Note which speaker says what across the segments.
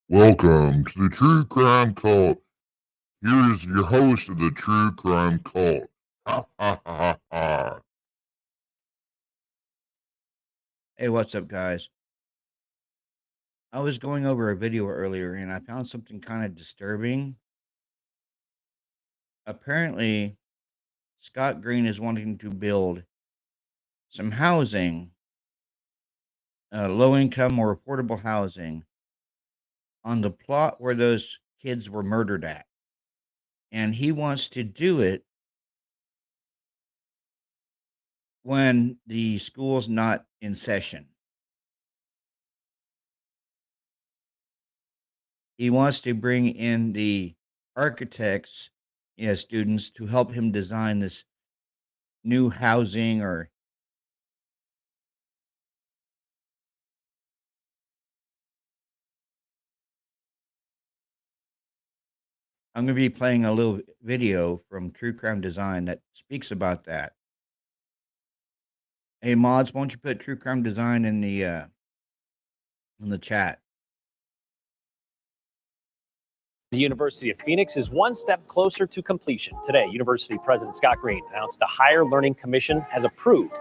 Speaker 1: Welcome to the True Crime Cult. Here is your host of the True Crime Cult. Ha ha ha ha ha.
Speaker 2: Hey, what's up, guys? I was going over a video earlier and I found something kind of disturbing. Apparently, Scott Green is wanting to build some housing, low income or affordable housing, on the plot where those kids were murdered at. And he wants to do it when the school's not in session. He wants to bring in the architects, students to help him design this new housing or I'm going to be playing a little video from True Crime Design that speaks about that. Hey, mods, why don't you put True Crime Design in the chat?
Speaker 3: The University of Phoenix is one step closer to completion. Today, University President Scott Green announced the Higher Learning Commission has approved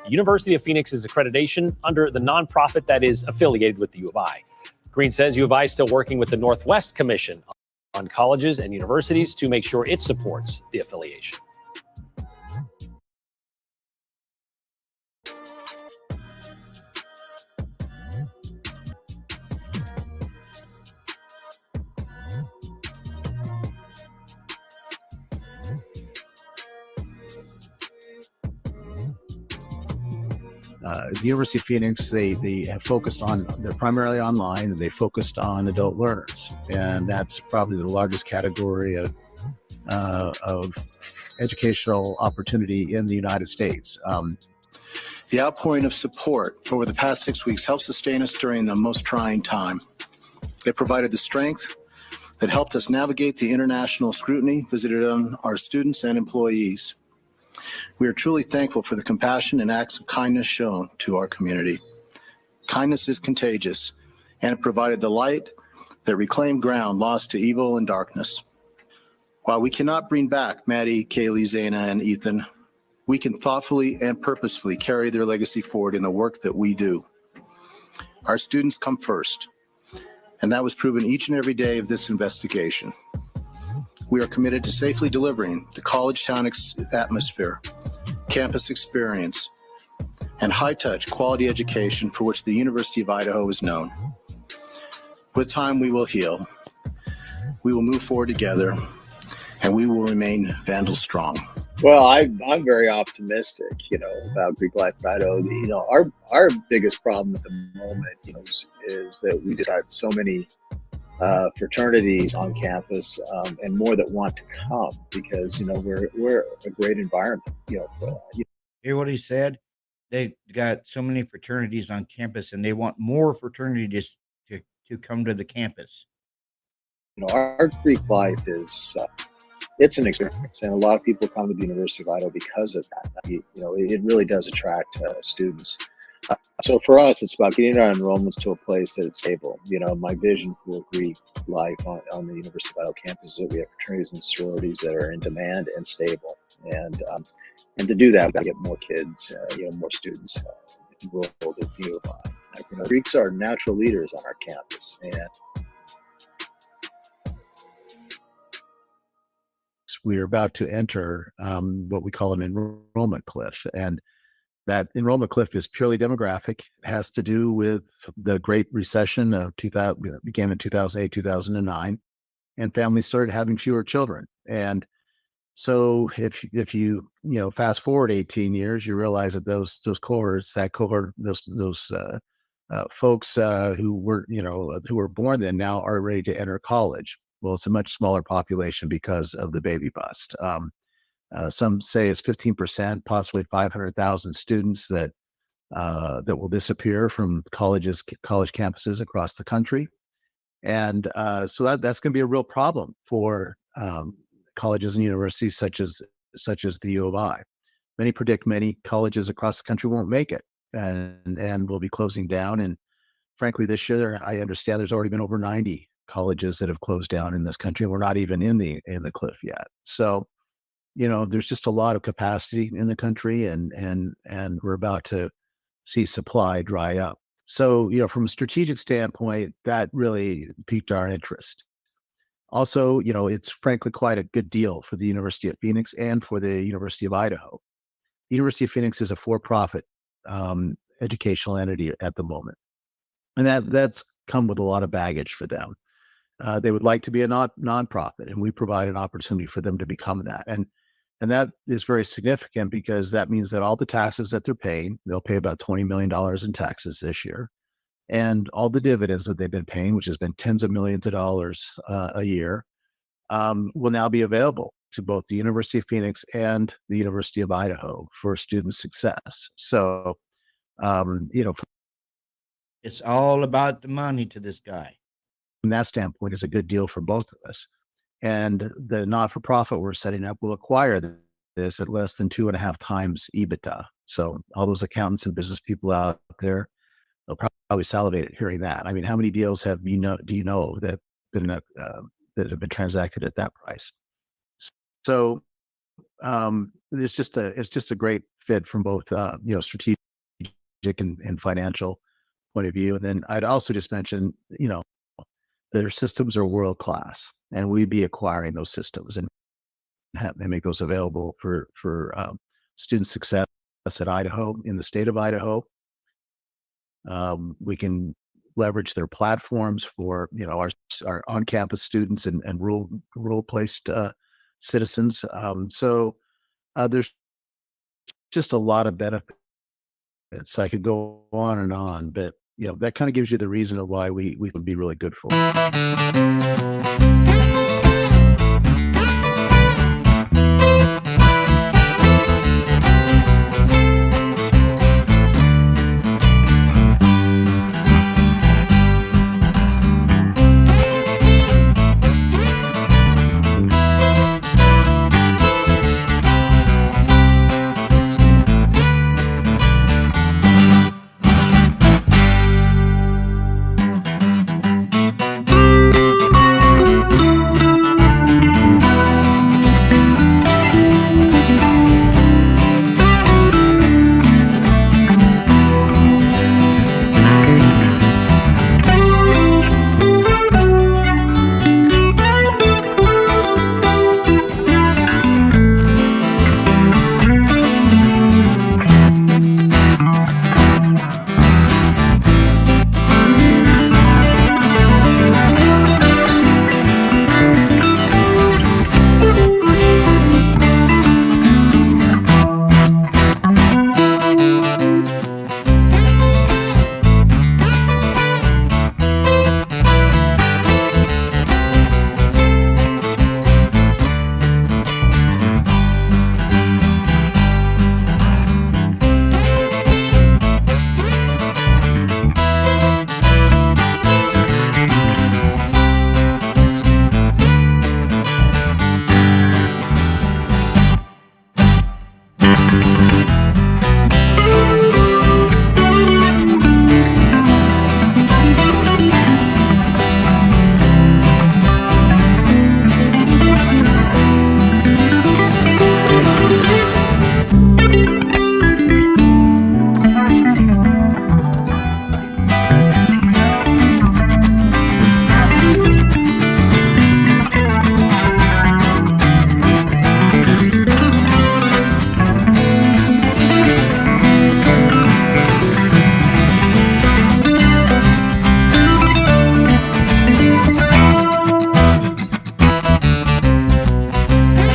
Speaker 3: the University of Phoenix's accreditation under the nonprofit that is affiliated with the U of I. Green says U of I is still working with the Northwest Commission on colleges and universities to make sure it supports the affiliation.
Speaker 4: The University of Phoenix, they have focused on, they're primarily online, and they focused on adult learners. And that's probably the largest category of educational opportunity in the United States.
Speaker 5: The outpouring of support over the past 6 weeks helped sustain us during the most trying time. It provided the strength that helped us navigate the international scrutiny visited on our students and employees. We are truly thankful for the compassion and acts of kindness shown to our community. Kindness is contagious, and it provided the light that reclaimed ground lost to evil and darkness. While we cannot bring back Maddie, Kaylee, Zaina, and Ethan, we can thoughtfully and purposefully carry their legacy forward in the work that we do. Our students come first, and that was proven each and every day of this investigation. We are committed to safely delivering the college town atmosphere, campus experience, and high-touch quality education for which the University of Idaho is known. With time, we will heal. We will move forward together, and we will remain Vandal strong.
Speaker 6: Well, I'm very optimistic, about Greek Life in Idaho. Our biggest problem at the moment, is that we just have so many fraternities on campus, and more that want to come because we're a great environment.
Speaker 2: Hear what he said? They got so many fraternities on campus, and they want more fraternities to come to the campus.
Speaker 6: Our Greek life is it's an experience, and a lot of people come to the University of Idaho because of that. It really does attract students. So for us, it's about getting our enrollments to a place that it's stable. My vision for Greek life on the University of Idaho campus is that we have fraternities and sororities that are in demand and stable. And to do that, we've got to get more kids, more students enrolled at the U of I. Greeks are natural leaders on our campus, and
Speaker 4: we're about to enter what we call an enrollment cliff. And that enrollment cliff is purely demographic. It has to do with the Great Recession of 2000, began in 2008, 2009, and families started having fewer children. And so if you fast forward 18 years, you realize that those folks who were born then now are ready to enter college. Well, it's a much smaller population because of the baby bust. Some say it's 15%, possibly 500,000 students that will disappear from college campuses across the country, and so that's going to be a real problem for colleges and universities such as the U of I. Many predict many colleges across the country won't make it, and will be closing down. And frankly, this year I understand there's already been over 90 colleges that have closed down in this country. We're not even in the cliff yet. So, there's just a lot of capacity in the country, and we're about to see supply dry up. So, from a strategic standpoint, that really piqued our interest. Also, it's frankly quite a good deal for the University of Phoenix and for the University of Idaho. The University of Phoenix is a for-profit educational entity at the moment, and that's come with a lot of baggage for them. They would like to be a nonprofit, and we provide an opportunity for them to become that. And that is very significant because that means that all the taxes that they're paying, they'll pay about $20 million in taxes this year, and all the dividends that they've been paying, which has been tens of millions of dollars a year, will now be available to both the University of Phoenix and the University of Idaho for student success. So,
Speaker 2: It's all about the money to this guy.
Speaker 4: from that standpoint, it's a good deal for both of us. And the not-for-profit we're setting up will acquire this at less than 2.5 times EBITDA. So all those accountants and business people out there, they'll probably salivate at hearing that. I mean, how many deals do you know that have been transacted at that price? So it's just a great fit from both strategic and financial point of view. And then I'd also just mention, their systems are world class, and we'd be acquiring those systems and make those available for student success at Idaho, in the state of Idaho. We can leverage their platforms for our on-campus students and rural placed citizens. So there's just a lot of benefits. I could go on, but that kind of gives you the reason of why we would be really good for it.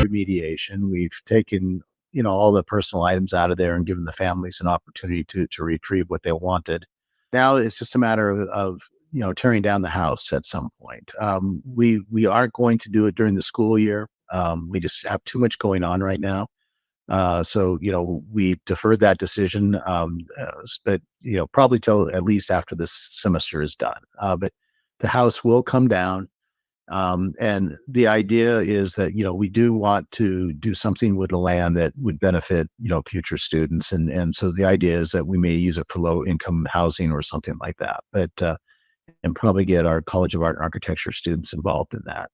Speaker 4: Remediation. We've taken all the personal items out of there and given the families an opportunity to retrieve what they wanted. Now it's just a matter of tearing down the house at some point. We aren't going to do it during the school year. We just have too much going on right now. So we deferred that decision, but probably till at least after this semester is done. But the house will come down. And the idea is that, we do want to do something with the land that would benefit, future students. And so the idea is that we may use it for low income housing or something like that. But and probably get our College of Art and Architecture students involved in that.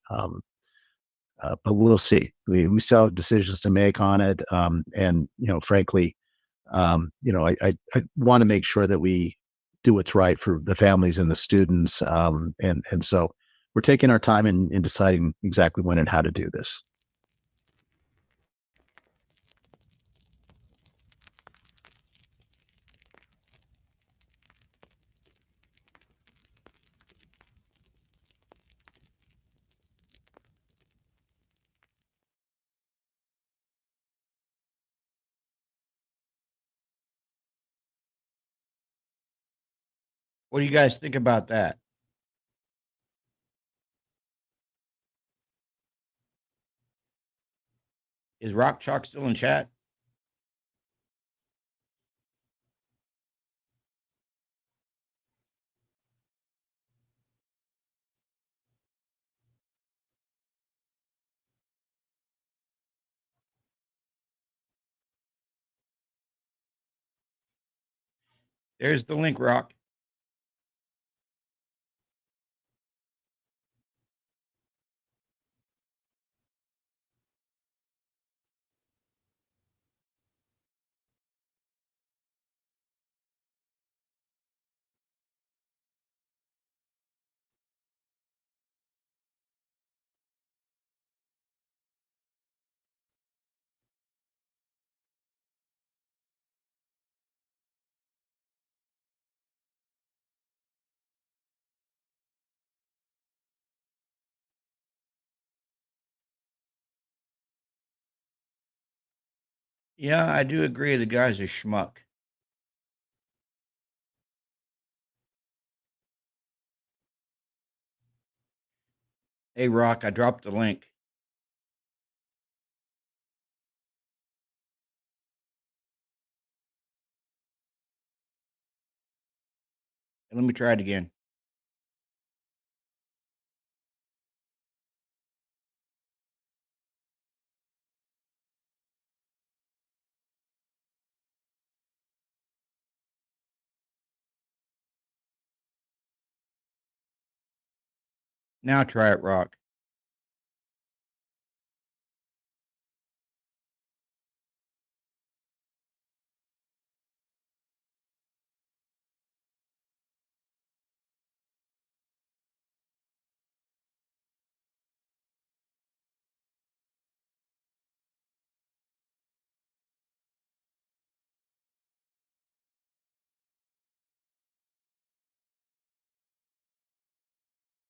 Speaker 4: But we'll see. We still have decisions to make on it. And, frankly, I want to make sure that we do what's right for the families and the students. And so we're taking our time in deciding exactly when and how to do this.
Speaker 2: What do you guys think about that? Is Rock Chalk still in chat? There's the link, Rock. Yeah, I do agree. The guy's a schmuck. Hey, Rock, I dropped the link. And let me try it again. Now try it, Rock.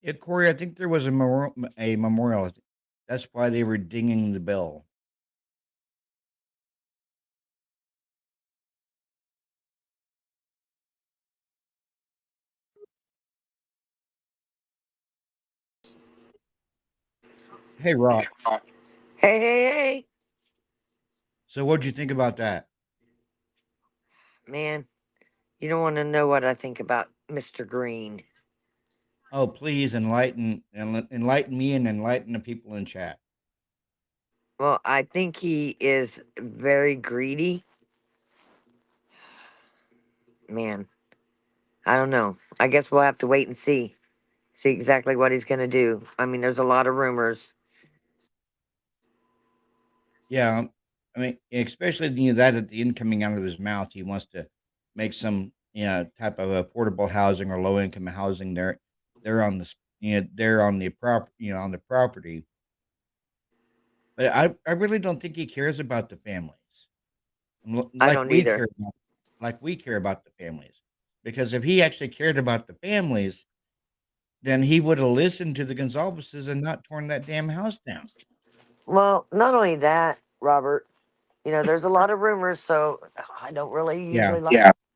Speaker 2: Yeah, Corey, I think there was a memorial. That's why they were dinging the bell. Hey, Rock.
Speaker 7: Hey, hey, hey,
Speaker 2: So what'd you think about that?
Speaker 7: man, you don't want to know what I think about Mr. Green.
Speaker 2: Oh, please enlighten me and enlighten the people in chat.
Speaker 7: Well, I think he is very greedy. Man, I don't know. I guess we'll have to wait and see exactly what he's going to do. I mean, there's a lot of rumors.
Speaker 2: Yeah, I mean, especially that at the end coming out of his mouth, he wants to make some type of affordable housing or low income housing. They're on the they're on the on the property. But I really don't think he cares about the families
Speaker 7: I
Speaker 2: like
Speaker 7: don't either.
Speaker 2: we care about the families. Because if he actually cared about the families, then he would have listened to the Gonzaleses and not torn that damn house down.
Speaker 7: Well, not only that, Robert, there's a lot of rumors, so I don't really
Speaker 2: Yeah,
Speaker 7: usually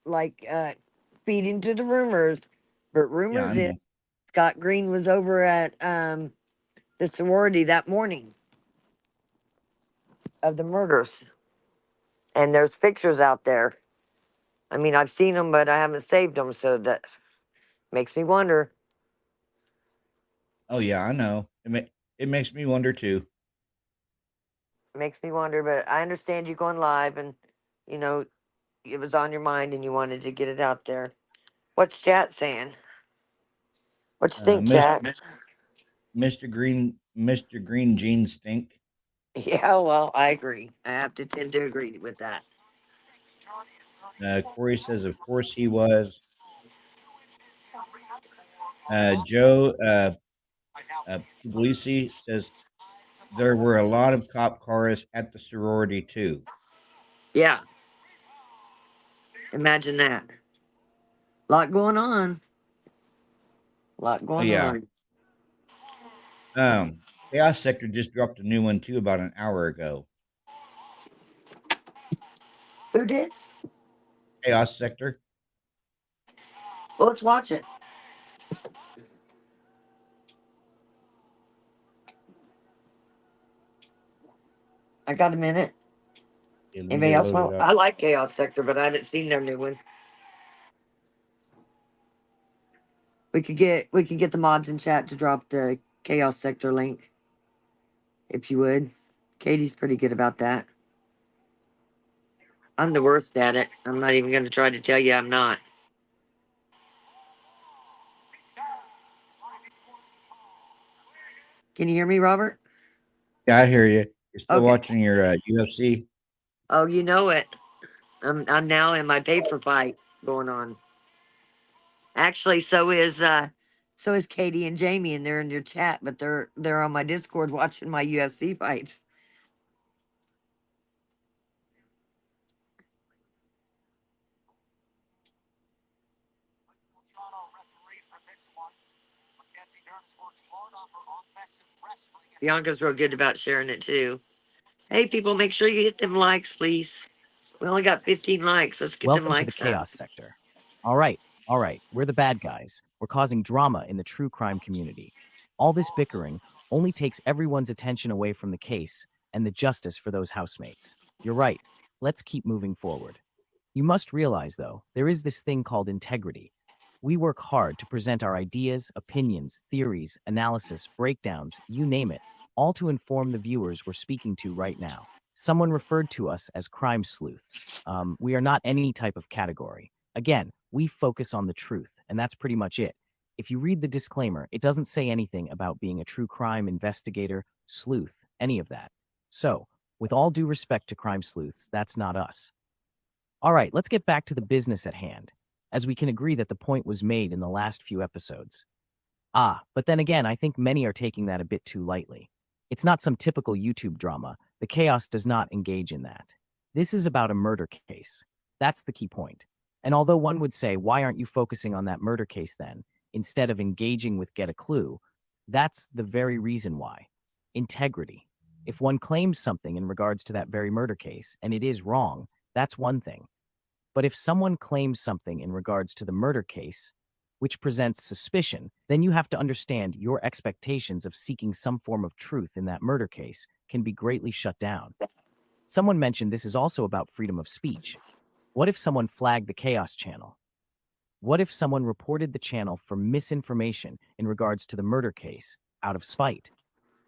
Speaker 7: like feed into the rumors. But
Speaker 2: yeah, I
Speaker 7: rumors is
Speaker 2: know.
Speaker 7: Scott Green was over at the sorority that morning of the murders. And there's pictures out there. I mean, I've seen them, but I haven't saved them, so that makes me wonder.
Speaker 2: Oh yeah, I know. It makes me wonder too.
Speaker 7: Makes me wonder, but I understand you going live, and you know it was on your mind, and you wanted to get it out there. What's chat saying? What you think,
Speaker 2: Mr.
Speaker 7: Jack?
Speaker 2: Mr. Green jeans stink.
Speaker 7: Yeah, well, I agree. I have to tend to agree with that.
Speaker 2: Corey says, of course he was. Joe Puglisi says, there were a lot of cop cars at the sorority too.
Speaker 7: Yeah. Imagine that. Lot going on. Lot going
Speaker 2: yeah.
Speaker 7: on.
Speaker 2: Chaos Sector just dropped a new one too about an hour ago.
Speaker 7: Who did?
Speaker 2: Chaos Sector.
Speaker 7: Well, let's watch it. I got a minute.
Speaker 2: Yeah, let me
Speaker 7: Anybody
Speaker 2: get it
Speaker 7: else
Speaker 2: loaded
Speaker 7: want?
Speaker 2: up.
Speaker 7: I like Chaos Sector, but I haven't seen their new one. We could get the mods in chat to drop the Chaos Sector link, if you would. Katie's pretty good about that. I'm the worst at it. I'm not even going to try to tell you I'm not. Can you hear me, Robert?
Speaker 2: Yeah, I hear you. You're still
Speaker 7: Okay.
Speaker 2: watching your UFC.
Speaker 7: Oh, you know it. I'm now in my paper fight going on. Actually, so is Katie and Jamie, and they're in your chat, but they're on my Discord watching my UFC fights. Bianca's real good about sharing it too. Hey, people, make sure you hit them likes, please. We only got 15 likes. Let's get them
Speaker 8: Welcome to the
Speaker 7: likes up.
Speaker 8: Chaos Sector. All right, we're the bad guys. We're causing drama in the true crime community. All this bickering only takes everyone's attention away from the case and the justice for those housemates. You're right. Let's keep moving forward. You must realize, though, there is this thing called integrity. We work hard to present our ideas, opinions, theories, analysis, breakdowns, you name it, all to inform the viewers we're speaking to right now. Someone referred to us as crime sleuths. We are not any type of category. Again, we focus on the truth, and that's pretty much it. If you read the disclaimer, it doesn't say anything about being a true crime investigator, sleuth, any of that. So, with all due respect to crime sleuths, that's not us. All right, let's get back to the business at hand, as we can agree that the point was made in the last few episodes. But then again, I think many are taking that a bit too lightly. It's not some typical YouTube drama. The Chaos does not engage in that. This is about a murder case. That's the key point. And although one would say, why aren't you focusing on that murder case then, instead of engaging with Get a Clue? That's the very reason why. Integrity. If one claims something in regards to that very murder case, and it is wrong, that's one thing. But if someone claims something in regards to the murder case, which presents suspicion, then you have to understand your expectations of seeking some form of truth in that murder case can be greatly shut down. Someone mentioned this is also about freedom of speech. What if someone flagged the Chaos channel? What if someone reported the channel for misinformation in regards to the murder case out of spite?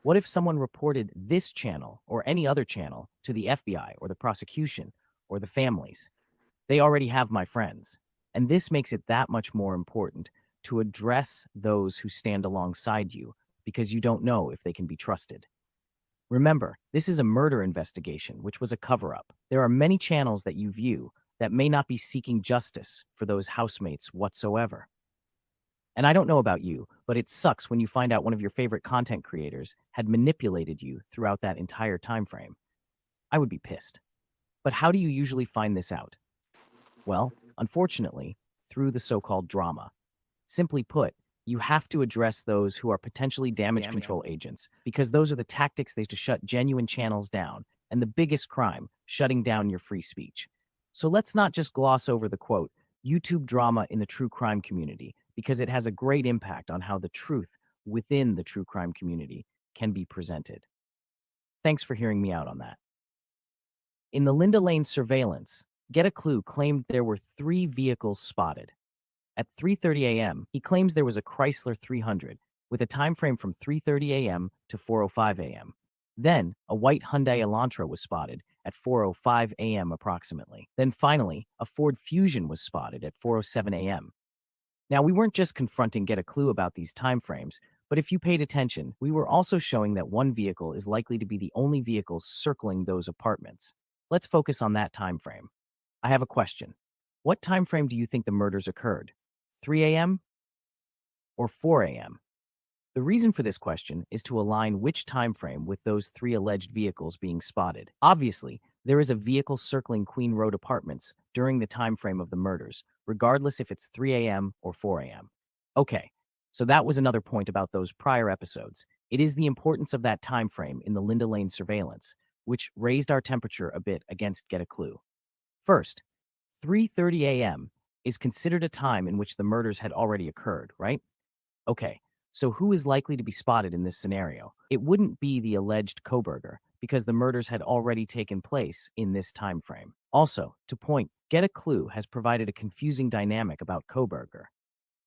Speaker 8: What if someone reported this channel or any other channel to the FBI or the prosecution or the families? They already have my friends. And this makes it that much more important to address those who stand alongside you because you don't know if they can be trusted. Remember, this is a murder investigation, which was a cover-up. There are many channels that you view that may not be seeking justice for those housemates whatsoever. And I don't know about you, but it sucks when you find out one of your favorite content creators had manipulated you throughout that entire time frame. I would be pissed. But how do you usually find this out? Well, unfortunately, through the so-called drama. Simply put, you have to address those who are potentially damage control agents, because those are the tactics they use to shut genuine channels down, and the biggest crime, shutting down your free speech. So let's not just gloss over the quote, YouTube drama in the true crime community, because it has a great impact on how the truth within the true crime community can be presented. Thanks for hearing me out on that. In the Linda Lane surveillance, Get a Clue claimed there were 3 vehicles spotted. At 3:30 a.m., he claims there was a Chrysler 300 with a time frame from 3:30 a.m. to 4:05 a.m. Then, a white Hyundai Elantra was spotted at 4:05 a.m. approximately. Then finally, a Ford Fusion was spotted at 4:07 a.m. Now, we weren't just confronting Get a Clue about these timeframes, but if you paid attention, we were also showing that one vehicle is likely to be the only vehicle circling those apartments. Let's focus on that time frame. I have a question. What time frame do you think the murders occurred? 3 a.m. or 4 a.m.? The reason for this question is to align which time frame with those 3 alleged vehicles being spotted. Obviously, there is a vehicle circling Queen Road apartments during the time frame of the murders, regardless if it's 3 a.m. or 4 a.m. Okay, so that was another point about those prior episodes. It is the importance of that time frame in the Linda Lane surveillance, which raised our temperature a bit against Get a Clue. First, 3:30 a.m. is considered a time in which the murders had already occurred, right? Okay, so who is likely to be spotted in this scenario? It wouldn't be the alleged Koberger, because the murders had already taken place in this time frame. Also, to point, Get a Clue has provided a confusing dynamic about Koberger.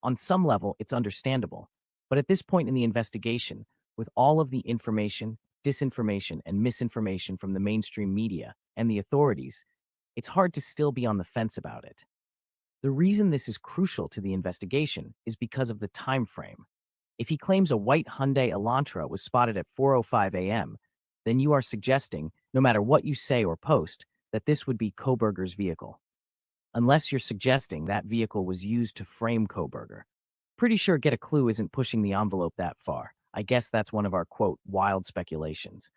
Speaker 8: On some level, it's understandable, but at this point in the investigation, with all of the information, disinformation, and misinformation from the mainstream media and the authorities, it's hard to still be on the fence about it. The reason this is crucial to the investigation is because of the time frame. If he claims a white Hyundai Elantra was spotted at 4:05 a.m., then you are suggesting, no matter what you say or post, that this would be Koberger's vehicle. Unless you're suggesting that vehicle was used to frame Koberger. Pretty sure Get a Clue isn't pushing the envelope that far. I guess that's one of our, quote, wild speculations.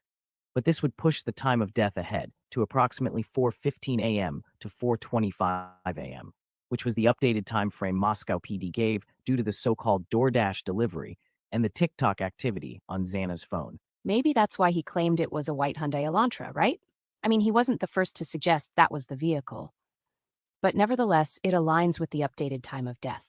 Speaker 8: But this would push the time of death ahead to approximately 4:15 a.m. to 4:25 a.m., which was the updated time frame Moscow PD gave due to the so-called DoorDash delivery and the TikTok activity on Xana's phone.
Speaker 9: Maybe that's why he claimed it was a white Hyundai Elantra, right? I mean, he wasn't the first to suggest that was the vehicle. But nevertheless, it aligns with the updated time of death.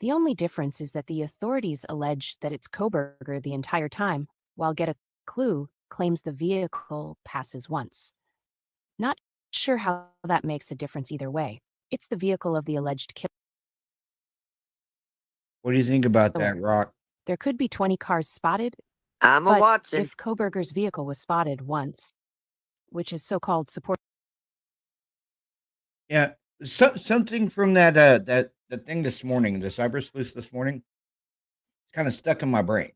Speaker 9: The only difference is that the authorities allege that it's Koberger the entire time, while Get a Clue claims the vehicle passes once. Not sure how that makes a difference either way. It's the vehicle of the alleged killer.
Speaker 2: What do you think about that, Rock?
Speaker 9: There could be 20 cars spotted,
Speaker 7: I'm a
Speaker 9: but
Speaker 7: watching.
Speaker 9: if Koberger's vehicle was spotted once, which is so-called support.
Speaker 2: Yeah, something from that the thing this morning, the cyber sleuth this morning, it's kind of stuck in my brain.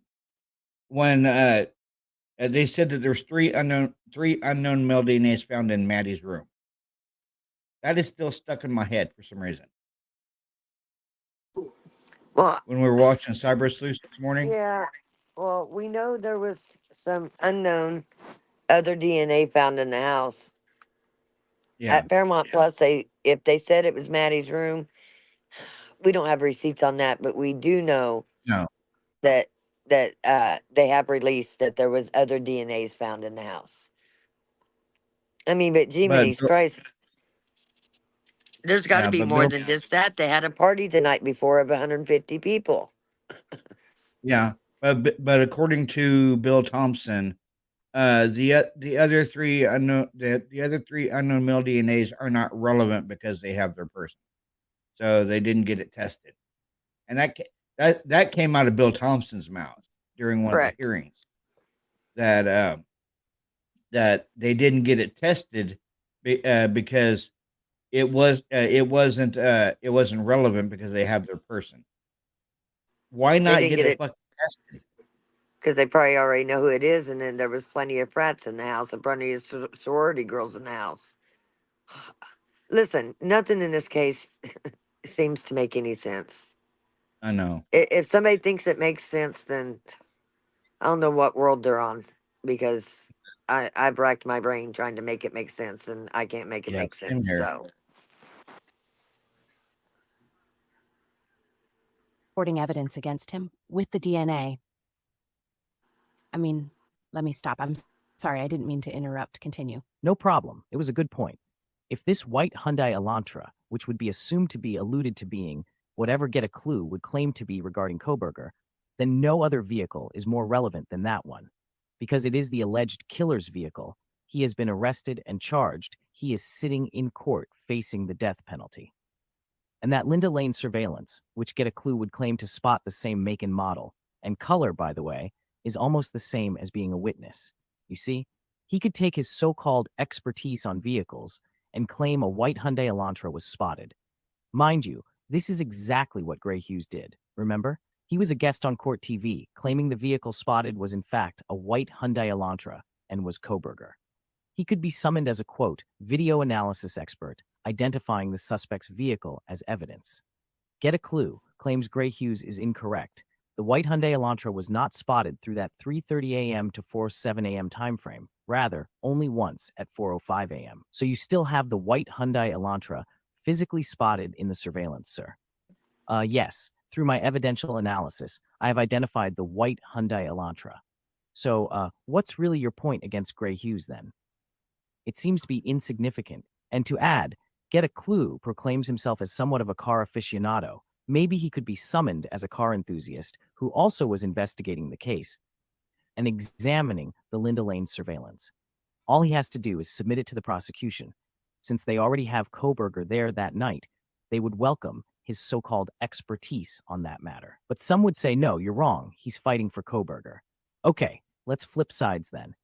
Speaker 2: When they said that there's three unknown male DNAs found in Maddie's room. That is still stuck in my head for some reason.
Speaker 7: Well,
Speaker 2: When we were watching Cyber Sleuth this morning,
Speaker 7: yeah. Well, we know there was some unknown other DNA found in the house.
Speaker 2: yeah,
Speaker 7: At Fairmont Plus, if they said it was Maddie's room, we don't have receipts on that, but we do know
Speaker 2: no,
Speaker 7: that they have released that there was other DNAs found in the house. I mean, but Jiminy's Christ, there's got to
Speaker 2: Yeah,
Speaker 7: be
Speaker 2: but
Speaker 7: more
Speaker 2: Bill-
Speaker 7: than just that. They had a party the night before of 150 people.
Speaker 2: yeah, but according to Bill Thompson, the other three unknown male DNAs are not relevant because they have their person, so they didn't get it tested, and that came out of Bill Thompson's mouth during one
Speaker 7: Correct.
Speaker 2: of the hearings that they didn't get it tested because it wasn't relevant because they have their person. Why not
Speaker 7: didn't
Speaker 2: get
Speaker 7: get
Speaker 2: it
Speaker 7: it-
Speaker 2: fucking tested?
Speaker 7: Because they probably already know who it is, and then there was plenty of frats in the house and plenty of sorority girls in the house. Listen, nothing in this case seems to make any sense.
Speaker 2: I know.
Speaker 7: If somebody thinks it makes sense, then I don't know what world they're on, because I've racked my brain trying to make it make sense, and I can't make it
Speaker 2: Yeah,
Speaker 7: make
Speaker 2: same
Speaker 7: sense.
Speaker 2: here.
Speaker 7: So
Speaker 9: Reporting evidence against him with the DNA. I mean, let me stop. I'm sorry, I didn't mean to interrupt. Continue.
Speaker 8: No problem. It was a good point. If this white Hyundai Elantra, which would be assumed to be alluded to being whatever Get a Clue would claim to be regarding Koberger, then no other vehicle is more relevant than that one. Because it is the alleged killer's vehicle, he has been arrested and charged. He is sitting in court facing the death penalty. And that Linda Lane surveillance, which Get a Clue would claim to spot the same make and model, and color, by the way, is almost the same as being a witness. You see, he could take his so-called expertise on vehicles and claim a white Hyundai Elantra was spotted. Mind you, This is exactly what Gray Hughes did, remember? He was a guest on Court TV, claiming the vehicle spotted was in fact a white Hyundai Elantra and was Kohberger. He could be summoned as a, quote, video analysis expert, identifying the suspect's vehicle as evidence. Get a Clue claims Gray Hughes is incorrect. The white Hyundai Elantra was not spotted through that 3:30 a.m. to 4:07 a.m. timeframe, rather, only once at 4:05 a.m. So you still have the white Hyundai Elantra physically spotted in the surveillance, sir. Yes, through my evidential analysis, I have identified the white Hyundai Elantra. So, what's really your point against Gray Hughes then? It seems to be insignificant, and to add, Get a Clue proclaims himself as somewhat of a car aficionado. Maybe he could be summoned as a car enthusiast who also was investigating the case and examining the Linda Lane surveillance. All he has to do is submit it to the prosecution. Since they already have Kohberger there that night, they would welcome his so-called expertise on that matter. But some would say, no, you're wrong. He's fighting for Kohberger. Okay, let's flip sides then.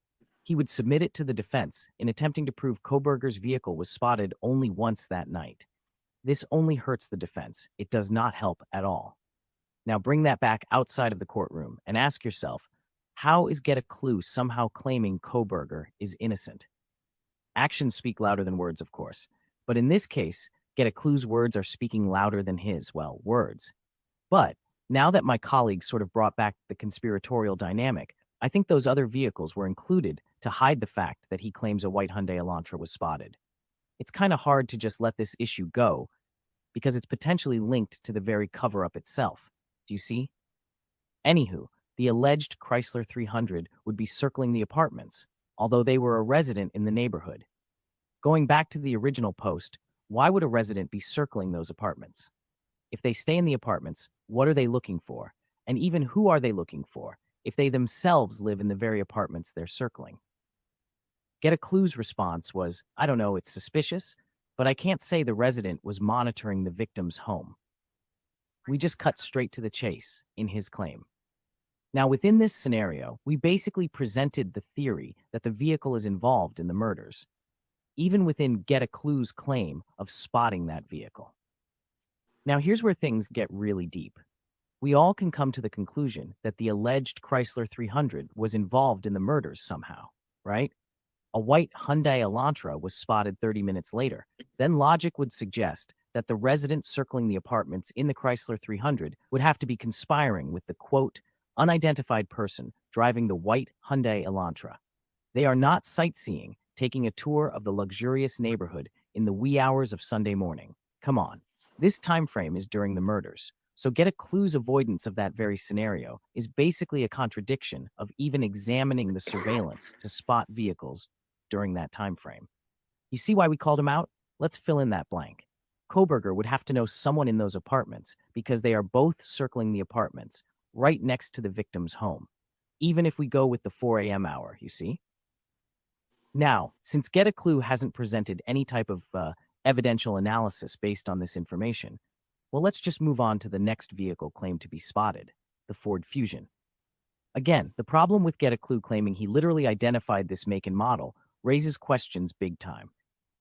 Speaker 8: He would submit it to the defense in attempting to prove Kohberger's vehicle was spotted only once that night. This only hurts the defense. It does not help at all. Now bring that back outside of the courtroom and ask yourself, how is Get a Clue somehow claiming Kohberger is innocent? Actions speak louder than words, of course. But in this case, Get a Clue's words are speaking louder than his, well, words. But now that my colleagues sort of brought back the conspiratorial dynamic, I think those other vehicles were included to hide the fact that he claims a white Hyundai Elantra was spotted. It's kind of hard to just let this issue go because it's potentially linked to the very cover-up itself. Do you see? Anywho, the alleged Chrysler 300 would be circling the apartments, although they were a resident in the neighborhood. Going back to the original post, why would a resident be circling those apartments? If they stay in the apartments, what are they looking for? And even who are they looking for if they themselves live in the very apartments they're circling? Get a Clue's response was, I don't know, it's suspicious, but I can't say the resident was monitoring the victim's home. We just cut straight to the chase in his claim. Now, within this scenario, we basically presented the theory that the vehicle is involved in the murders, even within Get a Clue's claim of spotting that vehicle. Now, here's where things get really deep. We all can come to the conclusion that the alleged Chrysler 300 was involved in the murders somehow, right? A white Hyundai Elantra was spotted 30 minutes later. Then logic would suggest that the resident circling the apartments in the Chrysler 300 would have to be conspiring with the, quote, unidentified person driving the white Hyundai Elantra. They are not sightseeing, taking a tour of the luxurious neighborhood in the wee hours of Sunday morning. Come on. This time frame is during the murders. So Get a Clue's avoidance of that very scenario is basically a contradiction of even examining the surveillance to spot vehicles during that time frame. You see why we called him out? Let's fill in that blank. Kohberger would have to know someone in those apartments because they are both circling the apartments right next to the victim's home, even if we go with the 4 a.m. hour, you see? Now, since Get a Clue hasn't presented any type of evidential analysis based on this information, well, let's just move on to the next vehicle claimed to be spotted, the Ford Fusion. Again, the problem with Get a Clue claiming he literally identified this make and model raises questions big time.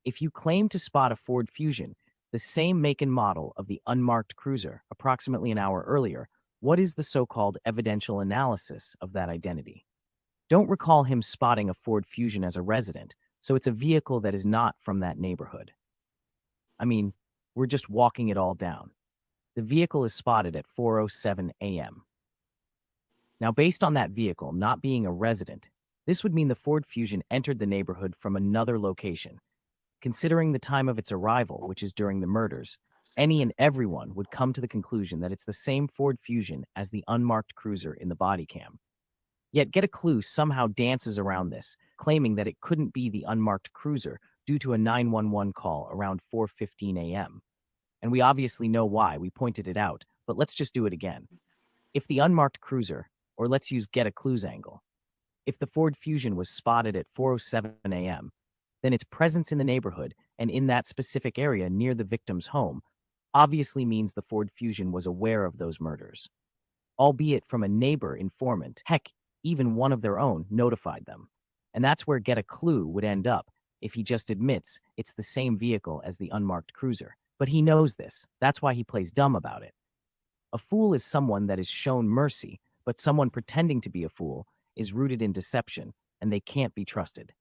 Speaker 8: If you claim to spot a Ford Fusion, the same make and model of the unmarked cruiser approximately an hour earlier, what is the so-called evidential analysis of that identity? Don't recall him spotting a Ford Fusion as a resident, so it's a vehicle that is not from that neighborhood. I mean, we're just walking it all down. The vehicle is spotted at 4:07 a.m. Now, based on that vehicle not being a resident, this would mean the Ford Fusion entered the neighborhood from another location. Considering the time of its arrival, which is during the murders, any and everyone would come to the conclusion that it's the same Ford Fusion as the unmarked cruiser in the body cam. Yet Get a Clue somehow dances around this, claiming that it couldn't be the unmarked cruiser due to a 911 call around 4:15 a.m. And we obviously know why, we pointed it out, but let's just do it again. If the unmarked cruiser, or let's use Get a Clue's angle, if the Ford Fusion was spotted at 4:07 a.m., then its presence in the neighborhood and in that specific area near the victim's home obviously means the Ford Fusion was aware of those murders, albeit from a neighbor informant. Heck, even one of their own notified them. And that's where Get a Clue would end up if he just admits it's the same vehicle as the unmarked cruiser. But he knows this. That's why he plays dumb about it. A fool is someone that is shown mercy, but someone pretending to be a fool is rooted in deception, and they can't be trusted.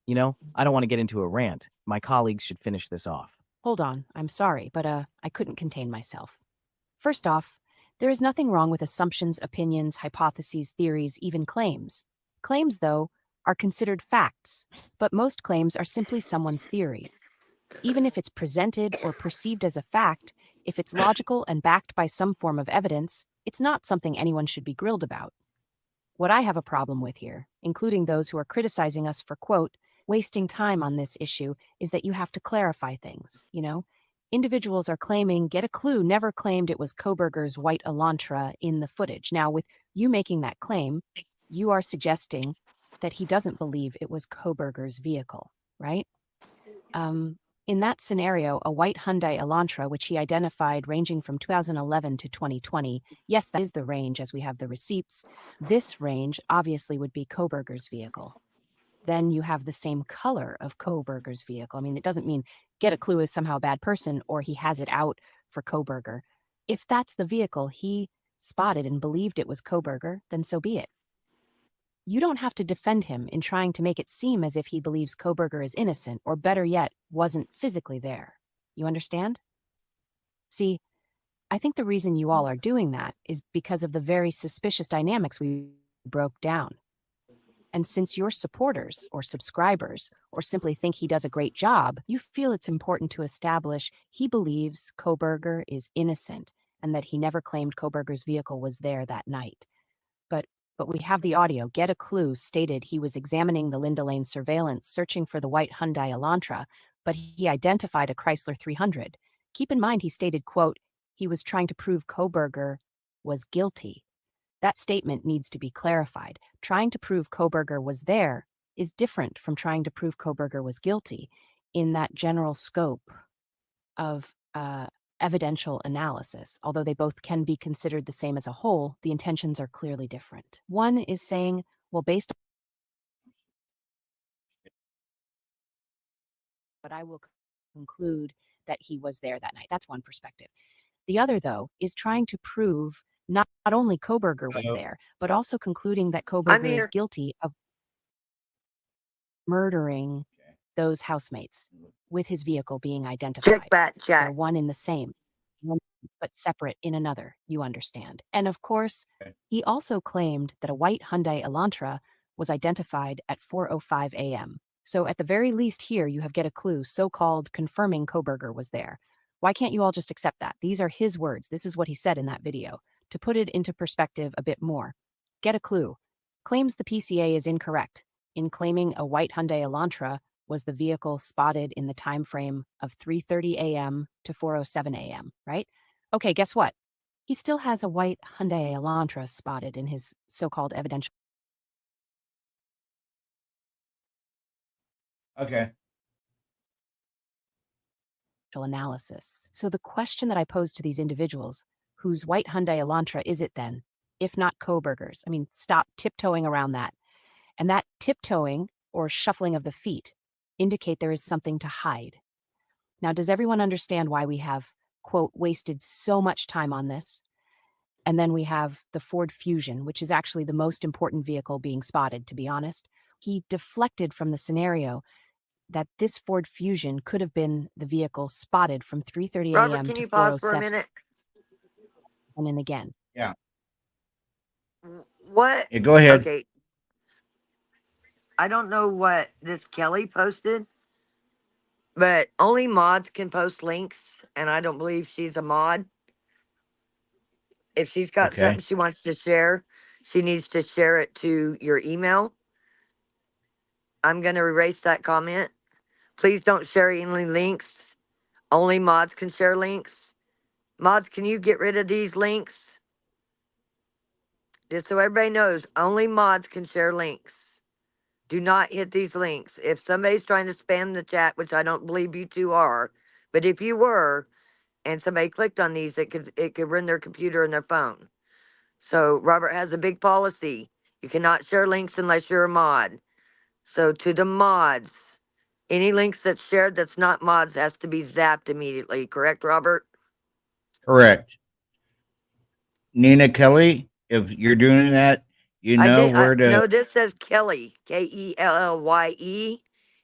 Speaker 8: You know, I don't want to get into a rant. My colleagues should finish this off.
Speaker 9: Hold on, I'm sorry, but I couldn't contain myself. First off, there is nothing wrong with assumptions, opinions, hypotheses, theories, even claims. Claims, though, are considered facts, but most claims are simply someone's theory. Even if it's presented or perceived as a fact, if it's logical and backed by some form of evidence, it's not something anyone should be grilled about. What I have a problem with here, including those who are criticizing us for, quote, wasting time on this issue, is that you have to clarify things, you know? Individuals are claiming Get a Clue never claimed it was Kohberger's white Elantra in the footage. Now, with you making that claim, you are suggesting that he doesn't believe it was Kohberger's vehicle, right? In that scenario, a white Hyundai Elantra, which he identified ranging from 2011 to 2020, yes, that is the range as we have the receipts. This range obviously would be Kohberger's vehicle. Then you have the same color of Kohberger's vehicle. I mean, it doesn't mean Get a Clue is somehow a bad person or he has it out for Kohberger. If that's the vehicle he spotted and believed it was Kohberger, then so be it. You don't have to defend him in trying to make it seem as if he believes Kohberger is innocent, or better yet, wasn't physically there. You understand? See, I think the reason you all are doing that is because of the very suspicious dynamics we broke down. And since you're supporters or subscribers, or simply think he does a great job, you feel it's important to establish he believes Kohberger is innocent and that he never claimed Kohberger's vehicle was there that night. But we have the audio. Get a Clue stated he was examining the Linda Lane surveillance, searching for the white Hyundai Elantra, but he identified a Chrysler 300. Keep in mind, he stated, quote, he was trying to prove Kohberger was guilty. That statement needs to be clarified. Trying to prove Kohberger was there is different from trying to prove Kohberger was guilty in that general scope of evidential analysis. Although they both can be considered the same as a whole, the intentions are clearly different. One is saying, well, based on, but I will conclude that he was there that night. That's one perspective. The other, though, is trying to prove not only Kohberger was there, but also concluding that Kohberger is guilty of murdering those housemates with his vehicle being identified.
Speaker 7: Check that
Speaker 9: They're
Speaker 7: chat.
Speaker 9: one in the same, but separate in another, you understand. And of course, he also claimed that a white Hyundai Elantra was identified at 4:05 a.m. So at the very least here, you have Get a Clue, so-called confirming Kohberger was there. Why can't you all just accept that? These are his words. This is what he said in that video. To put it into perspective a bit more, Get a Clue claims the PCA is incorrect in claiming a white Hyundai Elantra was the vehicle spotted in the time frame of 3:30 a.m. to 4:07 a.m., right? Okay, guess what? He still has a white Hyundai Elantra spotted in his so-called evidential
Speaker 2: Okay.
Speaker 9: analysis. So the question that I pose to these individuals, whose white Hyundai Elantra is it then, if not Kohberger's? I mean, stop tiptoeing around that. And that tiptoeing or shuffling of the feet indicate there is something to hide. Now, does everyone understand why we have, quote, wasted so much time on this? And then we have the Ford Fusion, which is actually the most important vehicle being spotted, to be honest. He deflected from the scenario that this Ford Fusion could have been the vehicle spotted from 3:30
Speaker 7: Robert,
Speaker 9: a.m.
Speaker 7: can
Speaker 9: to
Speaker 7: you pause for a
Speaker 9: 4:07
Speaker 7: minute?
Speaker 9: and then again.
Speaker 7: What?
Speaker 2: Yeah, go ahead.
Speaker 7: Okay. I don't know what this Kelly posted, but only mods can post links, and I don't believe she's a mod. If she's got
Speaker 2: Okay.
Speaker 7: something she wants to share, she needs to share it to your email. I'm going to erase that comment. Please don't share any links. Only mods can share links. Mods, can you get rid of these links? Just so everybody knows, only mods can share links. Do not hit these links. If somebody's trying to spam the chat, which I don't believe you two are, but if you were, and somebody clicked on these, it could ruin their computer and their phone. So Robert has a big policy. You cannot share links unless you're a mod. So to the mods, Any links that's shared that's not mods has to be zapped immediately. Correct, Robert?
Speaker 2: Correct. Nina Kelly, if you're doing that, you
Speaker 7: I
Speaker 2: know
Speaker 7: did.
Speaker 2: where to.
Speaker 7: No, this says Kelly, Kellye,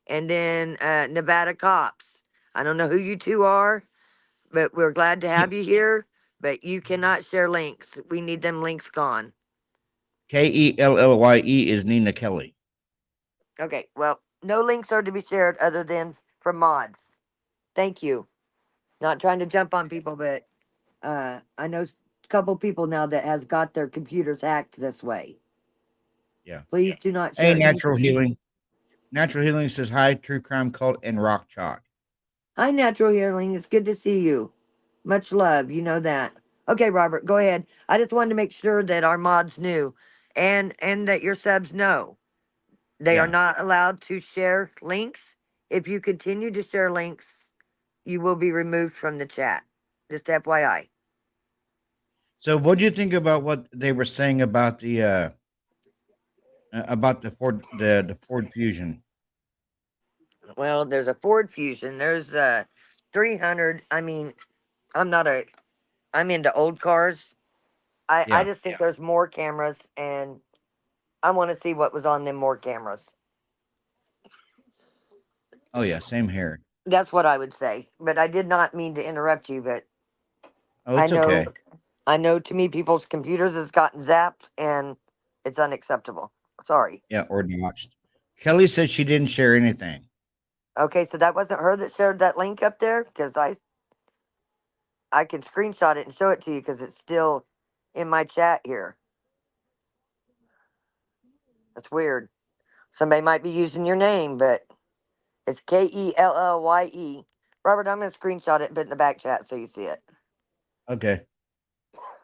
Speaker 7: and then Nevada Cops. I don't know who you two are, but we're glad to have you here. But you cannot share links. We need them links gone.
Speaker 2: Kellye is Nina Kelly.
Speaker 7: Okay. Well, no links are to be shared other than from mods. Thank you. Not trying to jump on people, but I know a couple people now that has got their computers hacked this way.
Speaker 2: Yeah.
Speaker 7: Please do not
Speaker 2: Hey,
Speaker 7: share.
Speaker 2: Natural Healing. Natural Healing says hi, True Crime Cult and Rock Chalk.
Speaker 7: Hi, Natural Healing. It's good to see you. Much love. You know that. Okay, Robert, go ahead. I just wanted to make sure that our mods knew and that your subs know. They are
Speaker 2: Yeah.
Speaker 7: not allowed to share links. If you continue to share links, you will be removed from the chat. Just FYI.
Speaker 2: So, what do you think about what they were saying about the Ford Fusion?
Speaker 7: Well, there's a Ford Fusion. There's 300. I mean, I'm into old cars. I
Speaker 2: Yeah.
Speaker 7: just think there's more cameras, and I want to see what was on them more cameras.
Speaker 2: Oh yeah, same here.
Speaker 7: That's what I would say. But I did not mean to interrupt you, but
Speaker 2: Oh,
Speaker 7: I
Speaker 2: it's
Speaker 7: know
Speaker 2: okay.
Speaker 7: I know to me people's computers has gotten zapped and it's unacceptable. Sorry.
Speaker 2: Yeah, or notched. Kelly said she didn't share anything.
Speaker 7: Okay, so that wasn't her that shared that link up there because I can screenshot it and show it to you because it's still in my chat here. That's weird. Somebody might be using your name, but it's Kellye. Robert, I'm gonna screenshot it and put it in the back chat so you see it.
Speaker 2: Okay.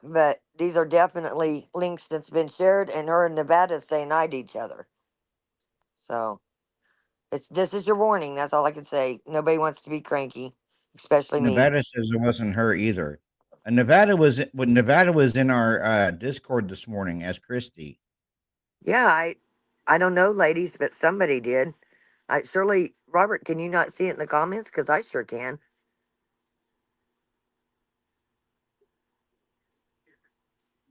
Speaker 7: But these are definitely links that's been shared, and her and Nevada saying hi to each other. So this is your warning. That's all I can say. Nobody wants to be cranky, especially me.
Speaker 2: Nevada says it wasn't her either. Nevada was in our Discord this morning as Christy.
Speaker 7: Yeah, I don't know, ladies, but somebody did. I surely, Robert, can you not see it in the comments? Because I sure can.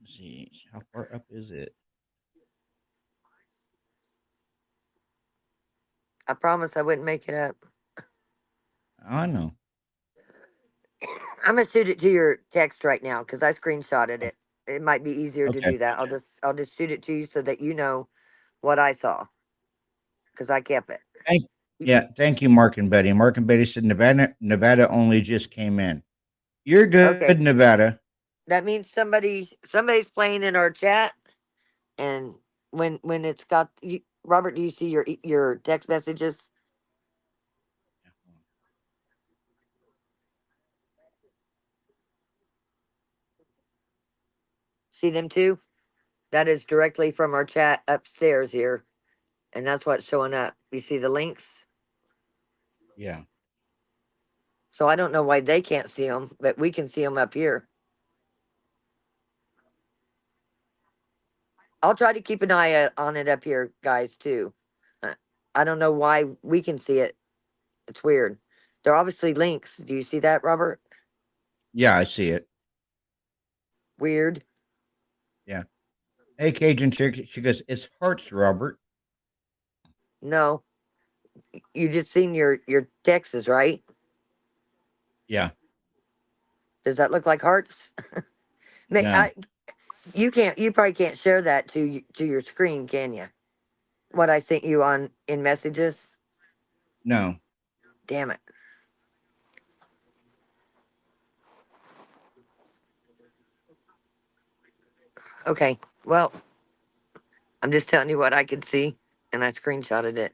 Speaker 2: Let's see, how far up is it?
Speaker 7: I promise I wouldn't make it up.
Speaker 2: I know.
Speaker 7: I'm gonna shoot it to your text right now because I screenshotted it. It might be easier to
Speaker 2: Okay.
Speaker 7: do that. I'll just shoot it to you so that you know what I saw because I kept it.
Speaker 2: Thank you, Mark and Betty. Mark and Betty said Nevada only just came in. You're good,
Speaker 7: Okay,
Speaker 2: Nevada.
Speaker 7: that means somebody's playing in our chat, and when it's got you, Robert, do you see your text messages? See them too? That is directly from our chat upstairs here, and that's what's showing up. You see the links?
Speaker 2: Yeah.
Speaker 7: So I don't know why they can't see them, but we can see them up here. I'll try to keep an eye on it up here, guys, too. I don't know why we can see it. It's weird. They're obviously links. Do you see that, Robert?
Speaker 2: Yeah, I see it.
Speaker 7: Weird.
Speaker 2: Yeah. Hey, Cajun chick. She goes, it's hearts, Robert.
Speaker 7: No. You just seen your texts, right?
Speaker 2: Yeah.
Speaker 7: Does that look like hearts?
Speaker 2: No.
Speaker 7: You probably can't share that to your screen, can you? What I sent you in messages?
Speaker 2: No.
Speaker 7: Damn it. Okay. Well, I'm just telling you what I could see, and I screenshotted it.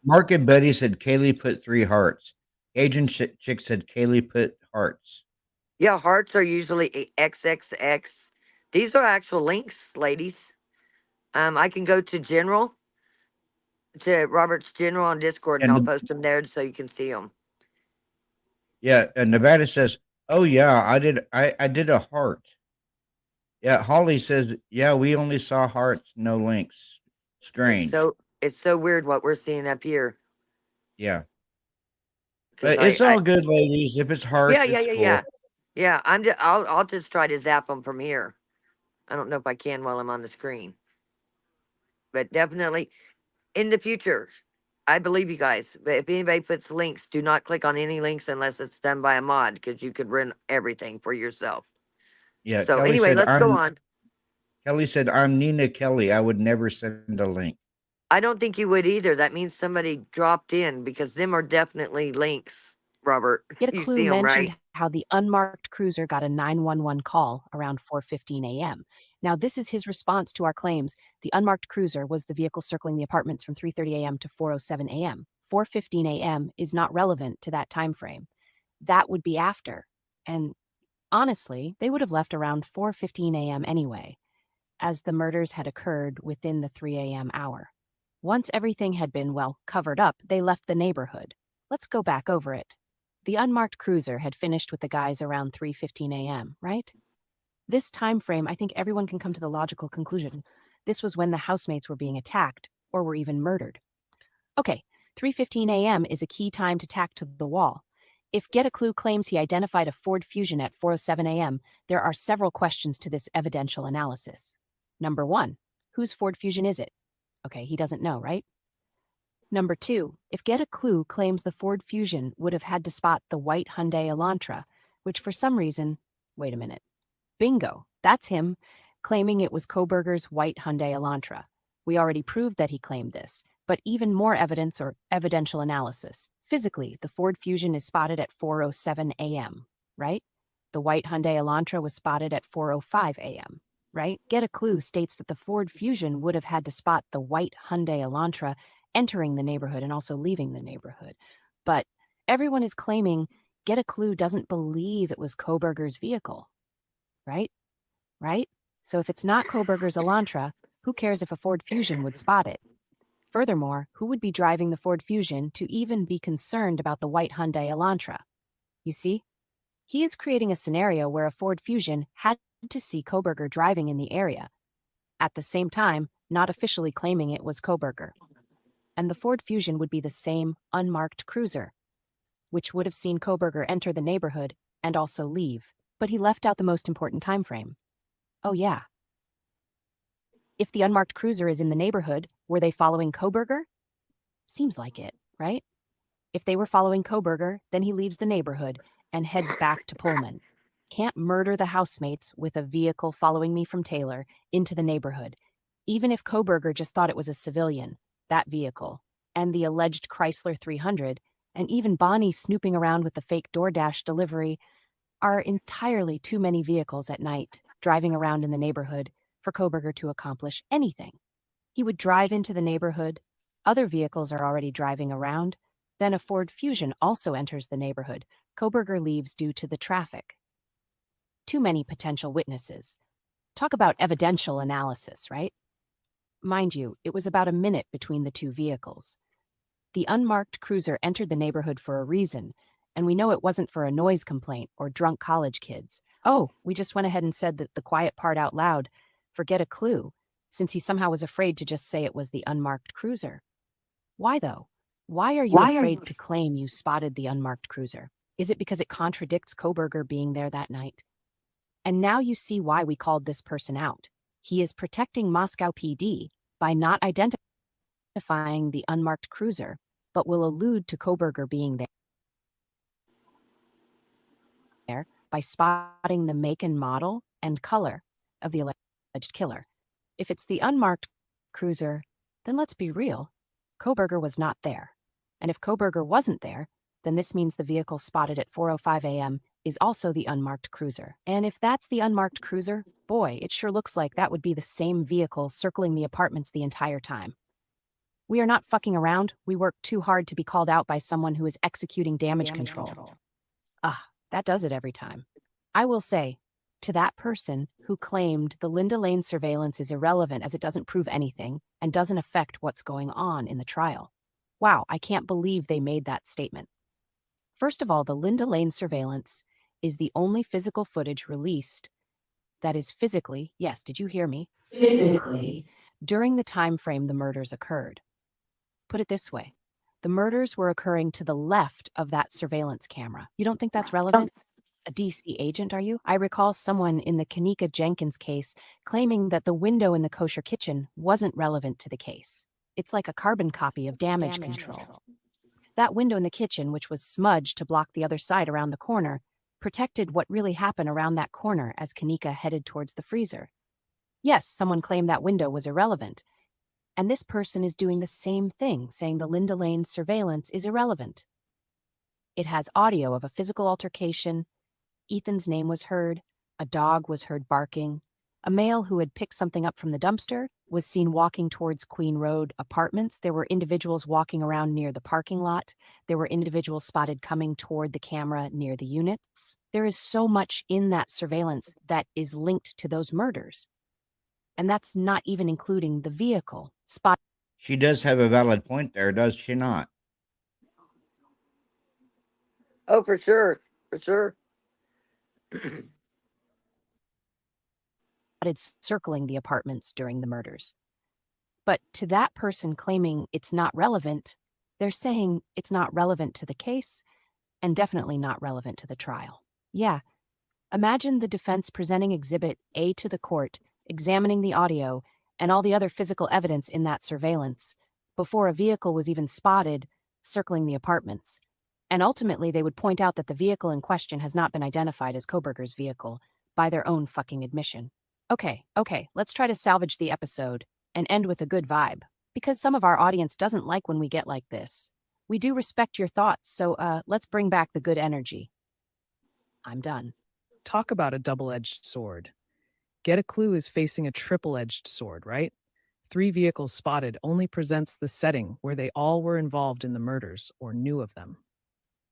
Speaker 2: Mark and Betty said Kaylee put 3 hearts. Cajun chick said Kaylee put hearts.
Speaker 7: Yeah, hearts are usually XXX. These are actual links, ladies. I can go to general, to Robert's general on Discord, and I'll
Speaker 2: And
Speaker 7: post them there so you can see them.
Speaker 2: yeah, Nevada says, "Oh yeah, I did a heart." Yeah, Holly says, "Yeah, we only saw hearts, no links. Strange."
Speaker 7: It's so weird what we're seeing up here.
Speaker 2: Yeah.
Speaker 7: 'cause
Speaker 2: But it's all good, ladies. If it's harsh,
Speaker 7: yeah,
Speaker 2: it's cool.
Speaker 7: yeah. I'll just try to zap them from here. I don't know if I can while I'm on the screen, but definitely in the future, I believe you guys. But if anybody puts links, do not click on any links unless it's done by a mod, because you could run everything for yourself.
Speaker 2: Yeah,
Speaker 7: So
Speaker 2: Kelly
Speaker 7: anyway,
Speaker 2: said
Speaker 7: let's go
Speaker 2: I'm
Speaker 7: on.
Speaker 2: Kelly said I'm Nina Kelly. I would never send a link.
Speaker 7: I don't think you would either. That means somebody dropped in, because them are definitely links, Robert.
Speaker 9: Get a
Speaker 7: You
Speaker 9: Clue
Speaker 7: see them,
Speaker 9: mentioned
Speaker 7: right?
Speaker 9: how the unmarked cruiser got a 911 call around 4:15 a.m. Now, this is his response to our claims. The unmarked cruiser was the vehicle circling the apartments from 3:30 a.m. to 4:07 a.m. 4:15 a.m. is not relevant to that time frame. That would be after. And honestly, they would have left around 4:15 a.m. anyway, as the murders had occurred within the 3 a.m. hour. Once everything had been, well, covered up, they left the neighborhood. Let's go back over it. The unmarked cruiser had finished with the guys around 3:15 a.m., right? This time frame, I think everyone can come to the logical conclusion. This was when the housemates were being attacked or were even murdered. Okay, 3:15 a.m. is a key time to tack to the wall. If Get a Clue claims he identified a Ford Fusion at 4:07 a.m., there are several questions to this evidential analysis. Number 1, whose Ford Fusion is it? Okay, he doesn't know, right? Number 2, if Get a Clue claims the Ford Fusion would have had to spot the white Hyundai Elantra, which for some reason, wait a minute. Bingo, that's him, claiming it was Kohberger's white Hyundai Elantra. We already proved that he claimed this, but even more evidence or evidential analysis. Physically, the Ford Fusion is spotted at 4:07 a.m., right? The white Hyundai Elantra was spotted at 4:05 a.m., right? Get a Clue states that the Ford Fusion would have had to spot the white Hyundai Elantra entering the neighborhood and also leaving the neighborhood. But everyone is claiming Get a Clue doesn't believe it was Kohberger's vehicle, right? Right? So if it's not Kohberger's Elantra, who cares if a Ford Fusion would spot it? Furthermore, who would be driving the Ford Fusion to even be concerned about the white Hyundai Elantra? You see? He is creating a scenario where a Ford Fusion had to see Kohberger driving in the area, at the same time not officially claiming it was Kohberger. And the Ford Fusion would be the same unmarked cruiser, which would have seen Kohberger enter the neighborhood and also leave. But he left out the most important time frame. Oh yeah. If the unmarked cruiser is in the neighborhood, were they following Kohberger? Seems like it, right? If they were following Kohberger, then he leaves the neighborhood and heads back to Pullman. Can't murder the housemates with a vehicle following me from Taylor into the neighborhood, even if Kohberger just thought it was a civilian, that vehicle, and the alleged Chrysler 300, and even Bonnie snooping around with the fake DoorDash delivery, are entirely too many vehicles at night driving around in the neighborhood for Kohberger to accomplish anything. He would drive into the neighborhood, other vehicles are already driving around, then a Ford Fusion also enters the neighborhood. Kohberger leaves due to the traffic. Too many potential witnesses. Talk about evidential analysis, right? Mind you, it was about a minute between the two vehicles. The unmarked cruiser entered the neighborhood for a reason, and we know it wasn't for a noise complaint or drunk college kids. Oh, we just went ahead and said that the quiet part out loud. Forget a clue, since he somehow was afraid to just say it was the unmarked cruiser. Why though? Why are you afraid to claim you spotted the unmarked cruiser? Is it because it contradicts Kohberger being there that night? And now you see why we called this person out. He is protecting Moscow PD by not identifying the unmarked cruiser, but will allude to Kohberger being there by spotting the make and model and color of the alleged killer. If it's the unmarked cruiser, then let's be real, Kohberger was not there. And if Kohberger wasn't there, then this means the vehicle spotted at 4:05 a.m. is also the unmarked cruiser. And if that's the unmarked cruiser, boy, it sure looks like that would be the same vehicle circling the apartments the entire time. We are not fucking around. We work too hard to be called out by someone who is executing damage control. That does it every time. I will say, to that person who claimed the Linda Lane surveillance is irrelevant as it doesn't prove anything and doesn't affect what's going on in the trial. Wow, I can't believe they made that statement. First of all, the Linda Lane surveillance is the only physical footage released that is physically, yes, did you hear me? Physically, during the time frame the murders occurred. Put it this way, The murders were occurring to the left of that surveillance camera. You don't think that's relevant? A DC agent, are you? I recall someone in the Kanika Jenkins case claiming that the window in the kosher kitchen wasn't relevant to the case. It's like a carbon copy of damage control. That window in the kitchen, which was smudged to block the other side around the corner, protected what really happened around that corner as Kanika headed towards the freezer. Yes, someone claimed that window was irrelevant. And this person is doing the same thing, saying the Linda Lane surveillance is irrelevant. It has audio of a physical altercation. Ethan's name was heard. A dog was heard barking. A male who had picked something up from the dumpster was seen walking towards Queen Road Apartments. There were individuals walking around near the parking lot. There were individuals spotted coming toward the camera near the units. There is so much in that surveillance that is linked to those murders. And that's not even including the vehicle spot.
Speaker 2: She does have a valid point there, does she not?
Speaker 7: Oh, for sure. For sure.
Speaker 9: Circling the apartments during the murders. But to that person claiming it's not relevant, they're saying it's not relevant to the case and definitely not relevant to the trial. Yeah. Imagine the defense presenting Exhibit A to the court, examining the audio and all the other physical evidence in that surveillance before a vehicle was even spotted circling the apartments. And ultimately, they would point out that the vehicle in question has not been identified as Kohberger's vehicle by their own fucking admission. Okay, let's try to salvage the episode and end with a good vibe, because some of our audience doesn't like when we get like this. We do respect your thoughts, so let's bring back the good energy. I'm done.
Speaker 10: Talk about a double-edged sword. Get a Clue is facing a triple-edged sword, right? 3 vehicles spotted only presents the setting where they all were involved in the murders or knew of them.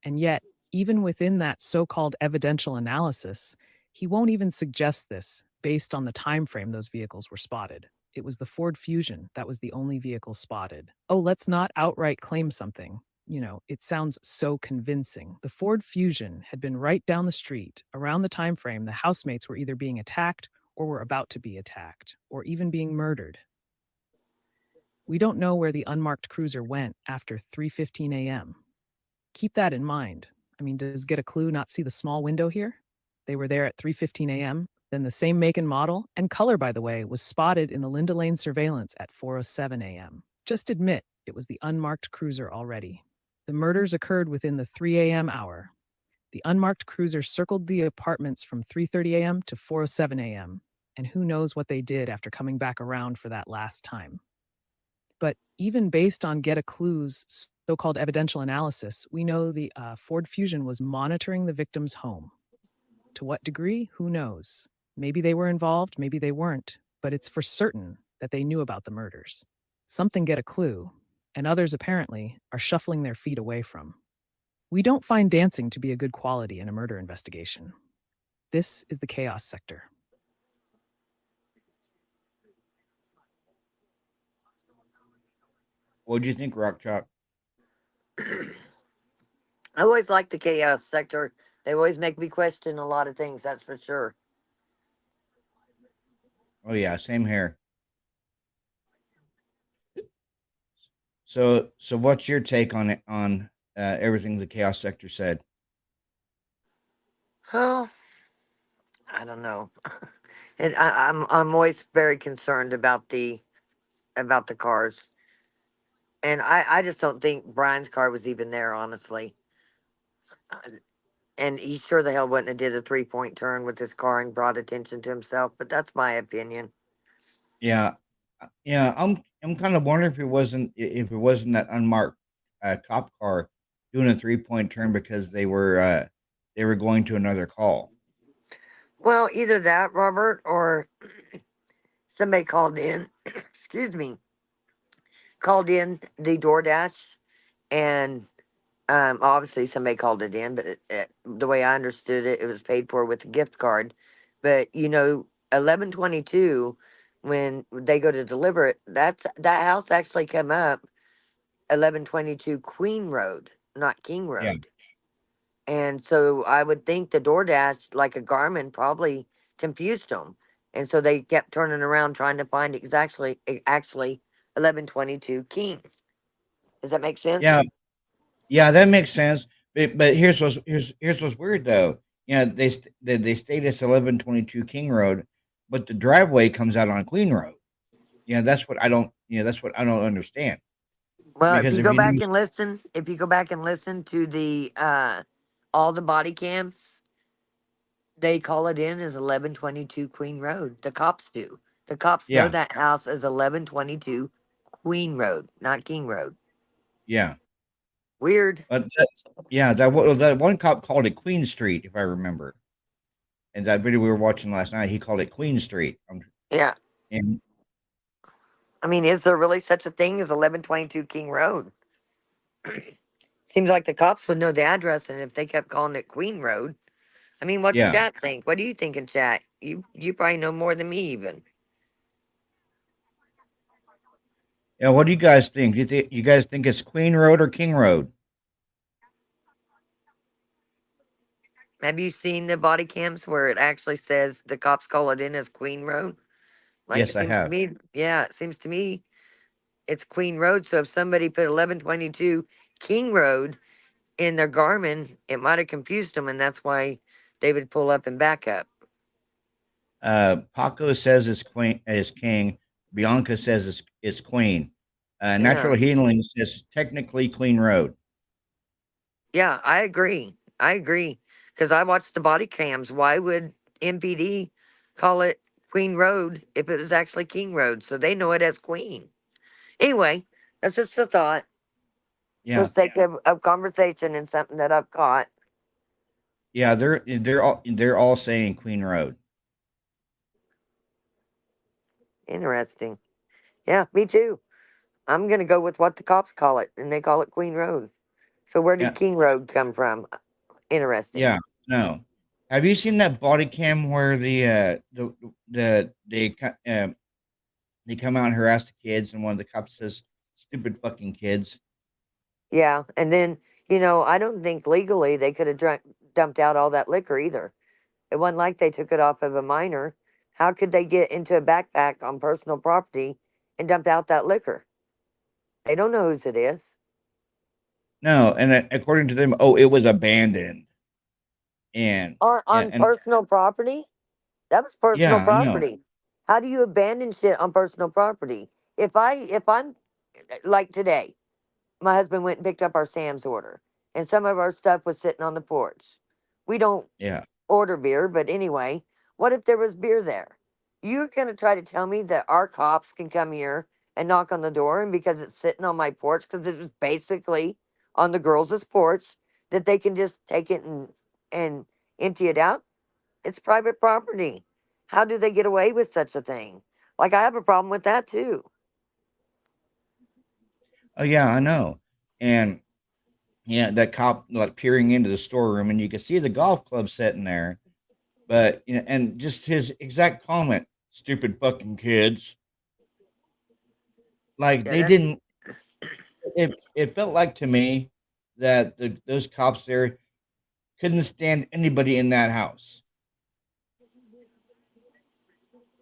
Speaker 10: And yet, even within that so-called evidential analysis, he won't even suggest this based on the time frame those vehicles were spotted. It was the Ford Fusion that was the only vehicle spotted. Oh, let's not outright claim something. You know, it sounds so convincing. The Ford Fusion had been right down the street around the time frame the housemates were either being attacked or were about to be attacked, or even being murdered. We don't know where the unmarked cruiser went after 3:15 a.m. Keep that in mind. I mean, does Get a Clue not see the small window here? They were there at 3:15 a.m. Then the same make and model, and color, by the way, was spotted in the Linda Lane surveillance at 4:07 a.m. Just admit it was the unmarked cruiser already. The murders occurred within the 3 a.m. hour. The unmarked cruiser circled the apartments from 3:30 a.m. to 4:07 a.m., and who knows what they did after coming back around for that last time. But even based on Get a Clue's so-called evidential analysis, we know the Ford Fusion was monitoring the victim's home. To what degree? Who knows? Maybe they were involved, maybe they weren't, but it's for certain that they knew about the murders. Something Get a Clue, and others apparently are shuffling their feet away from. We don't find dancing to be a good quality in a murder investigation. This is the chaos sector.
Speaker 2: What do you think, Rock Chalk?
Speaker 7: I always like the chaos sector. They always make me question a lot of things, that's for sure.
Speaker 2: Oh yeah, same here. So what's your take on it, on everything the chaos sector said?
Speaker 7: Oh, I don't know. And I'm always very concerned about the cars. And I just don't think Brian's car was even there, honestly. And he sure the hell wouldn't have did a 3-point turn with his car and brought attention to himself, but that's my opinion.
Speaker 2: Yeah, I'm kind of wondering if it wasn't that unmarked cop car doing a 3-point turn because they were going to another call.
Speaker 7: Well, either that, Robert, or somebody called in, excuse me, called in the DoorDash, and obviously somebody called it in, but the way I understood it, it was paid for with a gift card. But, 11:22, when they go to deliver it, that house actually come up 1122 Queen Road, not King Road.
Speaker 2: Yeah.
Speaker 7: And so I would think the DoorDash, like a Garmin, probably confused them. And so they kept turning around trying to find actually 1122 King. Does that make sense?
Speaker 2: Yeah, Yeah, that makes sense. But here's what's weird though. They state it's 1122 King Road, but the driveway comes out on Queen Road. That's what I don't. That's what I don't understand.
Speaker 7: Well, if
Speaker 2: Because
Speaker 7: you
Speaker 2: if
Speaker 7: go
Speaker 2: you
Speaker 7: back
Speaker 2: notice,
Speaker 7: and listen, if you go back and listen to the all the body cams, they call it in as 1122 Queen Road. The cops do. The cops know
Speaker 2: yeah,
Speaker 7: that house is 1122 Queen Road, not King Road.
Speaker 2: yeah,
Speaker 7: Weird.
Speaker 2: that one cop called it Queen Street, if I remember. And that video we were watching last night, he called it Queen Street.
Speaker 7: Yeah.
Speaker 2: And
Speaker 7: I mean, is there really such a thing as 1122 King Road? Seems like the cops would know the address, and if they kept calling it Queen Road, I mean, what's
Speaker 2: yeah,
Speaker 7: chat think? What do you think in chat? You probably know more than me even.
Speaker 2: yeah. What do you guys think? You guys think it's Queen Road or King Road?
Speaker 7: Have you seen the body cams where it actually says the cops call it in as Queen Road? Like
Speaker 2: Yes,
Speaker 7: it
Speaker 2: I
Speaker 7: seems to
Speaker 2: have.
Speaker 7: me, yeah, it seems to me it's Queen Road. So if somebody put 1122 King Road in their Garmin, it might have confused them, and that's why they would pull up and back up.
Speaker 2: Paco says it's Queen is King. Bianca says it's Queen. Natural
Speaker 7: Yeah,
Speaker 2: Healing says technically Queen Road.
Speaker 7: yeah, I agree. I agree because I watched the body cams. Why would MPD call it Queen Road if it was actually King Road? So they know it as Queen. Anyway, that's just a thought for
Speaker 2: Yeah,
Speaker 7: sake of conversation and something that I've caught.
Speaker 2: yeah. They're all saying Queen Road.
Speaker 7: Interesting. Yeah, me too. I'm gonna go with what the cops call it, and they call it Queen Road. So where did
Speaker 2: Yeah,
Speaker 7: King Road come from? Interesting.
Speaker 2: yeah. No. Have you seen that body cam where they come out and harass the kids, and one of the cops says, "Stupid fucking kids."
Speaker 7: Yeah, and then I don't think legally they could have dumped out all that liquor either. It wasn't like they took it off of a minor. How could they get into a backpack on personal property and dump out that liquor? They don't know whose it is.
Speaker 2: No, and according to them, oh, it was abandoned, and
Speaker 7: On
Speaker 2: and
Speaker 7: personal property? That was
Speaker 2: yeah,
Speaker 7: personal
Speaker 2: I know.
Speaker 7: property. How do you abandon shit on personal property? If I'm like today, my husband went and picked up our Sam's order, and some of our stuff was sitting on the porch. We don't
Speaker 2: Yeah,
Speaker 7: order beer, but anyway, what if there was beer there? You're going to try to tell me that our cops can come here and knock on the door, and because it's sitting on my porch, because it was basically on the girls' porch, that they can just take it and empty it out? It's private property. How do they get away with such a thing? Like, I have a problem with that too.
Speaker 2: oh yeah, I know. And yeah, that cop like peering into the storeroom, and you can see the golf club sitting there. But and just his exact comment, "Stupid fucking kids." Like
Speaker 7: Yeah,
Speaker 2: they
Speaker 7: that's
Speaker 2: didn't. It felt like to me that those cops there couldn't stand anybody in that house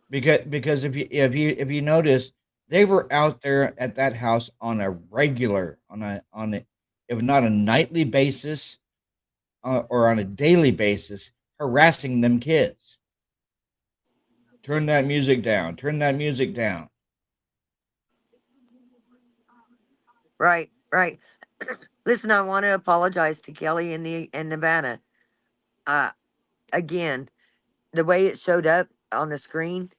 Speaker 2: because if you notice, they were out there at that house on a regular on a if not a nightly basis or on a daily basis harassing them kids. Turn that music down. Turn that music down.
Speaker 7: right, right. Listen, I want to apologize to Kelly in Nevada. Uh, Again, the way it showed up on the screen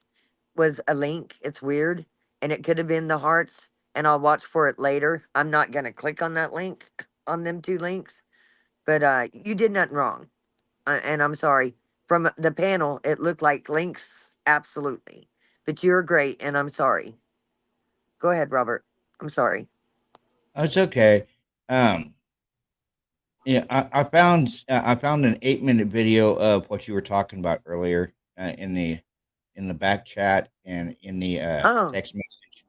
Speaker 7: was a link. It's weird, and it could have been the hearts. And I'll watch for it later. I'm not gonna click on that link on them two links, but you did nothing wrong, and I'm sorry. From the panel, it looked like links, absolutely, but you're great, and I'm sorry. Go ahead, Robert. I'm sorry.
Speaker 2: Oh, it's okay. Um, yeah, I found an 8-minute video of what you were talking about earlier in the back chat and in the
Speaker 7: Oh,
Speaker 2: text message.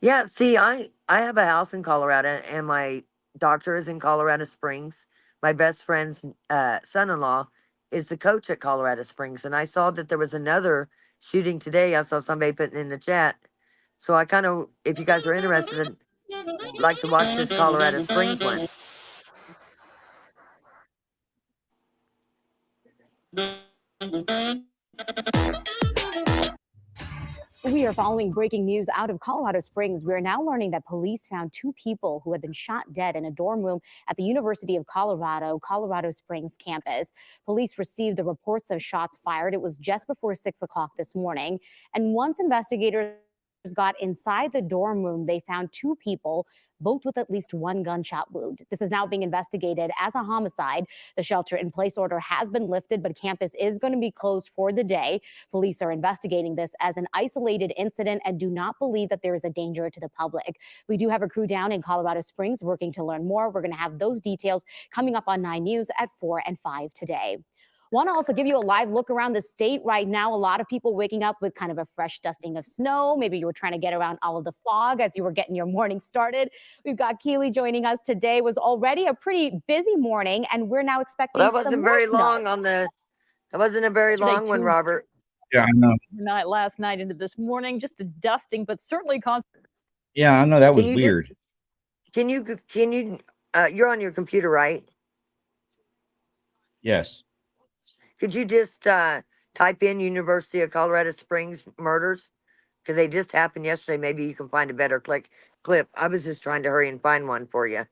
Speaker 7: yeah. See, I have a house in Colorado, and my doctor is in Colorado Springs. My best friend's son-in-law is the coach at Colorado Springs, and I saw that there was another shooting today. I saw somebody putting in the chat, so if you guys are interested, I'd like to watch this Colorado Springs one.
Speaker 11: We are following breaking news out of Colorado Springs. We're now learning that police found 2 people who had been shot dead in a dorm room at the University of Colorado Springs campus. Police received the reports of shots fired. It was just before 6 o'clock this morning. And once investigators got inside the dorm room, they found 2 people, both with at least 1 gunshot wound. This is now being investigated as a homicide. The shelter-in-place order has been lifted, but campus is going to be closed for the day. Police are investigating this as an isolated incident and do not believe that there is a danger to the public. We do have a crew down in Colorado Springs working to learn more. We're going to have those details coming up on 9 News at 4 and 5 today. Want to also give you a live look around the state right now. A lot of people waking up with kind of a fresh dusting of snow. Maybe you were trying to get around all of the fog as you were getting your morning started. We've got Keely joining us today. It was already a pretty busy morning, and we're now expecting
Speaker 7: That wasn't
Speaker 11: some
Speaker 7: very
Speaker 11: more snow.
Speaker 7: long on the. That wasn't a very long one, Robert.
Speaker 2: Yeah, I know.
Speaker 12: Night last night into this morning, just a dusting, but certainly caused.
Speaker 2: Yeah, I know that was
Speaker 7: Can you
Speaker 2: weird.
Speaker 7: Can you? You're on your computer, right?
Speaker 2: Yes.
Speaker 7: Could you just type in University of Colorado Springs murders? Because they just happened yesterday. Maybe you can find a better clip. I was just trying to hurry and find one for you.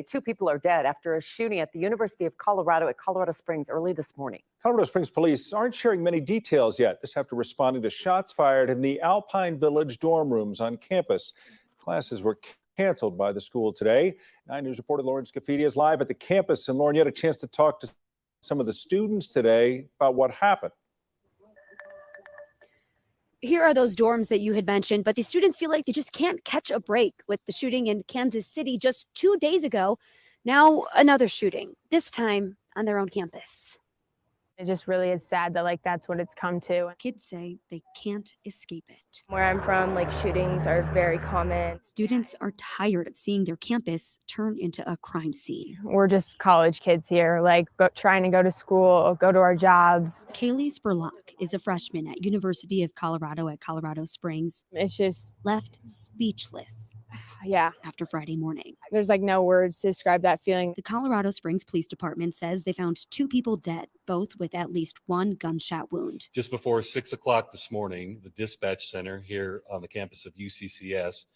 Speaker 12: Two people are dead after a shooting at the University of Colorado at Colorado Springs early this morning.
Speaker 13: Colorado Springs police aren't sharing many details yet. This after responding to shots fired in the Alpine Village dorm rooms on campus. Classes were canceled by the school today. 9 News reporter Lauren Scafidi is live at the campus. And Lauren, you had a chance to talk to some of the students today about what happened.
Speaker 14: Here are those dorms that you had mentioned, but the students feel like they just can't catch a break with the shooting in Kansas City just 2 days ago. Now another shooting, this time on their own campus.
Speaker 15: It just really is sad that that's what it's come to.
Speaker 14: Kids say they can't escape it.
Speaker 15: Where I'm from, shootings are very common.
Speaker 14: Students are tired of seeing their campus turn into a crime scene.
Speaker 15: We're just college kids here, trying to go to school, go to our jobs.
Speaker 14: Kaylee Spurlock is a freshman at University of Colorado at Colorado Springs.
Speaker 15: It's just
Speaker 14: left speechless.
Speaker 15: Yeah.
Speaker 14: After Friday morning.
Speaker 15: There's no words to describe that feeling.
Speaker 14: The Colorado Springs Police Department says they found 2 people dead, both with at least 1 gunshot wound.
Speaker 16: Just before 6 o'clock this morning, the dispatch center here on the campus of UCCS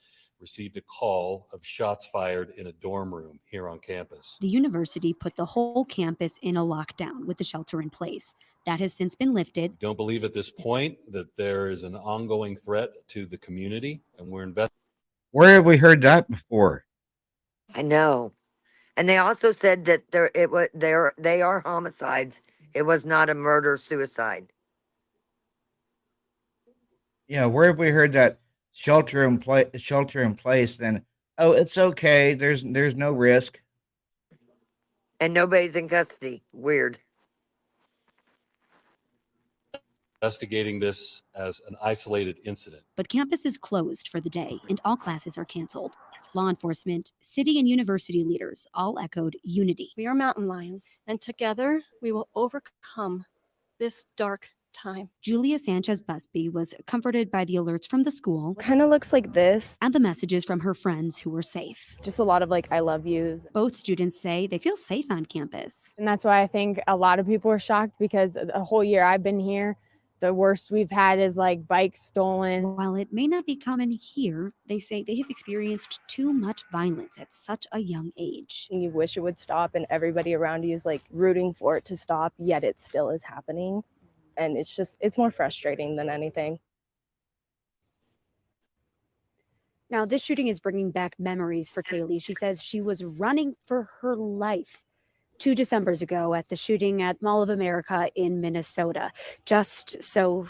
Speaker 16: received a call of shots fired in a dorm room here on campus.
Speaker 14: The university put the whole campus in a lockdown with the shelter in place. That has since been lifted.
Speaker 16: Don't believe at this point that there is an ongoing threat to the community, and we're investigating.
Speaker 2: Where have we heard that before?
Speaker 7: I know, and they also said that they are homicides. It was not a murder suicide.
Speaker 2: Yeah, where have we heard that shelter in place? Then, oh, it's okay. There's no risk.
Speaker 7: And nobody's in custody. Weird.
Speaker 16: Investigating this as an isolated incident.
Speaker 14: But campus is closed for the day and all classes are canceled. Law enforcement, city and university leaders all echoed unity.
Speaker 17: We are mountain lions, and together we will overcome this dark time.
Speaker 14: Julia Sanchez Busby was comforted by the alerts from the school.
Speaker 15: Kind of looks like this.
Speaker 14: And the messages from her friends who were safe.
Speaker 15: Just a lot of I love yous.
Speaker 14: Both students say they feel safe on campus.
Speaker 15: And that's why I think a lot of people are shocked, because the whole year I've been here, the worst we've had is bikes stolen.
Speaker 14: While it may not be common here, they say they have experienced too much violence at such a young age.
Speaker 15: You wish it would stop, and everybody around you is rooting for it to stop, yet it still is happening. And it's more frustrating than anything.
Speaker 14: Now, this shooting is bringing back memories for Kaylee. She says she was running for her life 2 Decembers ago at the shooting at Mall of America in Minnesota. Just so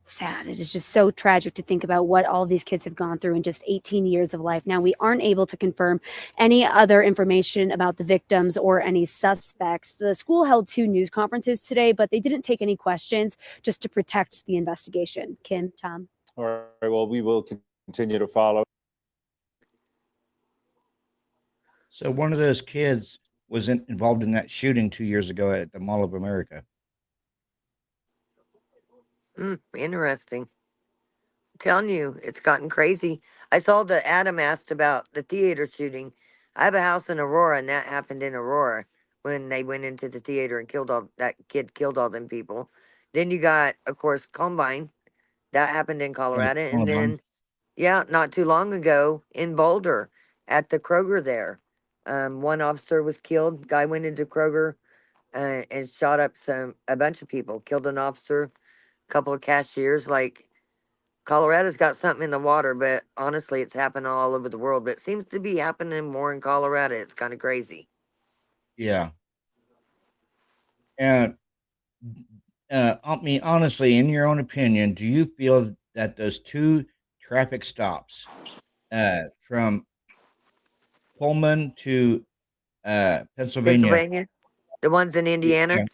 Speaker 14: sad. It is just so tragic to think about what all these kids have gone through in just 18 years of life. Now, we aren't able to confirm any other information about the victims or any suspects. The school held 2 news conferences today, but they didn't take any questions just to protect the investigation. Kim, Tom.
Speaker 13: All right, well, we will continue to follow.
Speaker 2: So one of those kids was involved in that shooting 2 years ago at the Mall of America.
Speaker 7: Interesting. Telling you, it's gotten crazy. I saw that Adam asked about the theater shooting. I have a house in Aurora, and that happened in Aurora when they went into the theater and killed all that kid, killed all them people. Then you got, of course, Combine. That happened in Colorado, and then yeah, not too long ago in Boulder at the Kroger there, one officer was killed. Guy went into Kroger and shot up a bunch of people, killed an officer, a couple of cashiers. Like Colorado's got something in the water, but honestly, it's happening all over the world. But it seems to be happening more in Colorado. It's kind of crazy.
Speaker 2: Yeah. And I mean, honestly, in your own opinion, do you feel that those two traffic stops from Pullman to Pennsylvania?
Speaker 7: The ones in Indiana?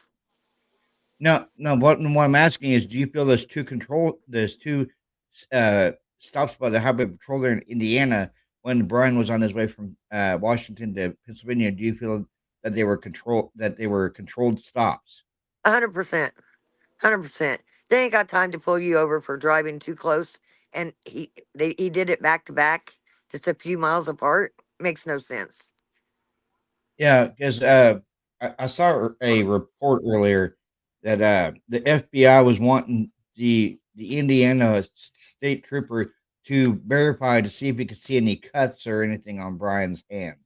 Speaker 2: Yeah. No. What I'm asking is, do you feel those two stops by the highway patrol there in Indiana when Brian was on his way from Washington to Pennsylvania? Do you feel that they were controlled stops?
Speaker 7: 100%. 100%. They ain't got time to pull you over for driving too close. And he did it back to back, just a few miles apart. Makes no sense.
Speaker 2: Yeah, because I saw a report earlier that the FBI was wanting the Indiana state trooper to verify to see if he could see any cuts or anything on Brian's hands.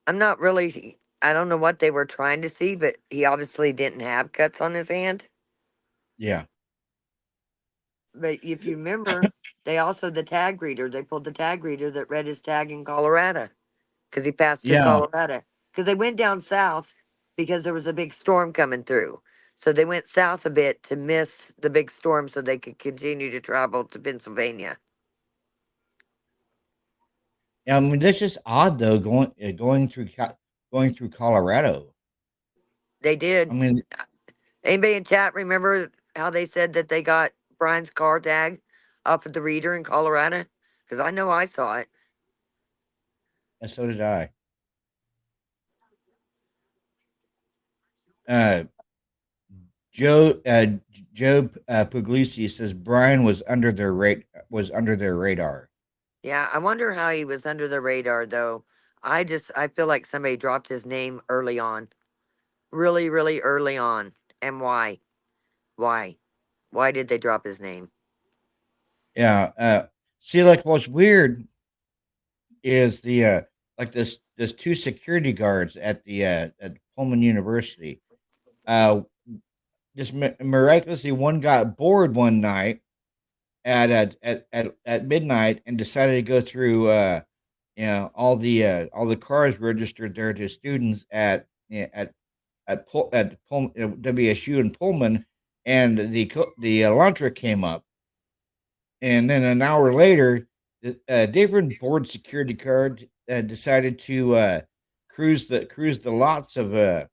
Speaker 7: I'm not really, I don't know what they were trying to see, but he obviously didn't have cuts on his hand.
Speaker 2: Yeah.
Speaker 7: But if you remember, they the tag reader, they pulled the tag reader that read his tag in Colorado because he passed through
Speaker 2: Yeah.
Speaker 7: Colorado. Because they went down south because there was a big storm coming through. So they went south a bit to miss the big storm so they could continue to travel to Pennsylvania.
Speaker 2: Yeah, I mean that's just odd though, going through Colorado.
Speaker 7: They did.
Speaker 2: I mean,
Speaker 7: Anybody in chat remember how they said that they got Brian's car tag off of the reader in Colorado? Because I know I saw it.
Speaker 2: and so did I. Joe Puglisi says Brian was under their radar.
Speaker 7: Yeah, I wonder how he was under the radar though. I feel like somebody dropped his name early on. Really, really early on. And why? Why? Why did they drop his name?
Speaker 2: Yeah. See, like what's weird is the like this two security guards at the at Pullman University. Just miraculously, one got bored one night at midnight and decided to go through all the cars registered there to students at WSU and Pullman, and the Elantra came up, and then an hour later, a different board security guard decided to cruise the lots of the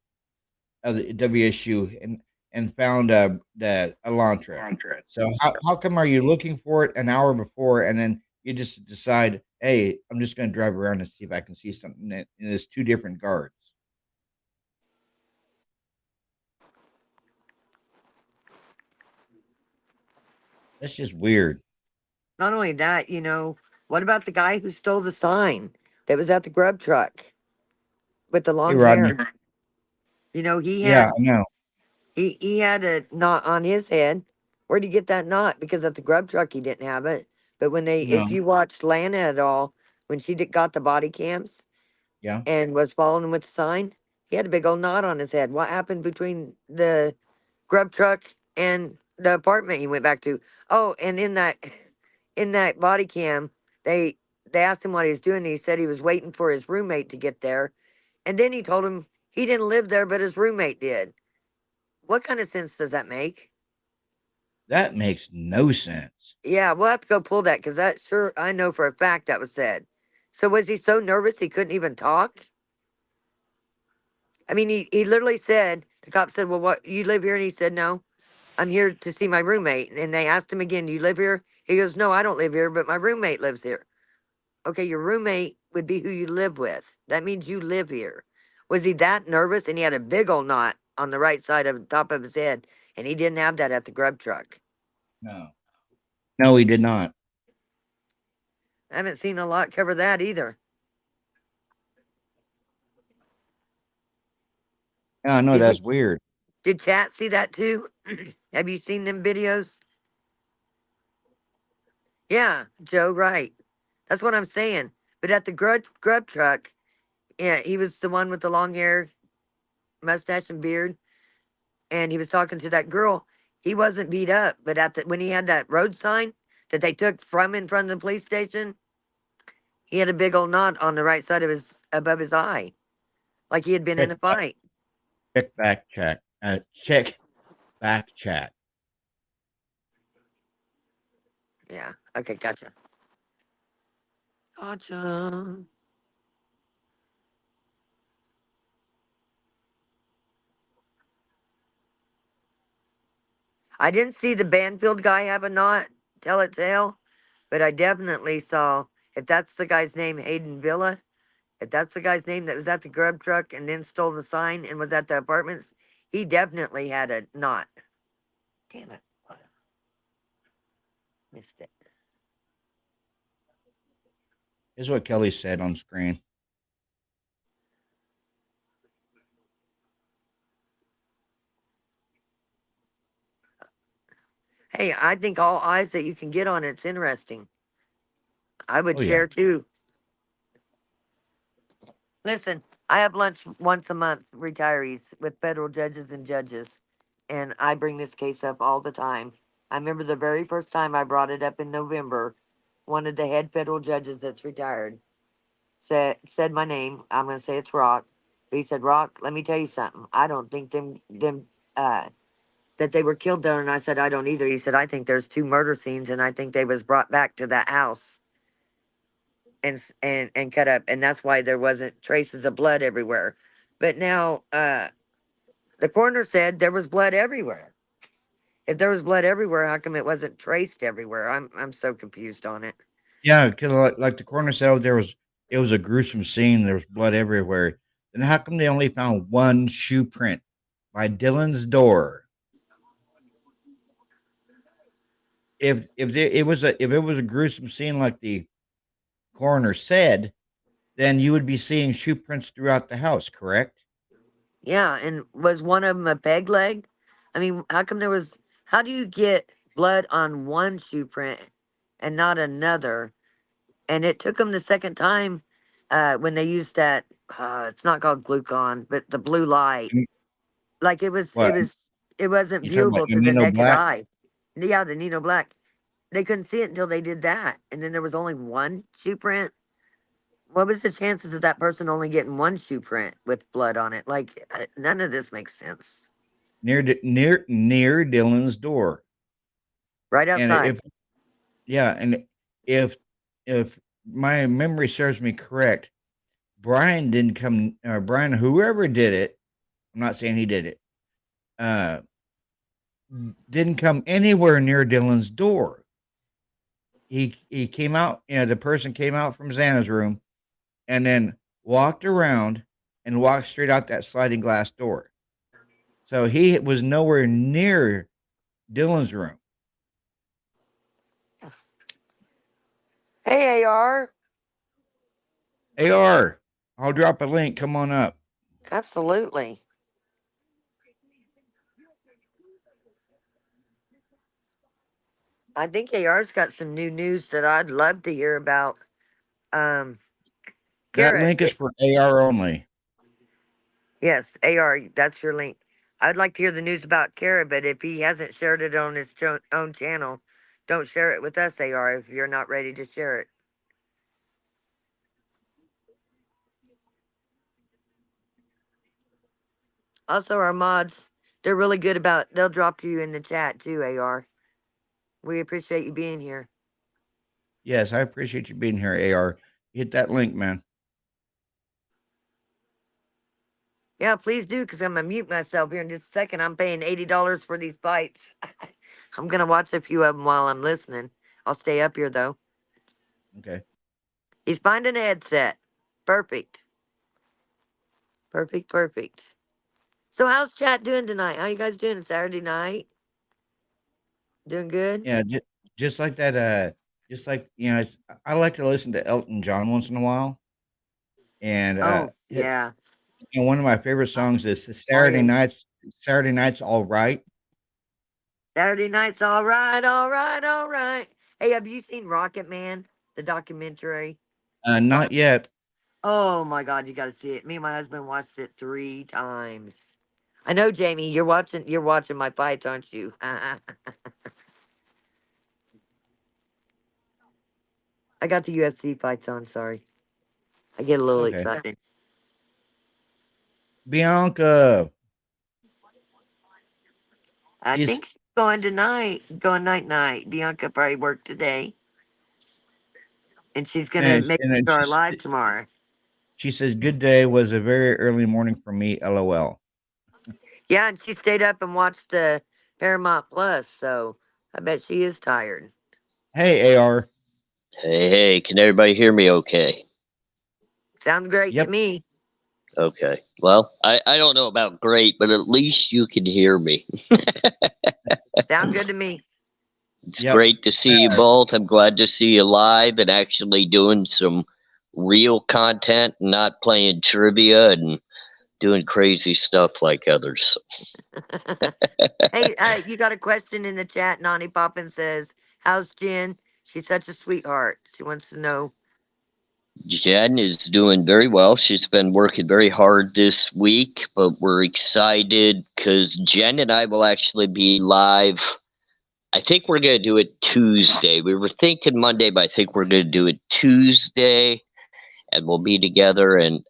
Speaker 2: WSU and found the Elantra. So how come are you looking for it an hour before and then you just decide, hey, I'm just going to drive around and see if I can see something and there's two different guards. That's just weird.
Speaker 7: Not only that, what about the guy who stole the sign that was at the grub truck with the long
Speaker 2: Rodney.
Speaker 7: hair? He had
Speaker 2: Yeah, I know.
Speaker 7: he had a knot on his head. Where'd he get that knot? Because at the grub truck he didn't have it. But when if
Speaker 2: No.
Speaker 7: you watched Lana at all, when she got the body cams
Speaker 2: Yeah.
Speaker 7: and was following him with the sign, he had a big old knot on his head. What happened between the grub truck and the apartment he went back to? Oh, and in that body cam, they asked him what he was doing. And he said he was waiting for his roommate to get there, and then he told him he didn't live there, but his roommate did. What kind of sense does that make?
Speaker 2: That makes no sense.
Speaker 7: Yeah, we'll have to go pull that because I know for a fact that was said. So was he so nervous he couldn't even talk? I mean, he literally said, the cop said, well, what, you live here? And he said, no, I'm here to see my roommate. And they asked him again, do you live here? He goes, no, I don't live here, but my roommate lives here. Okay, your roommate would be who you live with. That means you live here. Was he that nervous? And he had a big old knot on the right side of the top of his head, and he didn't have that at the grub truck.
Speaker 2: No. No, he did not.
Speaker 7: I haven't seen a lot cover that either.
Speaker 2: Yeah, no,
Speaker 7: Did
Speaker 2: that's
Speaker 7: you,
Speaker 2: weird.
Speaker 7: did Chat see that too? Have you seen them videos? Yeah, Joe, right. That's what I'm saying. But at the grub truck, yeah, he was the one with the long hair, mustache, and beard, and he was talking to that girl. He wasn't beat up, but when he had that road sign that they took from in front of the police station, he had a big old knot on the right side of above his eye, like he had been in a fight.
Speaker 2: Check back chat. Check back chat.
Speaker 7: Yeah. Okay. Gotcha. Gotcha. I didn't see the Banfield guy have a knot, tell it tale, but I definitely saw, if that's the guy's name, Hayden Villa, if that's the guy's name that was at the grub truck and then stole the sign and was at the apartments, he definitely had a knot. Damn it. Missed it.
Speaker 2: Here's what Kelly said on screen.
Speaker 7: Hey, I think all eyes that you can get on it's interesting. I would
Speaker 2: Oh, yeah.
Speaker 7: share too. Listen, I have lunch once a month, retirees, with federal judges and judges, and I bring this case up all the time. I remember the very first time I brought it up in November, one of the head federal judges that's retired said my name. I'm going to say it's Rock. But he said, Rock, let me tell you something. I don't think that they were killed there. And I said, I don't either. He said, I think there's 2 murder scenes, and I think they was brought back to that house and cut up, and that's why there wasn't traces of blood everywhere. But now the coroner said there was blood everywhere. If there was blood everywhere, how come it wasn't traced everywhere? I'm so confused on it.
Speaker 2: Yeah, because like the coroner said, it was a gruesome scene. There was blood everywhere. Then how come they only found one shoe print by Dylan's door? If it was a gruesome scene like the coroner said, then you would be seeing shoe prints throughout the house, correct?
Speaker 7: Yeah, and was one of them a peg leg? I mean, how come there was? How do you get blood on one shoe print and not another? And it took them the second time when they used that. It's not called glucon, but the blue light. Like it wasn't
Speaker 2: You talking about
Speaker 7: viewable
Speaker 2: the
Speaker 7: to the
Speaker 2: Nino
Speaker 7: naked
Speaker 2: Black?
Speaker 7: eye. Yeah, the Nino Black. They couldn't see it until they did that, and then there was only one shoe print. What was the chances of that person only getting one shoe print with blood on it? Like none of this makes sense.
Speaker 2: Near Dylan's door.
Speaker 7: Right
Speaker 2: And
Speaker 7: outside.
Speaker 2: if my memory serves me correct, Brian didn't come, Brian, whoever did it, I'm not saying he did it, didn't come anywhere near Dylan's door. He came out, the person came out from Xana's room and then walked around and walked straight out that sliding glass door. So he was nowhere near Dylan's room.
Speaker 7: Hey, AR.
Speaker 2: AR, I'll drop a link. Come on up.
Speaker 7: Absolutely. I think AR's got some new news that I'd love to hear about.
Speaker 2: That
Speaker 7: Kara,
Speaker 2: link is for AR only.
Speaker 7: yes, AR, that's your link. I'd like to hear the news about Kara, but if he hasn't shared it on his own channel, don't share it with us, AR, if you're not ready to share it. Also, our mods, they're really good about, they'll drop you in the chat too, AR. We appreciate you being here.
Speaker 2: Yes, I appreciate you being here, AR. Hit that link, man.
Speaker 7: Yeah, please do, because I'm going to mute myself here in just a second. I'm paying $80 for these bites. I'm going to watch a few of them while I'm listening. I'll stay up here, though.
Speaker 2: Okay.
Speaker 7: He's finding a headset. Perfect. Perfect, perfect. So how's chat doing tonight? How you guys doing? Saturday night? Doing good?
Speaker 2: Yeah, just like that. Just like I like to listen to Elton John once in a while, and
Speaker 7: Oh, yeah.
Speaker 2: and one of my favorite songs is
Speaker 7: Morning.
Speaker 2: Saturday Night's All Right.
Speaker 7: Saturday night's all right, all right, all right. Hey, have you seen Rocket Man, the documentary?
Speaker 2: Not yet.
Speaker 7: Oh my God, you got to see it. Me and my husband watched it 3 times. I know, Jamie, you're watching my fights, aren't you? I got the UFC fights on. Sorry, I get a little
Speaker 2: Okay.
Speaker 7: excited.
Speaker 2: Bianca.
Speaker 7: I
Speaker 2: She's-
Speaker 7: think she's going tonight. Going night. Bianca probably worked today, and she's gonna
Speaker 2: and,
Speaker 7: make
Speaker 2: and then
Speaker 7: it to our
Speaker 2: she,
Speaker 7: live tomorrow.
Speaker 2: she says, "Good day was a very early morning for me." LOL.
Speaker 7: Yeah, and she stayed up and watched Paramount Plus, so I bet she is tired.
Speaker 2: Hey, AR.
Speaker 18: Hey, can everybody hear me okay?
Speaker 7: Sounds great to me.
Speaker 18: Okay. Well, I don't know about great, but at least you can hear me.
Speaker 7: Sound good to me.
Speaker 18: It's great to see you both. I'm glad to see you live and actually doing some real content, not playing trivia and doing crazy stuff like others.
Speaker 7: Hey, you got a question in the chat. Nani Poppin says, "How's Jen? She's such a sweetheart. She wants to know."
Speaker 18: Jen is doing very well. She's been working very hard this week, but we're excited because Jen and I will actually be live. I think we're going to do it Tuesday. We were thinking Monday, but I think we're going to do it Tuesday, and we'll be together, and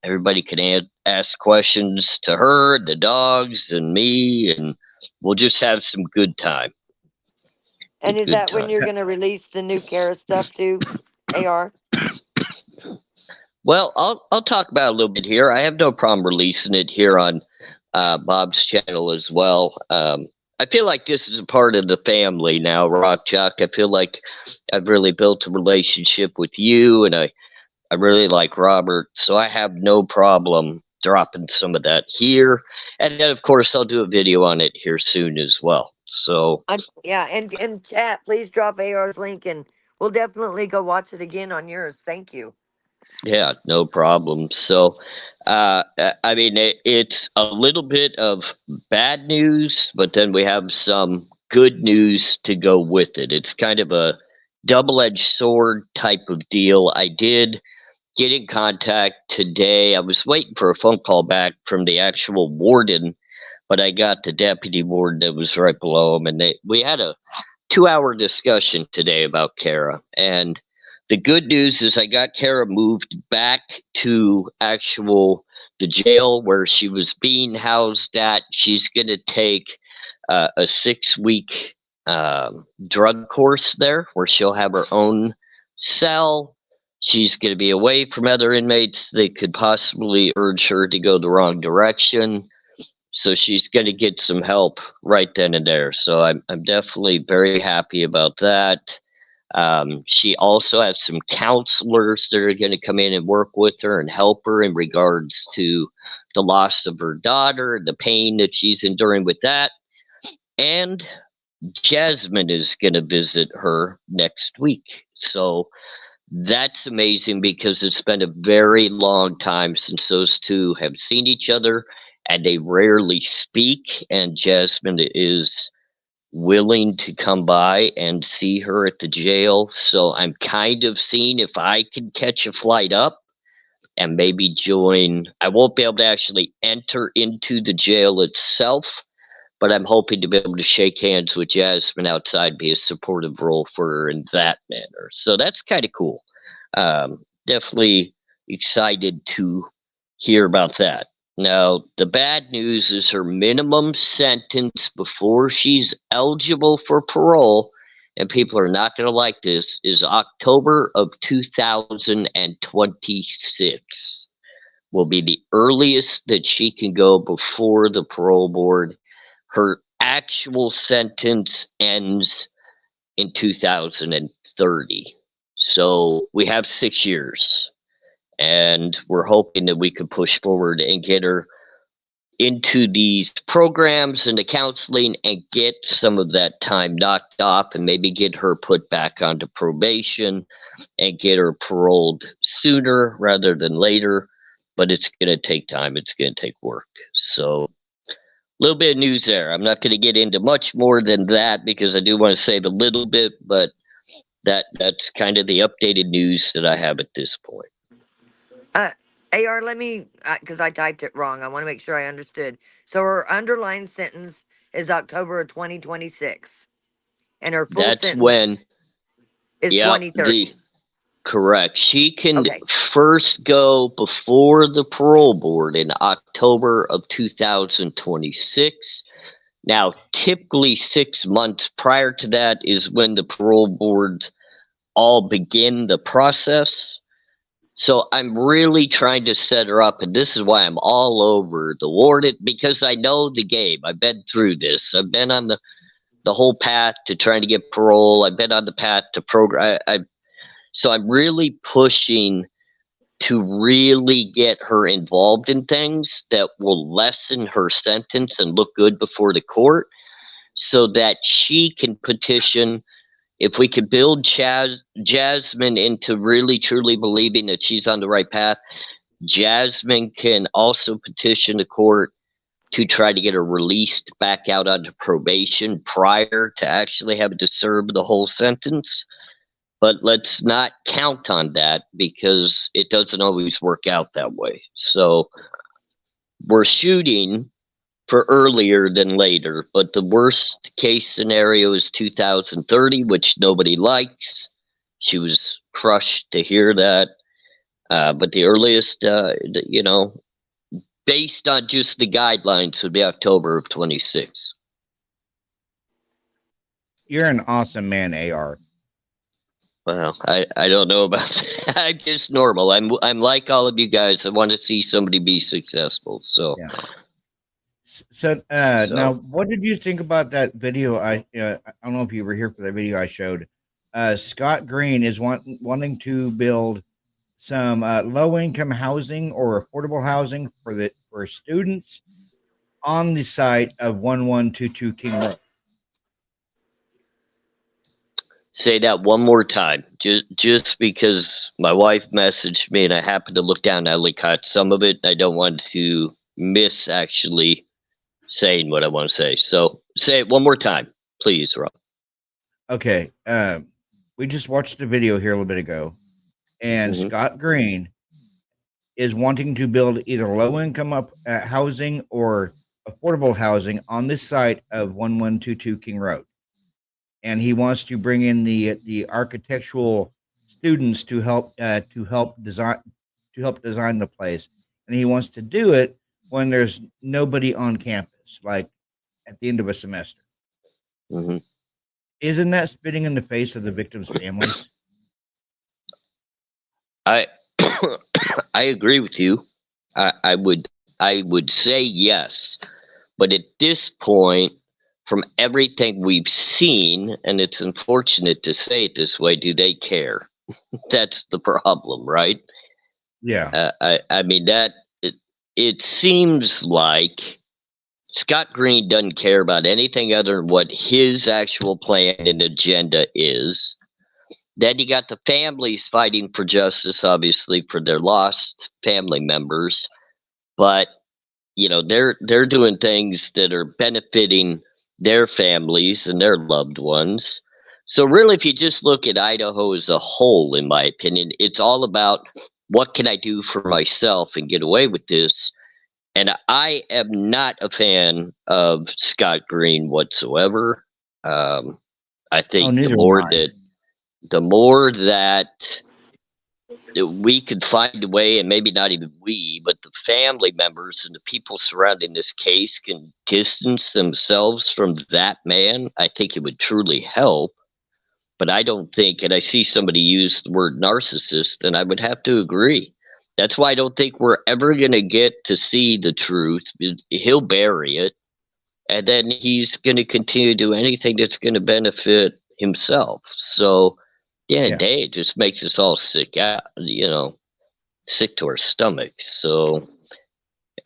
Speaker 18: everybody can ask questions to her, the dogs, and me, and we'll just have some good time.
Speaker 7: And is
Speaker 18: Good
Speaker 7: that when
Speaker 18: time.
Speaker 7: you're going to release the new Kara stuff too, AR?
Speaker 18: Well, I'll talk about it a little bit here. I have no problem releasing it here on Bob's channel as well. I feel like this is a part of the family now, Rock Chuck. I feel like I've really built a relationship with you, and I really like Robert, so I have no problem dropping some of that here. And then, of course, I'll do a video on it here soon as well. So,
Speaker 7: Yeah, and chat, please drop AR's link, and we'll definitely go watch it again on yours. Thank you.
Speaker 18: yeah, no problem. So, I mean, it's a little bit of bad news, but then we have some good news to go with it. It's kind of a double-edged sword type of deal. I did get in contact today. I was waiting for a phone call back from the actual warden, but I got the deputy warden that was right below him, and we had a 2-hour discussion today about Kara. And the good news is I got Kara moved back to the jail where she was being housed at. She's going to take a 6-week drug course there where she'll have her own cell. She's going to be away from other inmates that could possibly urge her to go the wrong direction. So she's going to get some help right then and there. So I'm definitely very happy about that. She also has some counselors that are going to come in and work with her and help her in regards to the loss of her daughter, the pain that she's enduring with that. And Jasmine is going to visit her next week. So that's amazing because it's been a very long time since those two have seen each other, and they rarely speak. And Jasmine is willing to come by and see her at the jail. So I'm kind of seeing if I can catch a flight up and maybe join. I won't be able to actually enter into the jail itself, but I'm hoping to be able to shake hands with Jasmine outside, be a supportive role for her in that manner. So that's kind of cool. Definitely excited to hear about that. Now, the bad news is her minimum sentence before she's eligible for parole, and people are not going to like this, is October of 2026 will be the earliest that she can go before the parole board. Her actual sentence ends in 2030. So we have 6 years. and we're hoping that we could push forward and get her into these programs and the counseling and get some of that time knocked off and maybe get her put back onto probation and get her paroled sooner rather than later. But it's going to take time. It's going to take work. So a little bit of news there. I'm not going to get into much more than that because I do want to save a little bit, but that's kind of the updated news that I have at this point.
Speaker 7: AR, let me, because I typed it wrong. I want to make sure I understood. So her underlined sentence is October of 2026. And her full
Speaker 18: That's
Speaker 7: sentence
Speaker 18: when
Speaker 7: is
Speaker 18: Yep,
Speaker 7: 2030.
Speaker 18: correct. She can
Speaker 7: Okay.
Speaker 18: first go before the parole board in October of 2026. Now, typically 6 months prior to that is when the parole boards all begin the process. So I'm really trying to set her up, and this is why I'm all over the warden, because I know the game. I've been through this. I've been on the whole path to trying to get parole. I've been on the path to program. So I'm really pushing to really get her involved in things that will lessen her sentence and look good before the court so that she can petition. If we could build Jasmine into really truly believing that she's on the right path, Jasmine can also petition the court to try to get her released back out onto probation prior to actually having to serve the whole sentence. But let's not count on that because it doesn't always work out that way. So we're shooting for earlier than later, but the worst case scenario is 2030, which nobody likes. She was crushed to hear that. But the earliest, based on just the guidelines, would be October of 26.
Speaker 2: You're an awesome man, AR.
Speaker 18: Well, I don't know about that. I'm just normal. I'm like all of you guys. I want to see somebody be successful. So.
Speaker 2: Yeah. So now, what did you think about that video? I don't know if you were here for that video I showed. Scott Green is wanting to build some low-income housing or affordable housing for students on the site of 1122 King Road.
Speaker 18: Say that one more time, just because my wife messaged me and I happened to look down. I only caught some of it. I don't want to miss actually saying what I want to say. So say it one more time, please, Rob.
Speaker 2: Okay. We just watched the video here a little bit ago, and Scott Green is wanting to build either low-income housing or affordable housing on this site of 1122 King Road. And he wants to bring in the architectural students to help design the place, and he wants to do it when there's nobody on campus, like at the end of a semester. Isn't that spitting in the face of the victims' families?
Speaker 18: I agree with you. I would say yes, but at this point, from everything we've seen, and it's unfortunate to say it this way, do they care? That's the problem, right?
Speaker 2: Yeah.
Speaker 18: I mean, it seems like Scott Green doesn't care about anything other than what his actual plan and agenda is. Then you got the families fighting for justice, obviously, for their lost family members. But, they're doing things that are benefiting their families and their loved ones. So really, if you just look at Idaho as a whole, in my opinion, it's all about what can I do for myself and get away with this. And I am not a fan of Scott Green whatsoever. I think the more that we could find a way, and maybe not even we, but the family members and the people surrounding this case can distance themselves from that man, I think it would truly help. But I don't think, and I see somebody use the word narcissist, and I would have to agree. That's why I don't think we're ever going to get to see the truth. He'll bury it, and then he's going to continue to do anything that's going to benefit himself. So, at the end of the day, it just makes us all sick out, sick to our stomachs. So,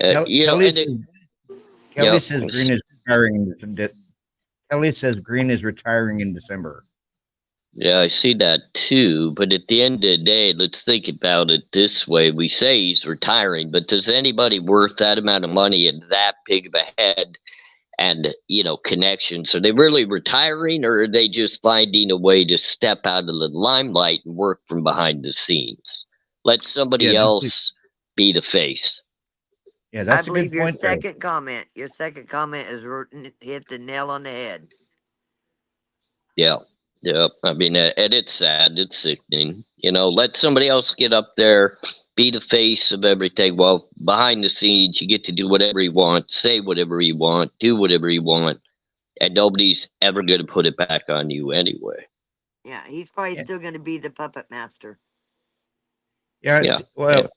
Speaker 18: you know,
Speaker 2: Kelly
Speaker 18: and it,
Speaker 2: says,
Speaker 18: yeah,
Speaker 2: Kelly says Green is retiring in December. Kelly says Green is retiring in December.
Speaker 18: yeah, I see that too. But at the end of the day, let's think about it this way. We say he's retiring, but does anybody worth that amount of money and that big of a head and, you know, connections? Are they really retiring, or are they just finding a way to step out of the limelight and work from behind the scenes? Let somebody
Speaker 2: Yeah, that's the,
Speaker 18: else be the face.
Speaker 2: yeah,
Speaker 7: I
Speaker 2: that's a
Speaker 7: believe
Speaker 2: good
Speaker 7: your
Speaker 2: point there.
Speaker 7: second comment. Your second comment is hit the nail on the head.
Speaker 18: Yeah. Yeah. I mean, and it's sad. It's sickening. You know, let somebody else get up there, be the face of everything. Well, behind the scenes, you get to do whatever you want, say whatever you want, do whatever you want, and nobody's ever going to put it back on you anyway.
Speaker 7: Yeah, he's probably
Speaker 2: Yeah,
Speaker 7: still going to be the puppet master.
Speaker 2: yeah.
Speaker 18: Yeah.
Speaker 2: Well,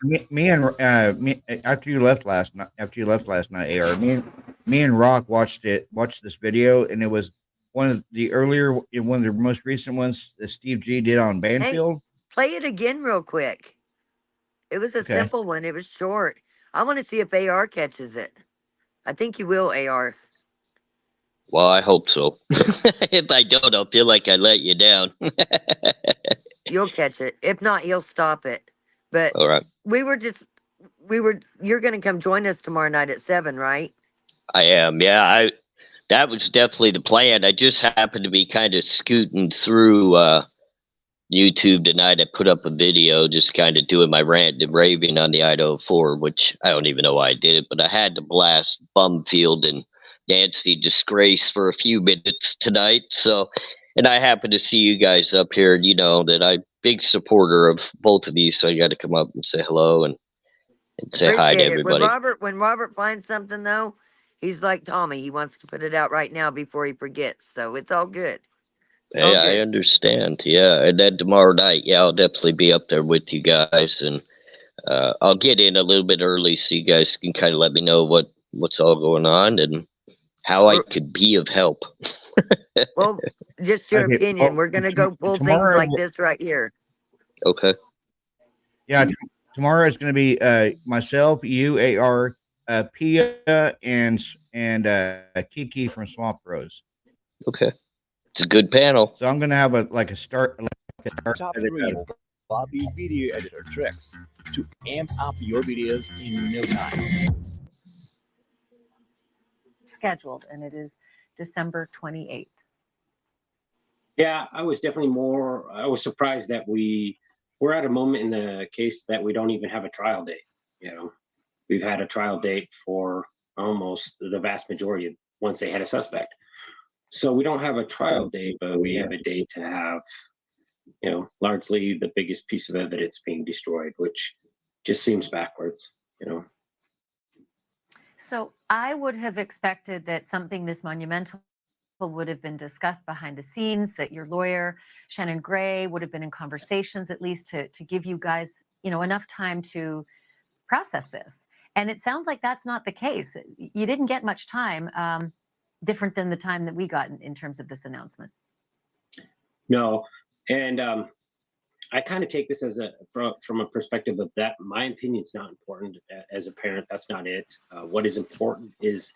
Speaker 2: me and me after you left last night. After you left last night, AR. Me and Rock watched this video, and it was one of the most recent ones that Steve G did on
Speaker 7: Hey,
Speaker 2: Banfield.
Speaker 7: play it again real quick. It was a
Speaker 2: Okay.
Speaker 7: simple one. It was short. I want to see if AR catches it. I think you will, AR.
Speaker 18: Well, I hope so. If I don't, I'll feel like I let you down.
Speaker 7: You'll catch it. If not, he'll stop it. But
Speaker 18: All right.
Speaker 7: you're going to come join us tomorrow night at 7, right?
Speaker 18: I am. Yeah, that was definitely the plan. I just happened to be kind of scooting through YouTube tonight. I put up a video just kind of doing my rant and raving on the Idaho 4, which I don't even know why I did it, but I had to blast Bumfield and Nancy Disgrace for a few minutes tonight. So, and I happened to see you guys up here, and you know that I'm big supporter of both of you, so I got to come up and say hello and say hi to
Speaker 7: Appreciate it.
Speaker 18: everybody.
Speaker 7: When Robert finds something though, he's like Tommy. He wants to put it out right now before he forgets. So it's all good. It's all
Speaker 18: Hey, I
Speaker 7: good.
Speaker 18: understand. Yeah, and then tomorrow night, yeah, I'll definitely be up there with you guys, and I'll get in a little bit early so you guys can kind of let me know what's all going on and how I could be of help.
Speaker 7: Well, just your
Speaker 2: Okay.
Speaker 7: opinion.
Speaker 2: Well,
Speaker 7: We're gonna go pull things
Speaker 2: tomorrow.
Speaker 7: like this right here.
Speaker 18: Okay.
Speaker 2: Yeah, tomorrow is going to be myself, you, AR, Pia, and Kiki from Swamp Bros.
Speaker 18: Okay. It's a good panel.
Speaker 2: So I'm going to have a start.
Speaker 19: Top 3 Bobby Video Editor tricks to amp up your videos in no time.
Speaker 12: Scheduled, and it is December 28th.
Speaker 20: Yeah, I was surprised that we're at a moment in the case that we don't even have a trial date. You know, we've had a trial date for almost the vast majority of once they had a suspect. So we don't have a trial date, but we have a date to have, you know, largely the biggest piece of evidence being destroyed, which just seems backwards, you know.
Speaker 21: So I would have expected that something this monumental would have been discussed behind the scenes, that your lawyer, Shannon Gray, would have been in conversations at least to give you guys, you know, enough time to process this. And it sounds like that's not the case. You didn't get much time, different than the time that we got in terms of this announcement.
Speaker 20: No, and I kind of take this as from a perspective of that my opinion's not important as a parent. That's not it. What is important is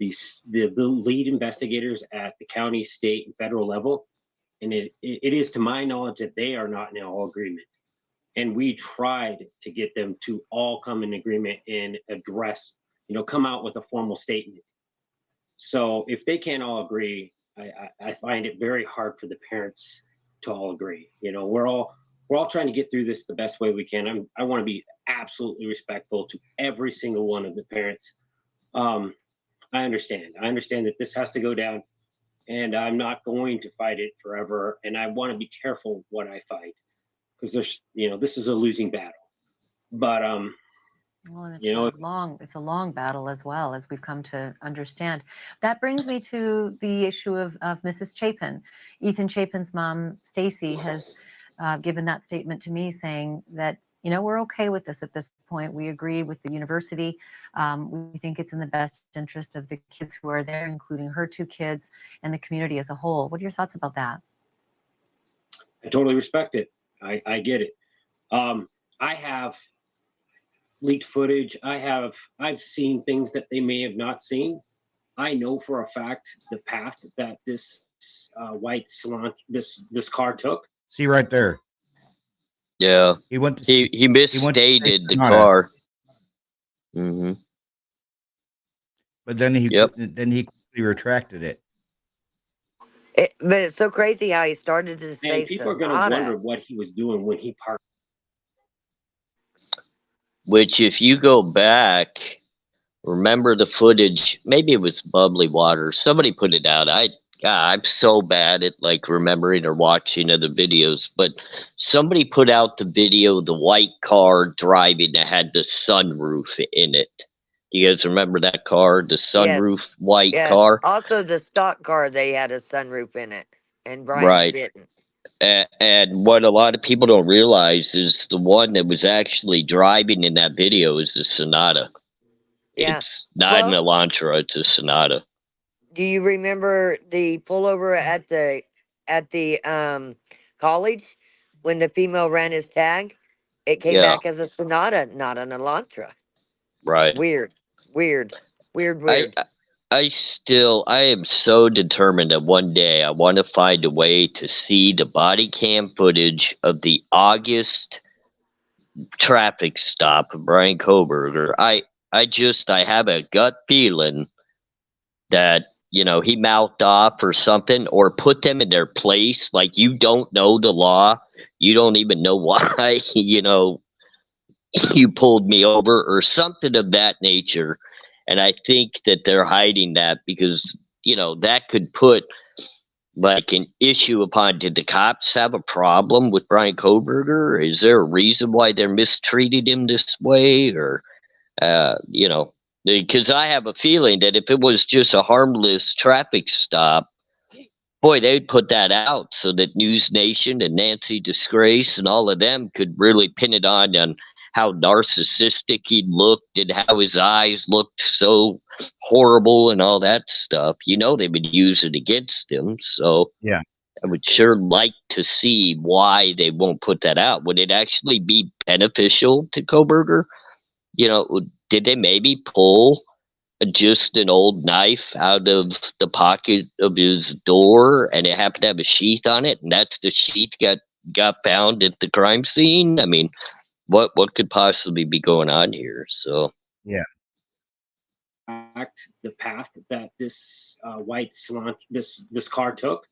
Speaker 20: the lead investigators at the county, state, and federal level, and it is to my knowledge that they are not in all agreement. And we tried to get them to all come in agreement and address, you know, come out with a formal statement. So if they can't all agree, I find it very hard for the parents to all agree. You know, we're all trying to get through this the best way we can. I want to be absolutely respectful to every single one of the parents. I understand that this has to go down, and I'm not going to fight it forever. And I want to be careful what I fight, because there's, you know, this is a losing battle. But
Speaker 21: Well, and
Speaker 20: you know,
Speaker 21: it's a long battle as well, as we've come to understand. That brings me to the issue of Mrs. Chapin. Ethan Chapin's mom, Stacy, has given that statement to me, saying that, you know, we're okay with this at this point. We agree with the university. We think it's in the best interest of the kids who are there, including her 2 kids and the community as a whole. What are your thoughts about that?
Speaker 20: I totally respect it. I get it. I have leaked footage. I've seen things that they may have not seen. I know for a fact the path that this white Swan, this car took.
Speaker 2: See right there.
Speaker 18: Yeah.
Speaker 2: He went to
Speaker 18: He
Speaker 2: he went to say
Speaker 18: misstated the
Speaker 2: Sonata,
Speaker 18: car. Mm-hmm.
Speaker 2: but then he
Speaker 18: Yep.
Speaker 2: quickly retracted it.
Speaker 7: But it's so crazy how he started to say
Speaker 20: And people are going to wonder
Speaker 7: Sonata.
Speaker 20: what he was doing when he parked.
Speaker 18: Which, if you go back, remember the footage? Maybe it was Bubbly Water. Somebody put it out. I'm so bad at like remembering or watching other videos, but somebody put out the video, the white car driving that had the sunroof in it. Do you guys remember that car, the
Speaker 7: Yes.
Speaker 18: sunroof white
Speaker 7: Yes.
Speaker 18: car?
Speaker 7: Also, the stock car, they had a sunroof in it, and Brian's
Speaker 18: Right.
Speaker 7: didn't.
Speaker 18: And what a lot of people don't realize is the one that was actually driving in that video is the Sonata.
Speaker 7: Yeah.
Speaker 18: It's not an
Speaker 7: Well,
Speaker 18: Elantra, it's a Sonata.
Speaker 7: do you remember the pullover at the college when the female ran his tag? It came
Speaker 18: Yeah,
Speaker 7: back as a Sonata, not an Elantra.
Speaker 18: right.
Speaker 7: Weird.
Speaker 18: I I am so determined that one day I want to find a way to see the body cam footage of the August traffic stop of Brian Koberger. I have a gut feeling that he mouthed off or something, or put them in their place. Like, you don't know the law, you don't even know why you pulled me over or something of that nature. And I think that they're hiding that because that could put like an issue upon, did the cops have a problem with Brian Koberger? Is there a reason why they're mistreating him this way? Or because I have a feeling that if it was just a harmless traffic stop, boy, they'd put that out so that News Nation and Nancy Disgrace and all of them could really pin it on how narcissistic he looked and how his eyes looked so horrible and all that stuff. They would use it against him. So
Speaker 2: Yeah.
Speaker 18: I would sure like to see why they won't put that out. Would it actually be beneficial to Koberger? Did they maybe pull just an old knife out of the pocket of his door and it happened to have a sheath on it, and that's the sheath got found at the crime scene? I mean, what could possibly be going on here? So
Speaker 2: Yeah.
Speaker 20: The path that this white Swan, this car took,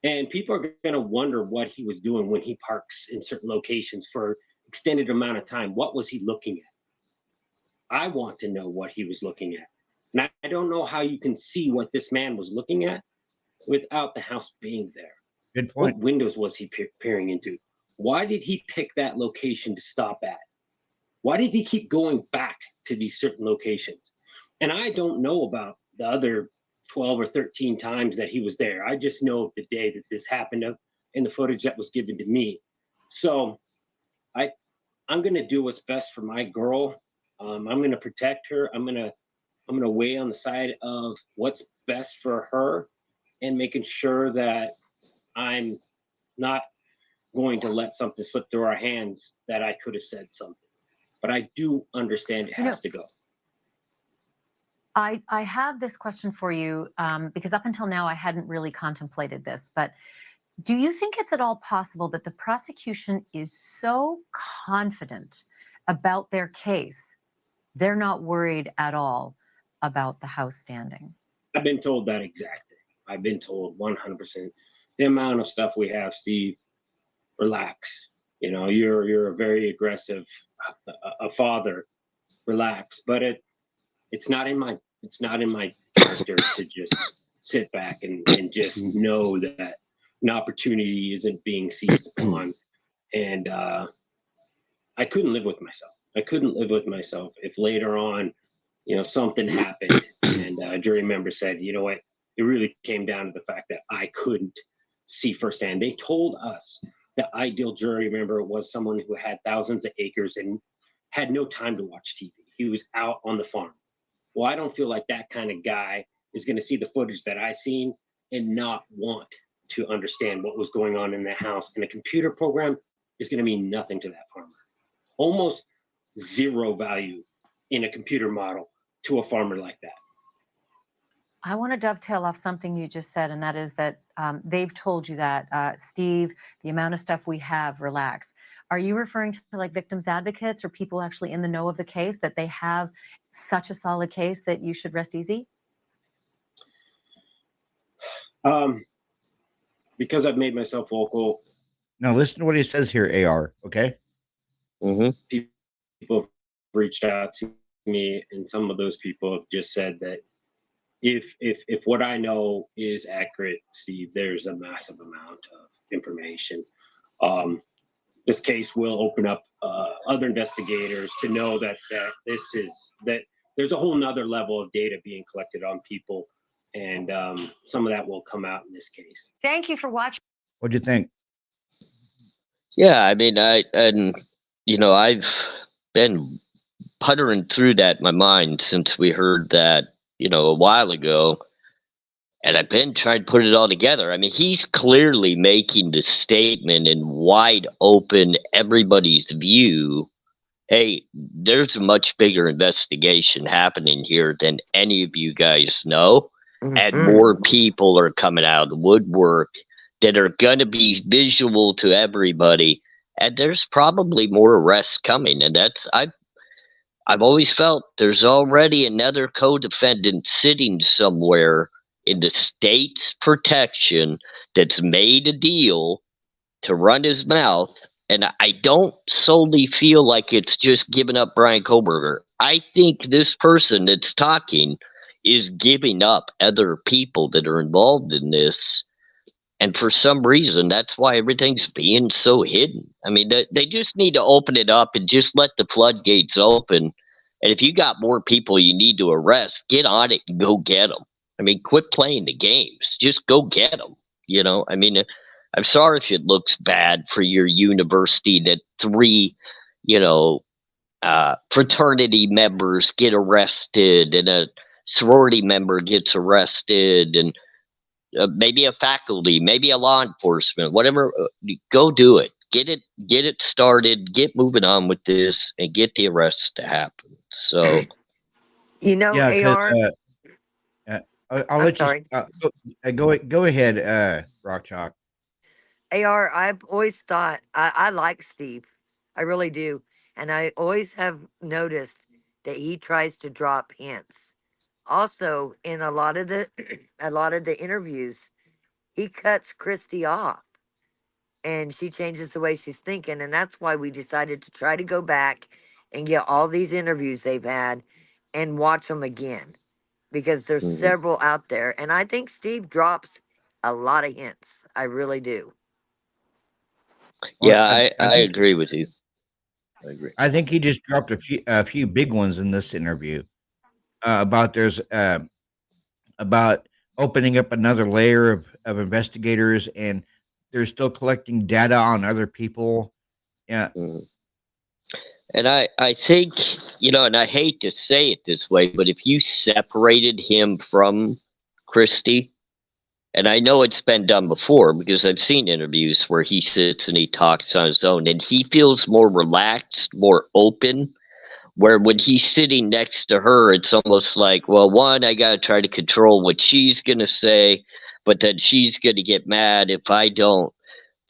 Speaker 20: and people are going to wonder what he was doing when he parks in certain locations for extended amount of time. What was he looking at? I want to know what he was looking at. And I don't know how you can see what this man was looking at without the house being there.
Speaker 2: Good point.
Speaker 20: What windows was he peering into? Why did he pick that location to stop at? Why did he keep going back to these certain locations? And I don't know about the other 12 or 13 times that he was there. I just know the day that this happened in the footage that was given to me. So I'm going to do what's best for my girl. I'm going to protect her. I'm going to weigh on the side of what's best for her and making sure that I'm not going to let something slip through our hands that I could have said something. But I do understand it has to go.
Speaker 21: I have this question for you because up until now I hadn't really contemplated this, but do you think it's at all possible that the prosecution is so confident about their case, they're not worried at all about the house standing?
Speaker 20: I've been told that exactly. I've been told 100%. The amount of stuff we have, Steve, relax. You're a very aggressive a father. Relax. But it's not in my character to just sit back and just know that an opportunity isn't being seized upon. And I couldn't live with myself. I couldn't live with myself if later on, something happened and a jury member said, you know what, it really came down to the fact that I couldn't see firsthand. They told us the ideal jury member was someone who had thousands of acres and had no time to watch TV. He was out on the farm. Well, I don't feel like that kind of guy is going to see the footage that I seen and not want to understand what was going on in the house. And a computer program is going to mean nothing to that farmer. almost zero value in a computer model to a farmer like that.
Speaker 21: I want to dovetail off something you just said, and that is that they've told you that, Steve, the amount of stuff we have, relax. Are you referring to like victims advocates or people actually in the know of the case, that they have such a solid case that you should rest easy?
Speaker 20: Because I've made myself vocal.
Speaker 2: Now listen to what he says here, AR. Okay.
Speaker 20: People have reached out to me, and some of those people have just said that if what I know is accurate, Steve, there's a massive amount of information. This case will open up other investigators to know that there's a whole nother level of data being collected on people, and some of that will come out in this case.
Speaker 7: Thank you for watching.
Speaker 2: What'd you think?
Speaker 18: Yeah, I mean, I've been puttering through that in my mind since we heard that, a while ago. And I've been trying to put it all together. I mean, he's clearly making the statement in wide open, everybody's view. Hey, there's a much bigger investigation happening here than any of you guys know. And more people are coming out of the woodwork that are going to be visual to everybody. And there's probably more arrests coming. And I've always felt there's already another co-defendant sitting somewhere in the state's protection that's made a deal to run his mouth. And I don't solely feel like it's just giving up Bryan Kohberger. I think this person that's talking is giving up other people that are involved in this. And for some reason, that's why everything's being so hidden. I mean, they just need to open it up and just let the floodgates open. And if you got more people you need to arrest, get on it and go get them. I mean, quit playing the games. Just go get them. I mean, I'm sorry if it looks bad for your university that 3, fraternity members get arrested and a sorority member gets arrested and maybe a faculty, maybe a law enforcement, whatever. Go do it. Get it started. Get moving on with this and get the arrests to happen. So,
Speaker 2: Yeah,
Speaker 7: AR.
Speaker 2: I'll let you go ahead, Rock Chalk.
Speaker 7: AR, I've always thought I like Steve. I really do. And I always have noticed that he tries to drop hints. Also, in a lot of the interviews, he cuts Christy off and she changes the way she's thinking. And that's why we decided to try to go back and get all these interviews they've had and watch them again, because there's several out there. And I think Steve drops a lot of hints. I really do.
Speaker 18: Yeah, I agree with you. I agree.
Speaker 2: I think he just dropped a few big ones in this interview about opening up another layer of investigators, and they're still collecting data on other people. Yeah.
Speaker 18: And I think, and I hate to say it this way, but if you separated him from Christy, and I know it's been done before because I've seen interviews where he sits and he talks on his own and he feels more relaxed, more open, where when he's sitting next to her, it's almost like, well, one, I got to try to control what she's going to say, but then she's going to get mad if I don't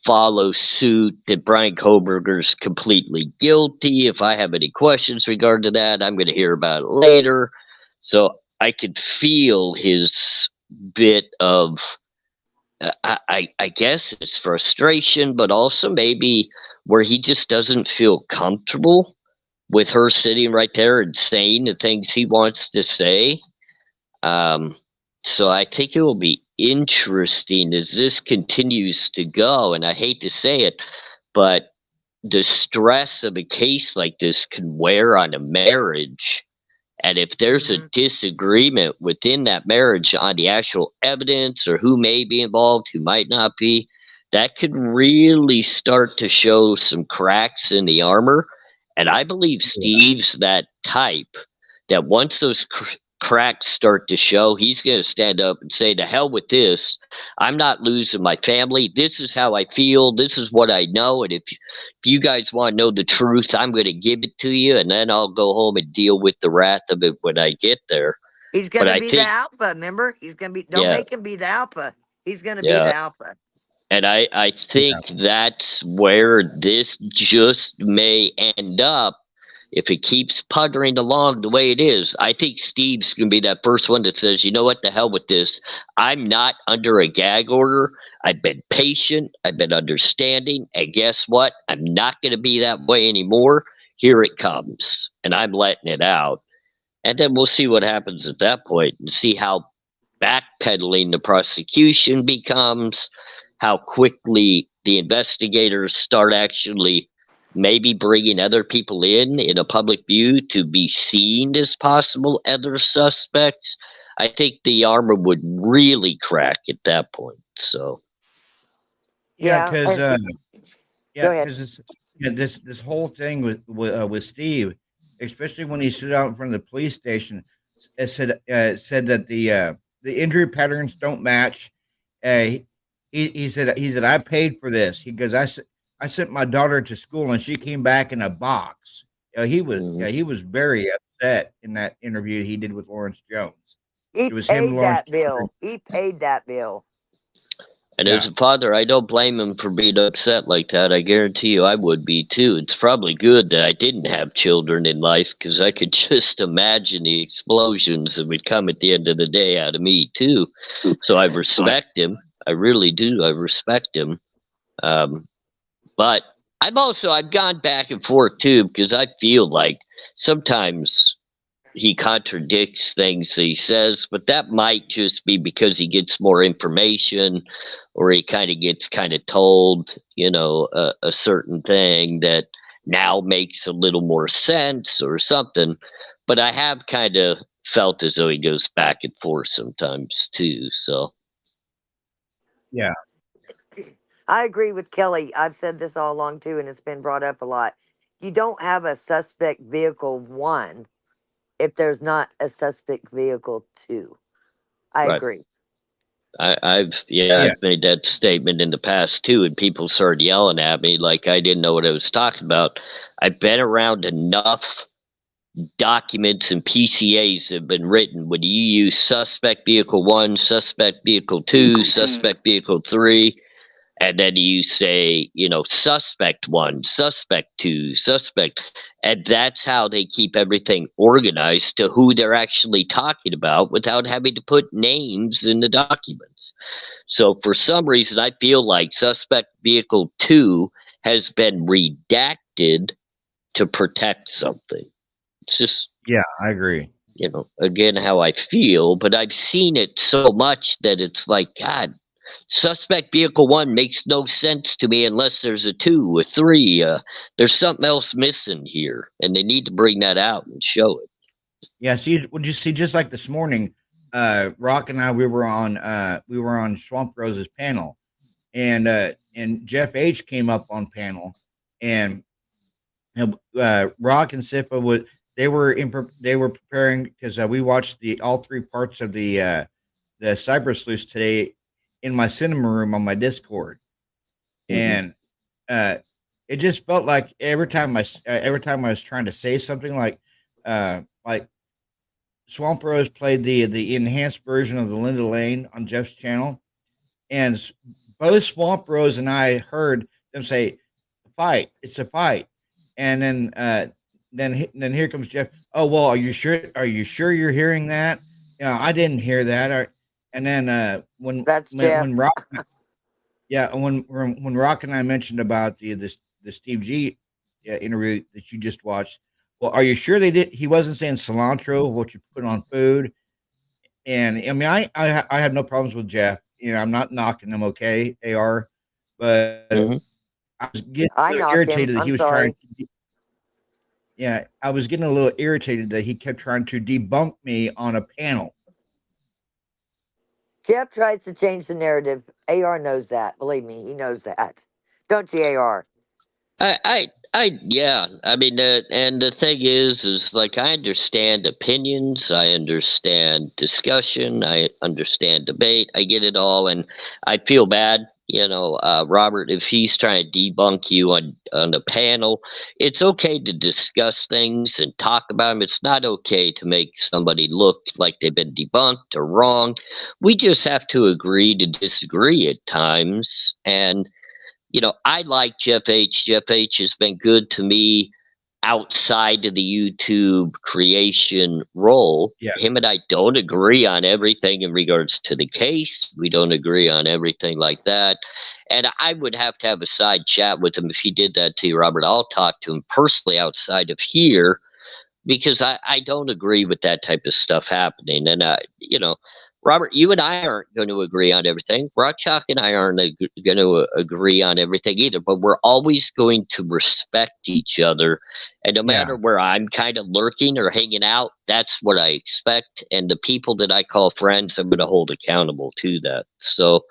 Speaker 18: follow suit that Bryan Kohberger's completely guilty. If I have any questions regarding to that, I'm going to hear about it later. So I could feel his bit of, I guess it's frustration, but also maybe where he just doesn't feel comfortable with her sitting right there and saying the things he wants to say. So I think it will be interesting as this continues to go. And I hate to say it, but the stress of a case like this can wear on a marriage. And if there's a disagreement within that marriage on the actual evidence or who may be involved, who might not be, that could really start to show some cracks in the armor. And I believe Steve's that type that once those cracks start to show, he's going to stand up and say, to hell with this. I'm not losing my family. This is how I feel. This is what I know. And if you guys want to know the truth, I'm going to give it to you. And then I'll go home and deal with the wrath of it when I get there.
Speaker 7: He's going to be the alpha, remember? He's going to be, don't make him be the alpha. He's going to be the alpha.
Speaker 18: And I think that's where this just may end up if it keeps puttering along the way it is. I think Steve's going to be that first one that says, you know what, the hell with this. I'm not under a gag order. I've been patient. I've been understanding. And guess what? I'm not going to be that way anymore. Here it comes. And I'm letting it out. And then we'll see what happens at that point and see how backpedaling the prosecution becomes, how quickly the investigators start actually maybe bringing other people in a public view to be seen as possible other suspects. I think the armor would really crack at that point. So,
Speaker 2: because
Speaker 7: Go ahead.
Speaker 2: this whole thing with Steve, especially when he stood out in front of the police station, it said that the injury patterns don't match. He said I paid for this. He goes, I sent my daughter to school and she came back in a box. He was very upset in that interview he did with Lawrence Jones.
Speaker 7: He
Speaker 2: It was
Speaker 7: paid
Speaker 2: him, Lawrence
Speaker 7: that bill. He paid that bill.
Speaker 18: and as a father, I don't blame him for being upset like that. I guarantee you I would be too. It's probably good that I didn't have children in life because I could just imagine the explosions that would come at the end of the day out of me too. So I respect him. I really do. I respect him. But I've gone back and forth too, because I feel like sometimes he contradicts things that he says, but that might just be because he gets more information or he gets told, a certain thing that now makes a little more sense or something. But I have kind of felt as though he goes back and forth sometimes too. So,
Speaker 2: yeah.
Speaker 7: I agree with Kelly. I've said this all along too, and it's been brought up a lot. You don't have a suspect vehicle 1 if there's not a suspect vehicle 2. I
Speaker 18: Right.
Speaker 7: agree.
Speaker 18: I've made that statement in the past too, and people started yelling at me like I didn't know what I was talking about. I've been around enough documents and PCAs that have been written when you use suspect vehicle 1, suspect vehicle 2, suspect vehicle 3, and then you say, suspect 1, suspect 2, suspect, and that's how they keep everything organized to who they're actually talking about without having to put names in the documents. So for some reason, I feel like suspect vehicle 2 has been redacted to protect something. It's just,
Speaker 2: I agree.
Speaker 18: Again, how I feel, but I've seen it so much that it's like, God, suspect vehicle 1 makes no sense to me unless there's a 2 or 3. There's something else missing here, and they need to bring that out and show it.
Speaker 2: Yeah, would you see just like this morning, Rock and I we were on Swamp Rose's panel, and Jeff H came up on panel, and Rock and Sifa they were preparing because we watched all 3 parts of the Cyber Sleuths today in my cinema room on my Discord, and it just felt like every time I was trying to say something like Swamp Rose played the enhanced version of the Linda Lane on Jeff's channel, and both Swamp Rose and I heard them say, "Fight! It's a fight!" And then here comes Jeff. Oh well, are you sure? Are you sure you're hearing that? I didn't hear that. And then when Rock, when Rock and I mentioned about the Steve G interview that you just watched, well, are you sure he wasn't saying cilantro, what you put on food? And I mean, I had no problems with Jeff. I'm not knocking him, okay, AR, but I was getting a little irritated that he was trying. Yeah, I was getting a little irritated that he kept trying to debunk me on a panel.
Speaker 7: Jeff tries to change the narrative. AR knows that. Believe me, he knows that. Don't you, AR?
Speaker 18: I Yeah, I mean, and the thing is like I understand opinions, I understand discussion, I understand debate, I get it all, and I feel bad, Robert, if he's trying to debunk you on the panel. It's okay to discuss things and talk about them. It's not okay to make somebody look like they've been debunked or wrong. We just have to agree to disagree at times, and I like Jeff H. Jeff H. has been good to me outside of the YouTube creation role.
Speaker 2: Yeah.
Speaker 18: Him and I don't agree on everything in regards to the case. We don't agree on everything like that. And I would have to have a side chat with him if he did that to you, Robert. I'll talk to him personally outside of here because I don't agree with that type of stuff happening. And, Robert, you and I aren't going to agree on everything. Rochak and I aren't going to agree on everything either, but we're always going to respect each other. And no matter where I'm kind of lurking or hanging out, that's what I expect. And the people that I call friends, I'm going to hold accountable to that. So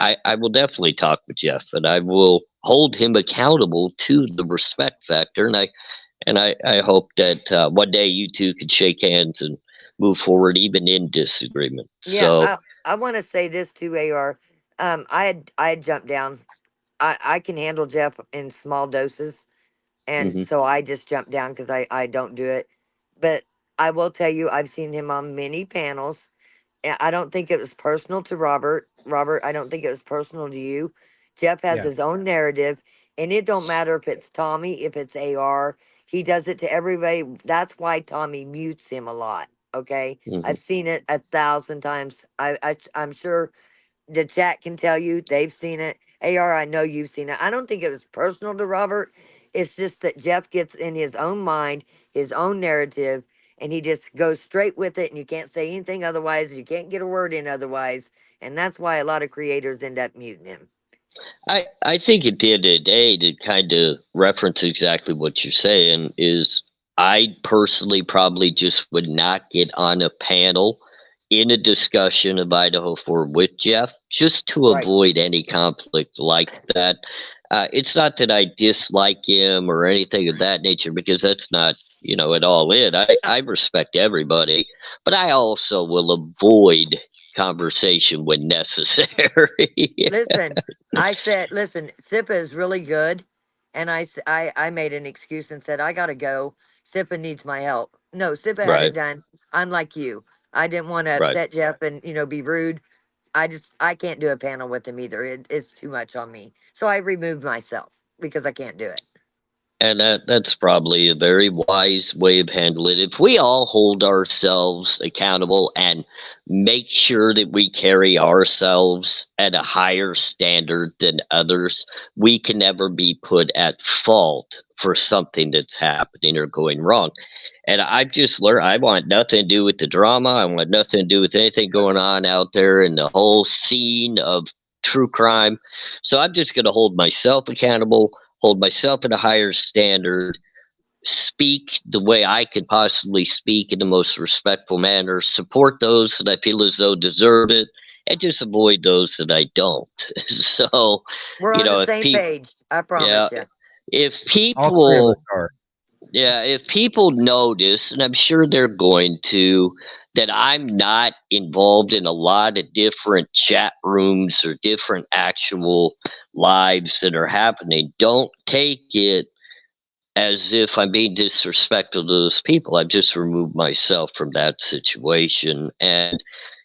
Speaker 18: I will definitely talk with Jeff, and I will hold him accountable to the respect factor. And I hope that one day you two could shake hands and move forward even in disagreement.
Speaker 7: Yeah,
Speaker 18: So
Speaker 7: I want to say this too, AR. I had jumped down. I can handle Jeff in small doses, and so I just jumped down because I don't do it. But I will tell you, I've seen him on many panels. And I don't think it was personal to Robert. Robert, I don't think it was personal to you. Jeff has
Speaker 2: Yeah.
Speaker 7: his own narrative, and it don't matter if it's Tommy, if it's AR. He does it to everybody. That's why Tommy mutes him a lot. Okay, I've seen it 1,000 times. I'm sure the chat can tell you they've seen it. AR, I know you've seen it. I don't think it was personal to Robert. It's just that Jeff gets in his own mind, his own narrative, and he just goes straight with it, and you can't say anything otherwise. You can't get a word in otherwise, and that's why a lot of creators end up muting him.
Speaker 18: I think at the end of the day, to kind of reference exactly what you're saying, is I personally probably just would not get on a panel in a discussion of Idaho 4 with Jeff, just to
Speaker 7: Right.
Speaker 18: avoid any conflict like that. It's not that I dislike him or anything of that nature, because that's not, at all it. I respect everybody, but I also will avoid conversation when necessary.
Speaker 7: Listen, listen, SIPA is really good. And I made an excuse and said, I got to go. SIPA needs my help. No, SIPA had
Speaker 18: Right.
Speaker 7: it done. I'm like you. I didn't want to
Speaker 18: Right.
Speaker 7: upset Jeff and, be rude. I can't do a panel with him either. It's too much on me. So I removed myself because I can't do it.
Speaker 18: And that's probably a very wise way of handling it. If we all hold ourselves accountable and make sure that we carry ourselves at a higher standard than others, we can never be put at fault for something that's happening or going wrong. And I've just learned I want nothing to do with the drama. I want nothing to do with anything going on out there in the whole scene of true crime. So I'm just going to hold myself accountable, hold myself at a higher standard, speak the way I could possibly speak in the most respectful manner, support those that I feel as though deserve it, and just avoid those that I don't. So,
Speaker 7: We're on the
Speaker 18: if
Speaker 7: same page. I promise
Speaker 18: yeah,
Speaker 7: you.
Speaker 18: if
Speaker 2: All three of
Speaker 18: people,
Speaker 2: us are.
Speaker 18: yeah, if people notice, and I'm sure they're going to, that I'm not involved in a lot of different chat rooms or different actual lives that are happening, don't take it as if I'm being disrespectful to those people. I've just removed myself from that situation. And,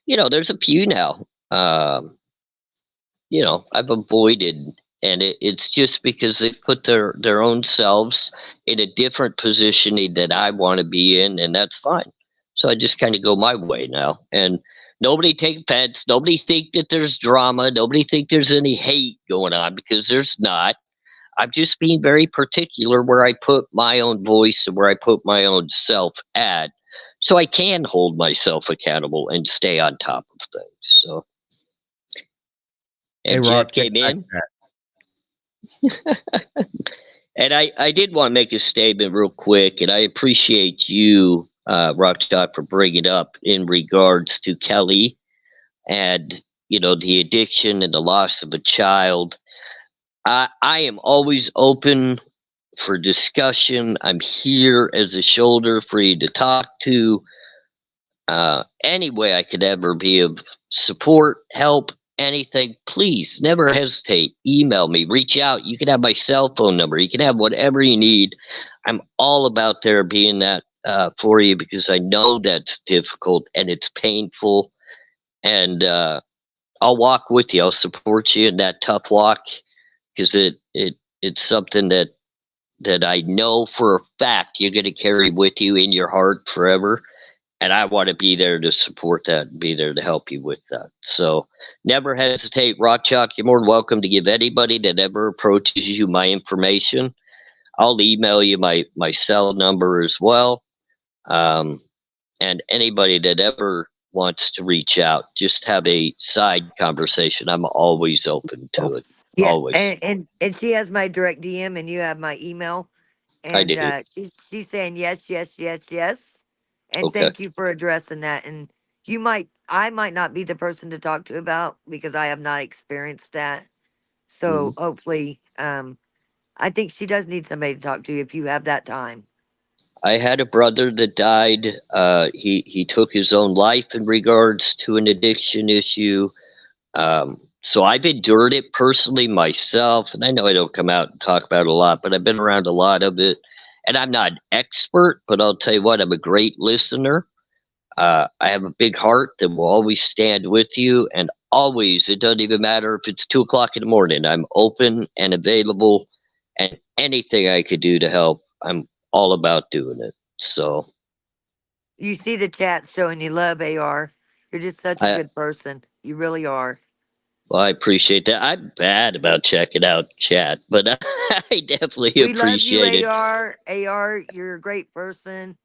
Speaker 18: there's a few now, I've avoided, and it's just because they've put their own selves in a different positioning that I want to be in, and that's fine. So I just kind of go my way now, and nobody take offense. Nobody think that there's drama. Nobody think there's any hate going on, because there's not. I'm just being very particular where I put my own voice and where I put my own self at, so I can hold myself accountable and stay on top of things. So,
Speaker 2: Hey,
Speaker 18: and
Speaker 2: Rob,
Speaker 18: Jeff
Speaker 2: check
Speaker 18: came
Speaker 2: back
Speaker 18: in.
Speaker 2: that.
Speaker 18: And I did want to make a statement real quick, and I appreciate you, Rockshot, for bringing it up in regards to Kelly and, the addiction and the loss of a child. I am always open for discussion. I'm here as a shoulder for you to talk to. Any way I could ever be of support, help, anything, please never hesitate. Email me, reach out. You can have my cell phone number. You can have whatever you need. I'm all about there being that for you, because I know that's difficult and it's painful. And I'll walk with you. I'll support you in that tough walk, because it's something that I know for a fact you're going to carry with you in your heart forever. And I want to be there to support that and be there to help you with that. So never hesitate. Rock Chalk, you're more than welcome to give anybody that ever approaches you my information. I'll email you my cell number as well. And anybody that ever wants to reach out, just have a side conversation. I'm always open to it.
Speaker 7: Yeah,
Speaker 18: Always.
Speaker 7: and she has my direct DM, and you have my email.
Speaker 18: I
Speaker 7: And
Speaker 18: do.
Speaker 7: she's saying yes, yes, yes, yes. And
Speaker 18: Okay.
Speaker 7: thank you for addressing that. And I might not be the person to talk to about, because I have not experienced that. So hopefully, I think she does need somebody to talk to if you have that time.
Speaker 18: I had a brother that died. He took his own life in regards to an addiction issue. So I've endured it personally myself, and I know I don't come out and talk about it a lot, but I've been around a lot of it. And I'm not an expert, but I'll tell you what, I'm a great listener. I have a big heart that will always stand with you, and always, it doesn't even matter if it's 2 o'clock in the morning. I'm open and available, and anything I could do to help, I'm all about doing it. So
Speaker 7: You see the chat showing you love, AR. You're just such a good person. You really are.
Speaker 18: well, I appreciate that. I'm bad about checking out chat, but I definitely
Speaker 7: We love
Speaker 18: appreciate
Speaker 7: you,
Speaker 18: it.
Speaker 7: AR. AR, you're a great person.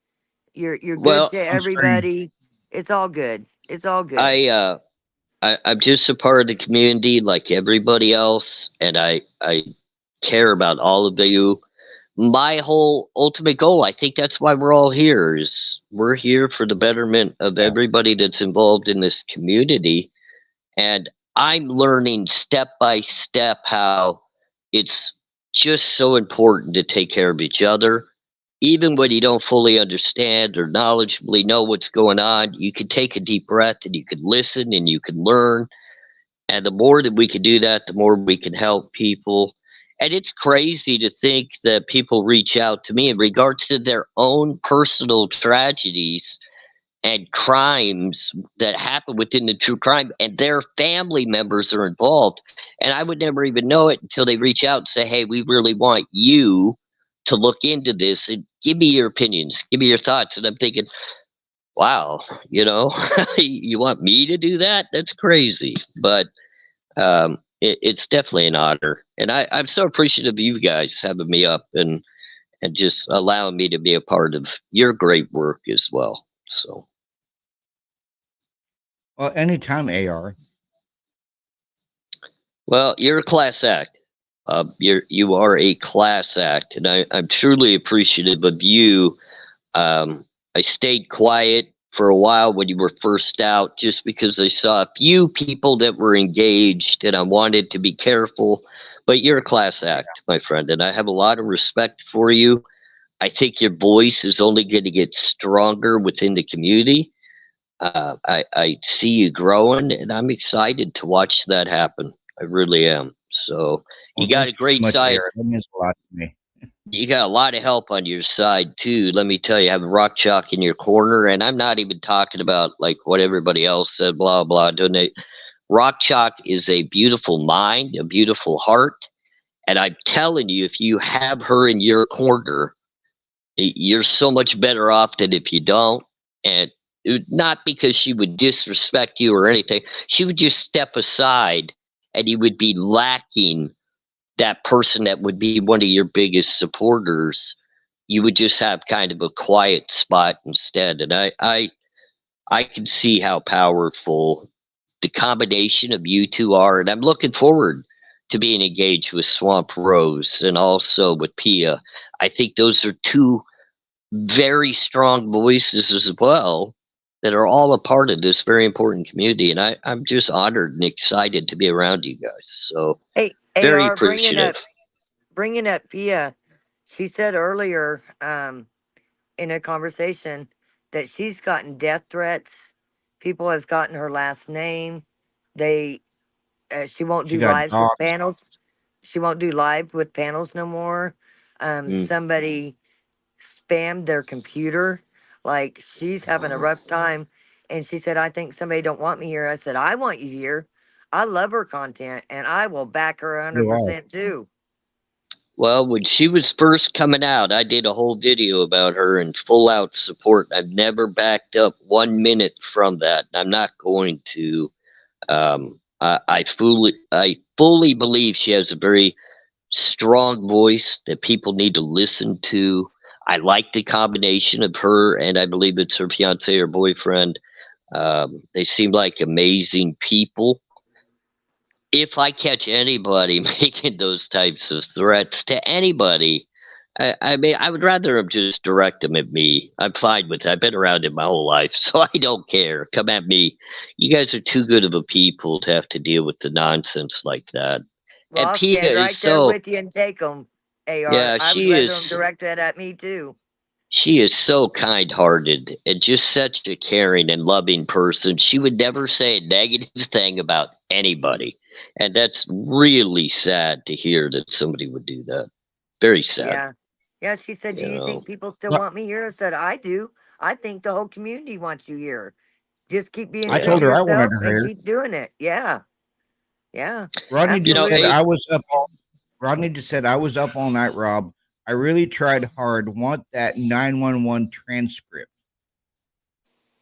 Speaker 7: You're good
Speaker 18: Well,
Speaker 7: to everybody. It's all good. It's all good.
Speaker 18: I'm just a part of the community like everybody else, and I care about all of you. My whole ultimate goal, I think that's why we're all here, is we're here for the betterment of everybody that's involved in this community. And I'm learning step by step how it's just so important to take care of each other. Even when you don't fully understand or knowledgeably know what's going on, you can take a deep breath and you can listen and you can learn. And the more that we can do that, the more we can help people. And it's crazy to think that people reach out to me in regards to their own personal tragedies and crimes that happen within the true crime, and their family members are involved. And I would never even know it until they reach out and say, hey, we really want you to look into this and give me your opinions, give me your thoughts. And I'm thinking, wow, you want me to do that? That's crazy. But it's definitely an honor, and I'm so appreciative of you guys having me up and just allowing me to be a part of your great work as well. So,
Speaker 2: Well, anytime, AR.
Speaker 18: well, you're a class act. You are a class act, and I'm truly appreciative of you. I stayed quiet for a while when you were first out, just because I saw a few people that were engaged, and I wanted to be careful. But you're a class act, my friend, and I have a lot of respect for you. I think your voice is only going to get stronger within the community. I see you growing, and I'm excited to watch that happen. I really am. So you
Speaker 2: Well,
Speaker 18: got
Speaker 2: thank
Speaker 18: a
Speaker 2: you so
Speaker 18: great
Speaker 2: much,
Speaker 18: side.
Speaker 2: AR. That means a lot to me.
Speaker 18: You got a lot of help on your side too. Let me tell you, have Rock Chalk in your corner, and I'm not even talking about like what everybody else said, blah blah. Donate. Rock Chalk is a beautiful mind, a beautiful heart, and I'm telling you, if you have her in your corner, you're so much better off than if you don't. And not because she would disrespect you or anything, she would just step aside, and you would be lacking that person that would be one of your biggest supporters. You would just have kind of a quiet spot instead. And I can see how powerful the combination of you two are. And I'm looking forward to being engaged with Swamp Rose and also with Pia. I think those are two very strong voices as well that are all a part of this very important community. And I'm just honored and excited to be around you guys. So
Speaker 7: Hey,
Speaker 18: very
Speaker 7: AR,
Speaker 18: appreciative.
Speaker 7: bringing up Pia. She said earlier in a conversation that she's gotten death threats. People has gotten her last name. They she won't
Speaker 2: She
Speaker 7: do
Speaker 2: got
Speaker 7: lives with
Speaker 2: doxxed.
Speaker 7: panels. She won't do live with panels no more. Somebody spammed their computer. Like she's having a rough time. And she said, I think somebody don't want me here. I said, I want you here. I love her content and I will back her
Speaker 2: Do I.
Speaker 7: 100% too.
Speaker 18: Well, when she was first coming out, I did a whole video about her in full out support. I've never backed up 1 minute from that. I'm not going to. I fully believe she has a very strong voice that people need to listen to. I like the combination of her and I believe it's her fiance or boyfriend. They seem like amazing people. If I catch anybody making those types of threats to anybody, I mean, I would rather them just direct them at me. I'm fine with it. I've been around it my whole life, so I don't care. Come at me. You guys are too good of a people to have to deal with the nonsense like that.
Speaker 7: Well,
Speaker 18: And
Speaker 7: I'll
Speaker 18: Pia
Speaker 7: stand
Speaker 18: is
Speaker 7: right there
Speaker 18: so,
Speaker 7: with you and take them, AR.
Speaker 18: yeah,
Speaker 7: I would
Speaker 18: she
Speaker 7: rather them
Speaker 18: is.
Speaker 7: direct that at me too.
Speaker 18: She is so kind-hearted and just such a caring and loving person. She would never say a negative thing about anybody. And that's really sad to hear that somebody would do that. Very sad,
Speaker 7: Yeah. Yeah, she said, do
Speaker 18: you
Speaker 7: you
Speaker 18: know.
Speaker 7: think people still
Speaker 2: Well,
Speaker 7: want me here? I said, I do. I think the whole community wants you here. Just keep being
Speaker 2: I
Speaker 7: true
Speaker 2: told
Speaker 7: to
Speaker 2: her I wanted
Speaker 7: yourself
Speaker 2: her
Speaker 7: and
Speaker 2: here.
Speaker 7: keep doing it. Yeah. Yeah.
Speaker 2: Rodney
Speaker 18: You
Speaker 2: just
Speaker 18: know,
Speaker 2: said
Speaker 7: Absolutely.
Speaker 18: hey,
Speaker 2: I was up all Rodney just said I was up all night, Rob. I really tried hard. Want that 911 transcript.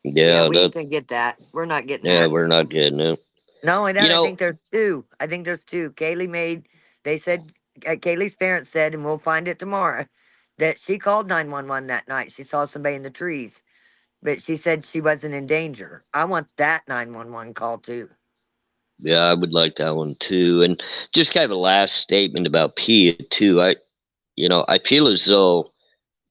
Speaker 7: Yeah,
Speaker 18: yeah,
Speaker 7: we ain't
Speaker 18: that,
Speaker 7: gonna get that. We're not getting
Speaker 18: yeah,
Speaker 7: that.
Speaker 18: we're not getting it.
Speaker 7: Not only
Speaker 18: You
Speaker 7: that, I
Speaker 18: know,
Speaker 7: think there's two. I think there's two. They said, Kaylee's parents said, and we'll find it tomorrow, that she called 911 that night. She saw somebody in the trees, but she said she wasn't in danger. I want that 911 call too.
Speaker 18: yeah, I would like that one too. And just kind of a last statement about Pia too. I feel as though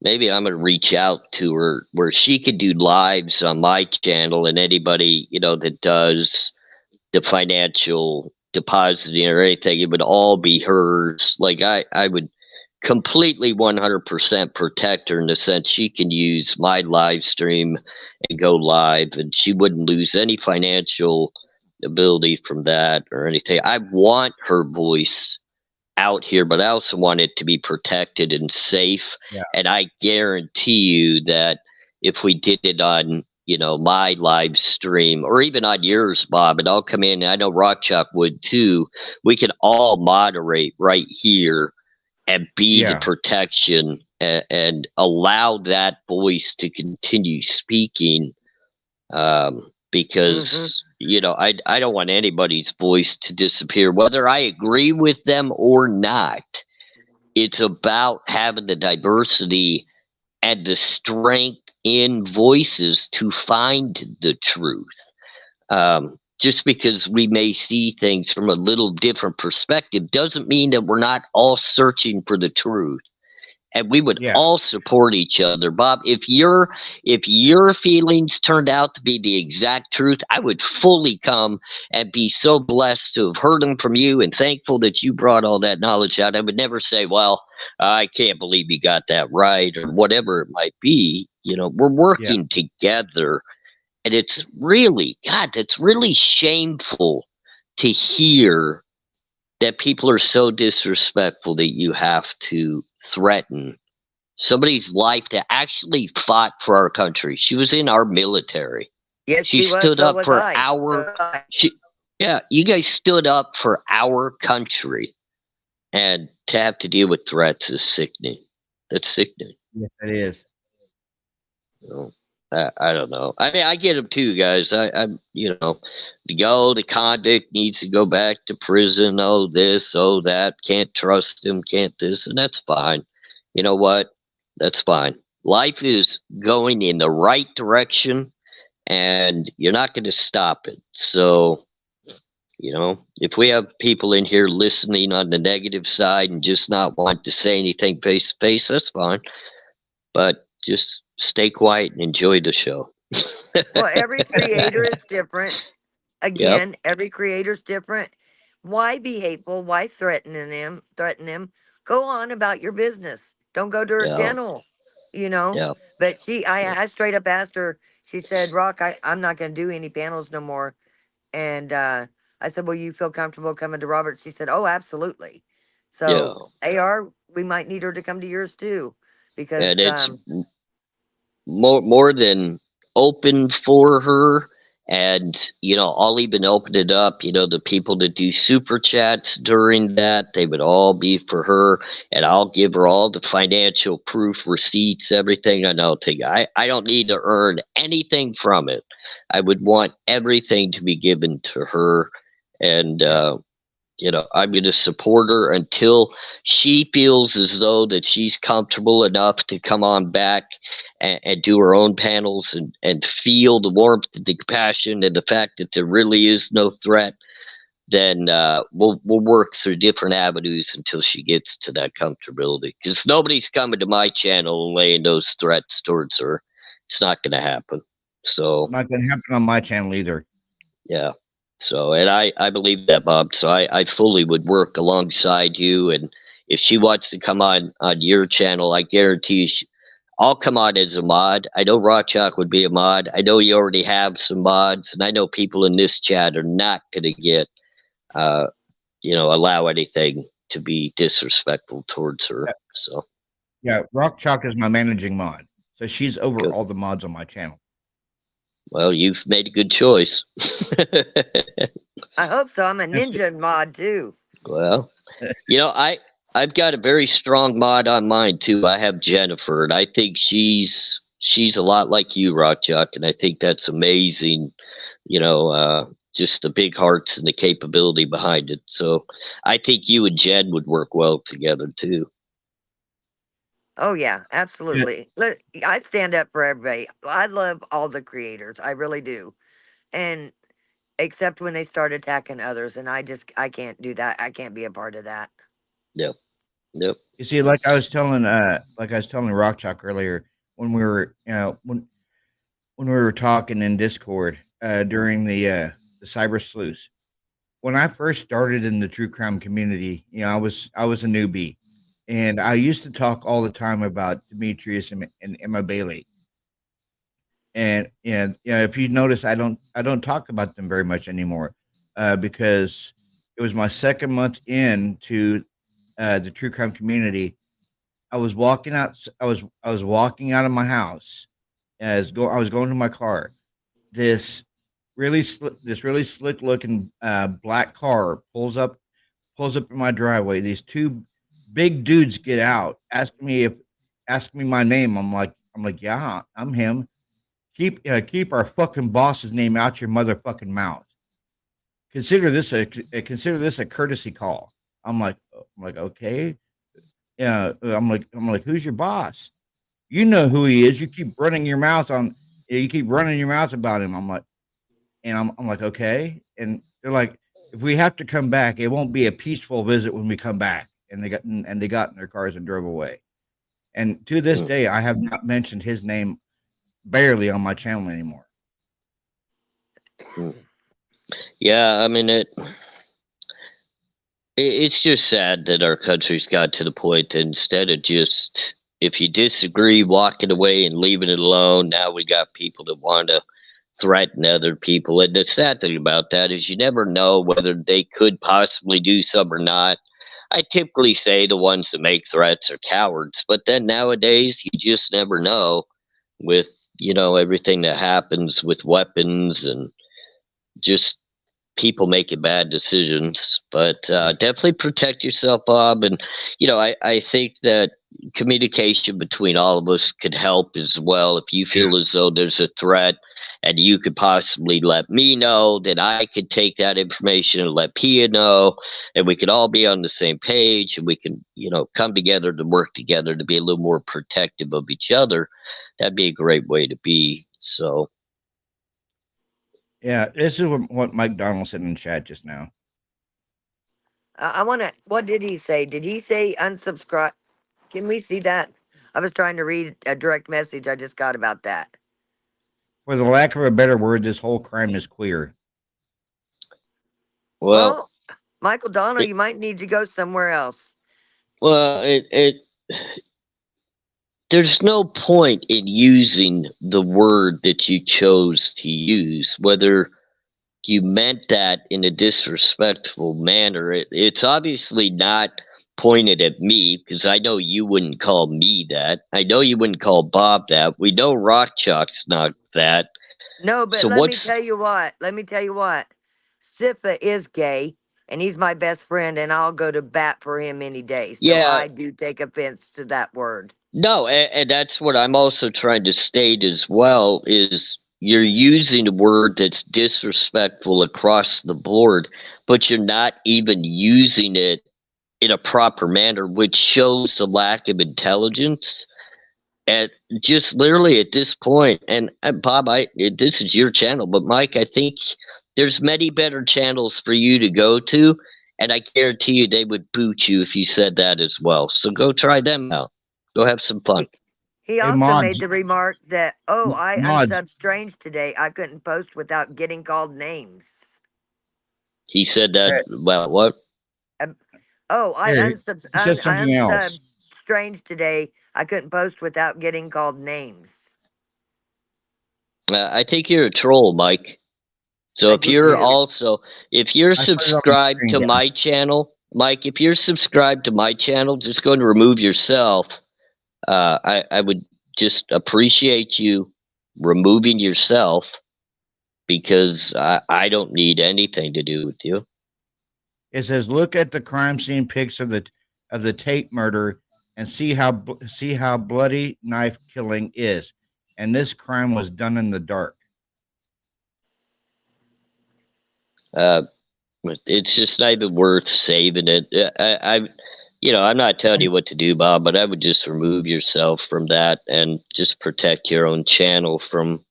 Speaker 18: maybe I'm gonna reach out to her where she could do lives on my channel and anybody, that does the financial depositing or anything, it would all be hers. Like I would completely 100% protect her in the sense she can use my live stream and go live and she wouldn't lose any financial ability from that or anything. I want her voice out here, but I also want it to be protected and safe.
Speaker 2: Yeah.
Speaker 18: And I guarantee you that if we did it on, my live stream or even on yours, Bob, and I'll come in, I know Rock Chalk would too, we could all moderate right here and be the
Speaker 2: Yeah.
Speaker 18: protection and allow that voice to continue speaking. Because I don't want anybody's voice to disappear, whether I agree with them or not. It's about having the diversity and the strength in voices to find the truth. Just because we may see things from a little different perspective doesn't mean that we're not all searching for the truth. And we would
Speaker 2: Yeah.
Speaker 18: all support each other. Bob, if your feelings turned out to be the exact truth, I would fully come and be so blessed to have heard them from you and thankful that you brought all that knowledge out. I would never say, well, I can't believe you got that right or whatever it might be. We're working together. And it's really, God, that's really shameful to hear that people are so disrespectful that you have to threaten somebody's life that actually fought for our country. She was in our military.
Speaker 7: Yes,
Speaker 18: She
Speaker 7: she was.
Speaker 18: stood
Speaker 7: So
Speaker 18: up
Speaker 7: was
Speaker 18: for
Speaker 7: I.
Speaker 18: our you guys stood up for our country. And to have to deal with threats is sickening. That's sickening.
Speaker 2: Yes, it is.
Speaker 18: I don't know. I mean, I get them too, guys. The convict needs to go back to prison. Oh, this, oh, that. Can't trust him. Can't this, and that's fine. You know what? That's fine. Life is going in the right direction, and you're not going to stop it. So, if we have people in here listening on the negative side and just not want to say anything face to face, that's fine. But just stay quiet and enjoy the show.
Speaker 7: Well, every creator is different. Again, every creator's different. Why be hateful? Why threaten them? Go on about your business. Don't go to her
Speaker 18: Yeah.
Speaker 7: channel, you know.
Speaker 18: Yeah.
Speaker 7: But I straight up asked her. She said, "Rock, I'm not going to do any panels no more." And I said, "Well, you feel comfortable coming to Robert?" She said, "Oh, absolutely."
Speaker 18: Yeah.
Speaker 7: So AR, we might need her to come to yours too, because
Speaker 18: And it's more than open for her. And I'll even open it up. The people that do super chats during that, they would all be for her, and I'll give her all the financial proof, receipts, everything. I don't need to earn anything from it. I would want everything to be given to her, and I'm going to support her until she feels as though that she's comfortable enough to come on back and do her own panels and feel the warmth, the compassion, and the fact that there really is no threat. Then we'll work through different avenues until she gets to that comfortability. Because nobody's coming to my channel and laying those threats towards her. It's not going to happen. So
Speaker 2: Not going to happen on my channel either.
Speaker 18: yeah. So, and I believe that, Bob. So I fully would work alongside you. And if she wants to come on your channel, I guarantee you I'll come on as a mod. I know Rockchalk would be a mod. I know you already have some mods, and I know people in this chat are not going to get, allow anything to be disrespectful towards her. So,
Speaker 2: Yeah, Rockchalk is my managing mod, so she's over
Speaker 18: Good.
Speaker 2: all the mods on my channel.
Speaker 18: well, you've made a good choice.
Speaker 7: I hope so. I'm a ninja mod too.
Speaker 18: Well, I've got a very strong mod on mine too. I have Jennifer, and I think she's a lot like you, Rockchalk, and I think that's amazing. Just the big hearts and the capability behind it. So I think you and Jen would work well together too.
Speaker 7: Oh yeah, absolutely. I stand up for everybody. I love all the creators. I really do. And except when they start attacking others, and I can't do that. I can't be a part of that.
Speaker 18: Yep. Yep.
Speaker 2: You see, like I was telling Rockchalk earlier, when we were when we were talking in Discord during the cyber sleuths. When I first started in the true crime community, I was a newbie, and I used to talk all the time about Demetrius and Emma Bailey. And if you notice, I don't talk about them very much anymore, because it was my second month into the true crime community. I was walking out. I was walking out of my house. I was going to my car. This really slick looking black car pulls up in my driveway. These two big dudes get out, asking me my name. I'm like, yeah, I'm him. Keep our fucking boss's name out your motherfucking mouth. Consider this a courtesy call. I'm like, okay. Yeah, I'm like, who's your boss? You know who he is. You keep running your mouth about him. I'm like, okay. And they're like, if we have to come back, it won't be a peaceful visit when we come back. And they got in their cars and drove away. And to this day, I have not mentioned his name barely on my channel anymore.
Speaker 18: Yeah, I mean it's just sad that our country's got to the point that instead of just, if you disagree, walking away and leaving it alone, now we got people that want to threaten other people. And the sad thing about that is you never know whether they could possibly do something or not. I typically say the ones that make threats are cowards, but then nowadays you just never know with, everything that happens with weapons and just people making bad decisions. But definitely protect yourself, Bob. And I think that communication between all of us could help as well. If you feel as though there's a threat and you could possibly let me know, then I could take that information and let Pia know, and we could all be on the same page, and we can come together to work together to be a little more protective of each other. That'd be a great way to be. So
Speaker 2: yeah, this is what Mike Donald said in chat just now.
Speaker 7: I want to. What did he say? Did he say unsubscribe? Can we see that? I was trying to read a direct message I just got about that.
Speaker 2: For the lack of a better word, this whole crime is queer.
Speaker 18: Well,
Speaker 7: Michael Donald, you might need to go somewhere else.
Speaker 18: Well, there's no point in using the word that you chose to use, whether you meant that in a disrespectful manner. It's obviously not pointed at me, because I know you wouldn't call me that. I know you wouldn't call Bob that. We know Rock Chalk's not that.
Speaker 7: No, but
Speaker 18: So
Speaker 7: let me
Speaker 18: what's
Speaker 7: tell you what. Let me tell you what. Sifa is gay, and he's my best friend, and I'll go to bat for him any day. So
Speaker 18: yeah,
Speaker 7: I do take offense to that word.
Speaker 18: no, and that's what I'm also trying to state as well, is you're using a word that's disrespectful across the board, but you're not even using it in a proper manner, which shows the lack of intelligence. At just literally at this point, and Bob, this is your channel, but Mike, I think there's many better channels for you to go to, and I guarantee you they would boot you if you said that as well. So go try them out. Go have some fun.
Speaker 7: He
Speaker 2: Hey,
Speaker 7: also
Speaker 2: mods,
Speaker 7: made the remark that, oh, I
Speaker 2: mods.
Speaker 7: unsubbed Strange today. I couldn't post without getting called names.
Speaker 18: He said that. Well, what?
Speaker 7: Oh, I
Speaker 2: Here,
Speaker 7: unsubbed,
Speaker 2: he said something else.
Speaker 7: unsubbed Strange today. I couldn't post without getting called names.
Speaker 18: I think you're a troll, Mike. So if you're also, if you're
Speaker 2: I put it on the
Speaker 18: subscribed
Speaker 2: screen,
Speaker 18: to
Speaker 2: yeah.
Speaker 18: my channel, Mike, if you're subscribed to my channel, just go and remove yourself. I would just appreciate you removing yourself, because I don't need anything to do with you.
Speaker 2: It says, look at the crime scene pics of the Tate murder and see how bloody knife killing is. And this crime was done in the dark.
Speaker 18: But it's just not even worth saving it. I'm not telling you what to do, Bob, but I would just remove yourself from that and just protect your own channel from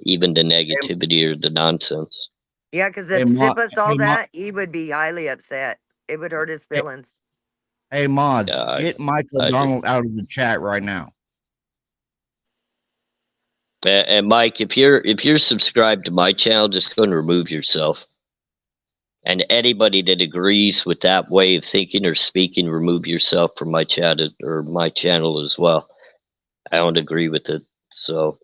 Speaker 18: even the negativity or the nonsense.
Speaker 7: Yeah, because
Speaker 2: Hey,
Speaker 7: if
Speaker 2: Mo-
Speaker 7: Sipa saw
Speaker 2: hey, Mo-
Speaker 7: that, he would be highly upset. It would hurt his feelings.
Speaker 2: Hey, mods,
Speaker 18: Yeah,
Speaker 2: get Michael
Speaker 18: I do.
Speaker 2: Donald out of the chat right now.
Speaker 18: And Mike, if you're subscribed to my channel, just go and remove yourself. And anybody that agrees with that way of thinking or speaking, remove yourself from my chat or my channel as well. I don't agree with it. So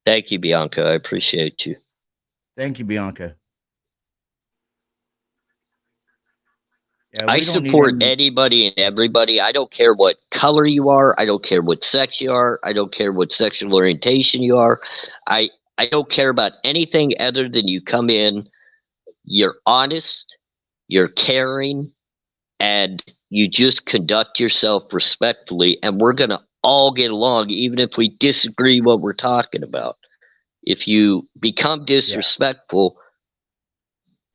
Speaker 18: thank you, Bianca. I appreciate you.
Speaker 2: Thank you, Bianca. Yeah,
Speaker 18: I
Speaker 2: we don't need
Speaker 18: support
Speaker 2: any-
Speaker 18: anybody and everybody. I don't care what color you are. I don't care what sex you are. I don't care what sexual orientation you are. I don't care about anything other than you come in, you're honest, you're caring, and you just conduct yourself respectfully, and we're going to all get along, even if we disagree what we're talking about. If you become disrespectful,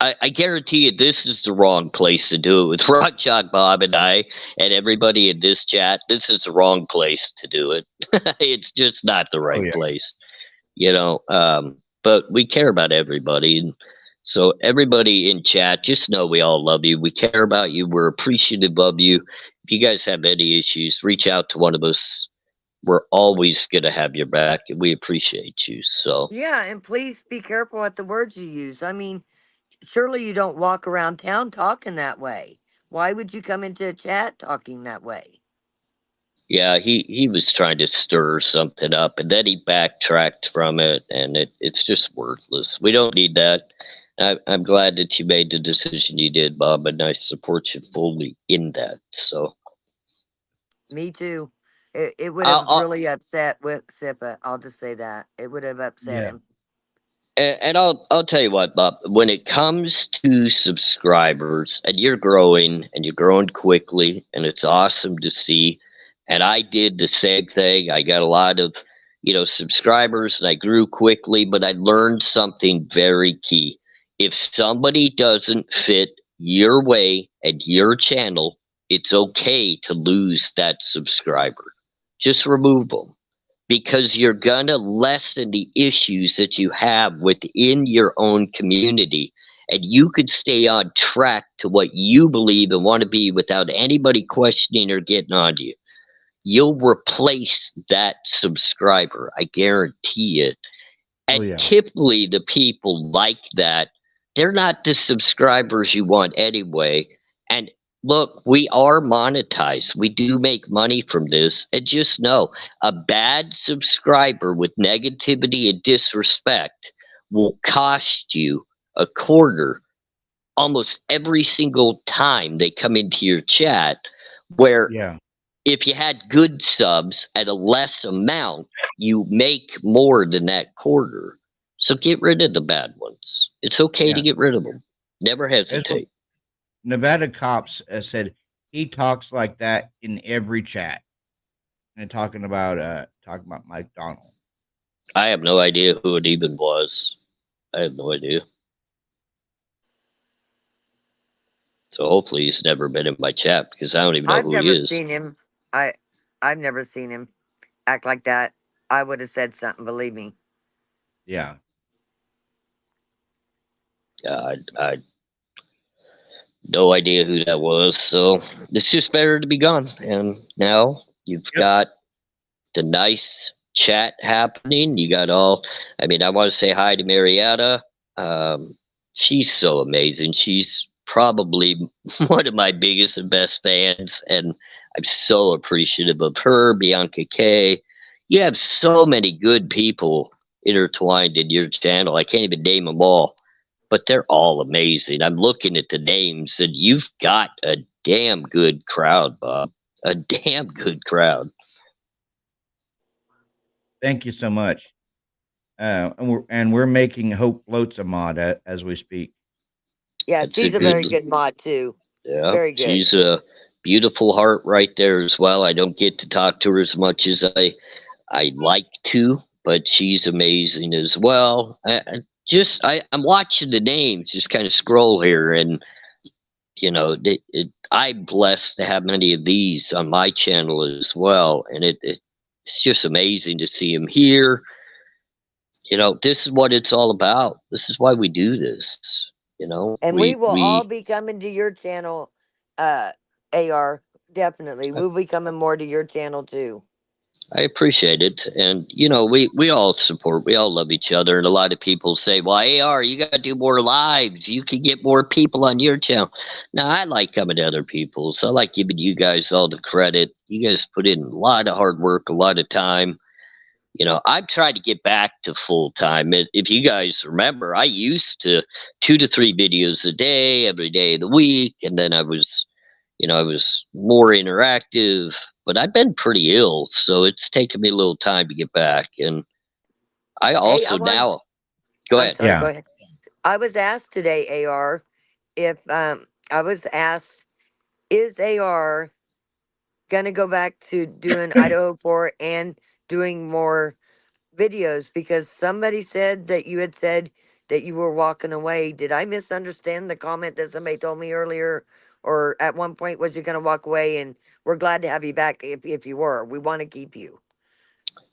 Speaker 18: I guarantee you this is the wrong place to do it. With Rock Chalk, Bob, and I, and everybody in this chat, this is the wrong place to do it. It's just not the right place. But we care about everybody. And so everybody in chat, just know we all love you. We care about you. We're appreciative of you. If you guys have any issues, reach out to one of us. We're always going to have your back, and we appreciate you. So
Speaker 7: Yeah, and please be careful with the words you use. I mean, surely you don't walk around town talking that way. Why would you come into a chat talking that way?
Speaker 18: yeah, he was trying to stir something up, and then he backtracked from it, and it's just worthless. We don't need that. I'm glad that you made the decision you did, Bob, and I support you fully in that. So
Speaker 7: Me too. It would have really upset with Sipa. I'll just say that. It would have upset him.
Speaker 18: And I'll tell you what, Bob, when it comes to subscribers, and you're growing quickly, and it's awesome to see. And I did the same thing. I got a lot of, subscribers, and I grew quickly, but I learned something very key. If somebody doesn't fit your way and your channel, it's okay to lose that subscriber. Just remove them, because you're going to lessen the issues that you have within your own community, and you could stay on track to what you believe and want to be without anybody questioning or getting on you. You'll replace that subscriber. I guarantee it. And typically the people like that, they're not the subscribers you want anyway. And look, we are monetized. We do make money from this. And just know, a bad subscriber with negativity and disrespect will cost you a quarter almost every single time they come into your chat, where
Speaker 2: Yeah.
Speaker 18: if you had good subs at a less amount, you make more than that quarter. So get rid of the bad ones. It's okay to
Speaker 2: Yeah.
Speaker 18: get rid of them. Never
Speaker 2: That's what
Speaker 18: hesitate.
Speaker 2: Nevada cops said he talks like that in every chat. And talking about Mike Donald.
Speaker 18: I have no idea who it even was. I have no idea. So hopefully he's never been in my chat because I don't even know
Speaker 7: I've
Speaker 18: who he
Speaker 7: never
Speaker 18: is.
Speaker 7: seen him. I've never seen him act like that. I would have said something, believe me.
Speaker 2: Yeah.
Speaker 18: Yeah, I no idea who that was. So it's just better to be gone. And now you've got the nice chat happening. You got I want to say hi to Marietta. She's so amazing. She's probably one of my biggest and best fans. And I'm so appreciative of her, Bianca K. You have so many good people intertwined in your channel. I can't even name them all, but they're all amazing. I'm looking at the names, and you've got a damn good crowd, Bob. A damn good crowd.
Speaker 2: Thank you so much. And we're making Hope Floats a mod as we speak.
Speaker 7: Yeah,
Speaker 18: That's
Speaker 7: she's a very good mod too.
Speaker 18: Yeah,
Speaker 7: Very good.
Speaker 18: she's a beautiful heart right there as well. I don't get to talk to her as much as I like to, but she's amazing as well. I'm watching the names, just kind of scroll here, and I'm blessed to have many of these on my channel as well, and it's just amazing to see them here. This is what it's all about. This is why we do this.
Speaker 7: And we will all be coming to your channel, AR. Definitely. We'll be coming more to your channel too.
Speaker 18: I appreciate it. And, we all support, we all love each other. And a lot of people say, well, AR, you got to do more lives. You can get more people on your channel. Now, I like coming to other people's. I like giving you guys all the credit. You guys put in a lot of hard work, a lot of time. I've tried to get back to full time. If you guys remember, I used to 2 to 3 videos a day, every day of the week. And then I was more interactive, but I've been pretty ill. So it's taken me a little time to get back. And I also now, go ahead.
Speaker 7: Go ahead. I was asked today, AR, if is AR going to go back to doing Idaho 4 and doing more videos, because somebody said that you had said that you were walking away. Did I misunderstand the comment that somebody told me earlier? Or at one point, was you going to walk away? And we're glad to have you back if you were. We want to keep you.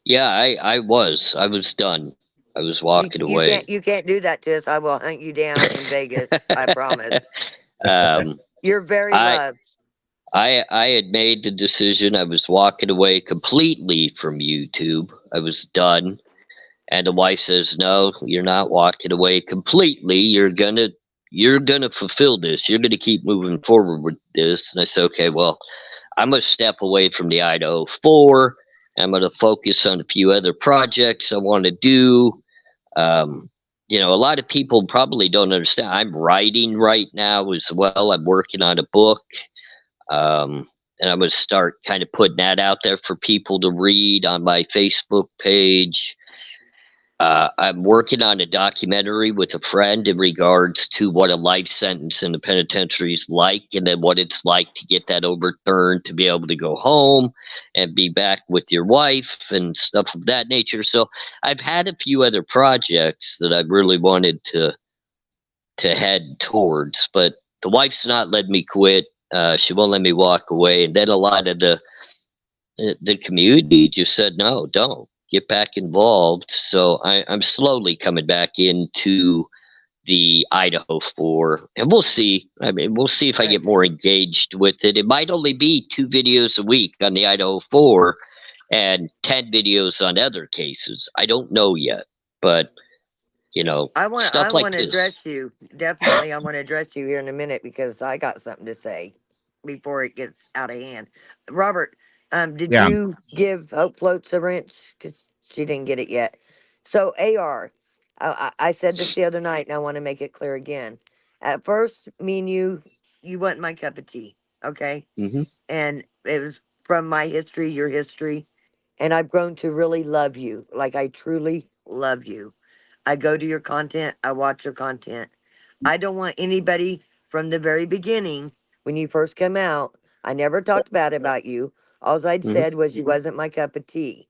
Speaker 18: Yeah, I was done. I was walking away.
Speaker 7: You can't do that to us. I will hunt you down in Vegas. I promise. You're very loved.
Speaker 18: I had made the decision. I was walking away completely from YouTube. I was done. And the wife says, no, you're not walking away completely. You're gonna fulfill this. You're gonna keep moving forward with this. And I said, okay, well, I'm gonna step away from the Idaho 4. I'm gonna focus on a few other projects I want to do. A lot of people probably don't understand. I'm writing right now as well. I'm working on a book. And I'm going to start kind of putting that out there for people to read on my Facebook page. I'm working on a documentary with a friend in regards to what a life sentence in the penitentiary is like, and then what it's like to get that overturned, to be able to go home and be back with your wife and stuff of that nature. So I've had a few other projects that I really wanted to head towards, but the wife's not letting me quit. She won't let me walk away. And then a lot of the community just said, no, don't get back involved. So I'm slowly coming back into the Idaho 4, and we'll see. We'll see if I get more engaged with it. It might only be 2 videos a week on the Idaho 4 and 10 videos on other cases. I don't know yet, but
Speaker 7: I want
Speaker 18: stuff like
Speaker 7: to
Speaker 18: this.
Speaker 7: address you. Definitely, I want to address you here in a minute because I got something to say. before it gets out of hand. Robert, did
Speaker 2: Yeah.
Speaker 7: you give Hope Floats a wrench? Because she didn't get it yet. So AR, I said this the other night, and I want to make it clear again. At first, me and you wasn't my cup of tea, okay?
Speaker 18: Mm-hmm.
Speaker 7: And it was from my history, your history, and I've grown to really love you. Like I truly love you. I go to your content. I watch your content. I don't want anybody from the very beginning when you first come out. I never talked bad about you. All I'd
Speaker 18: Mhm.
Speaker 7: said was you wasn't my cup of tea.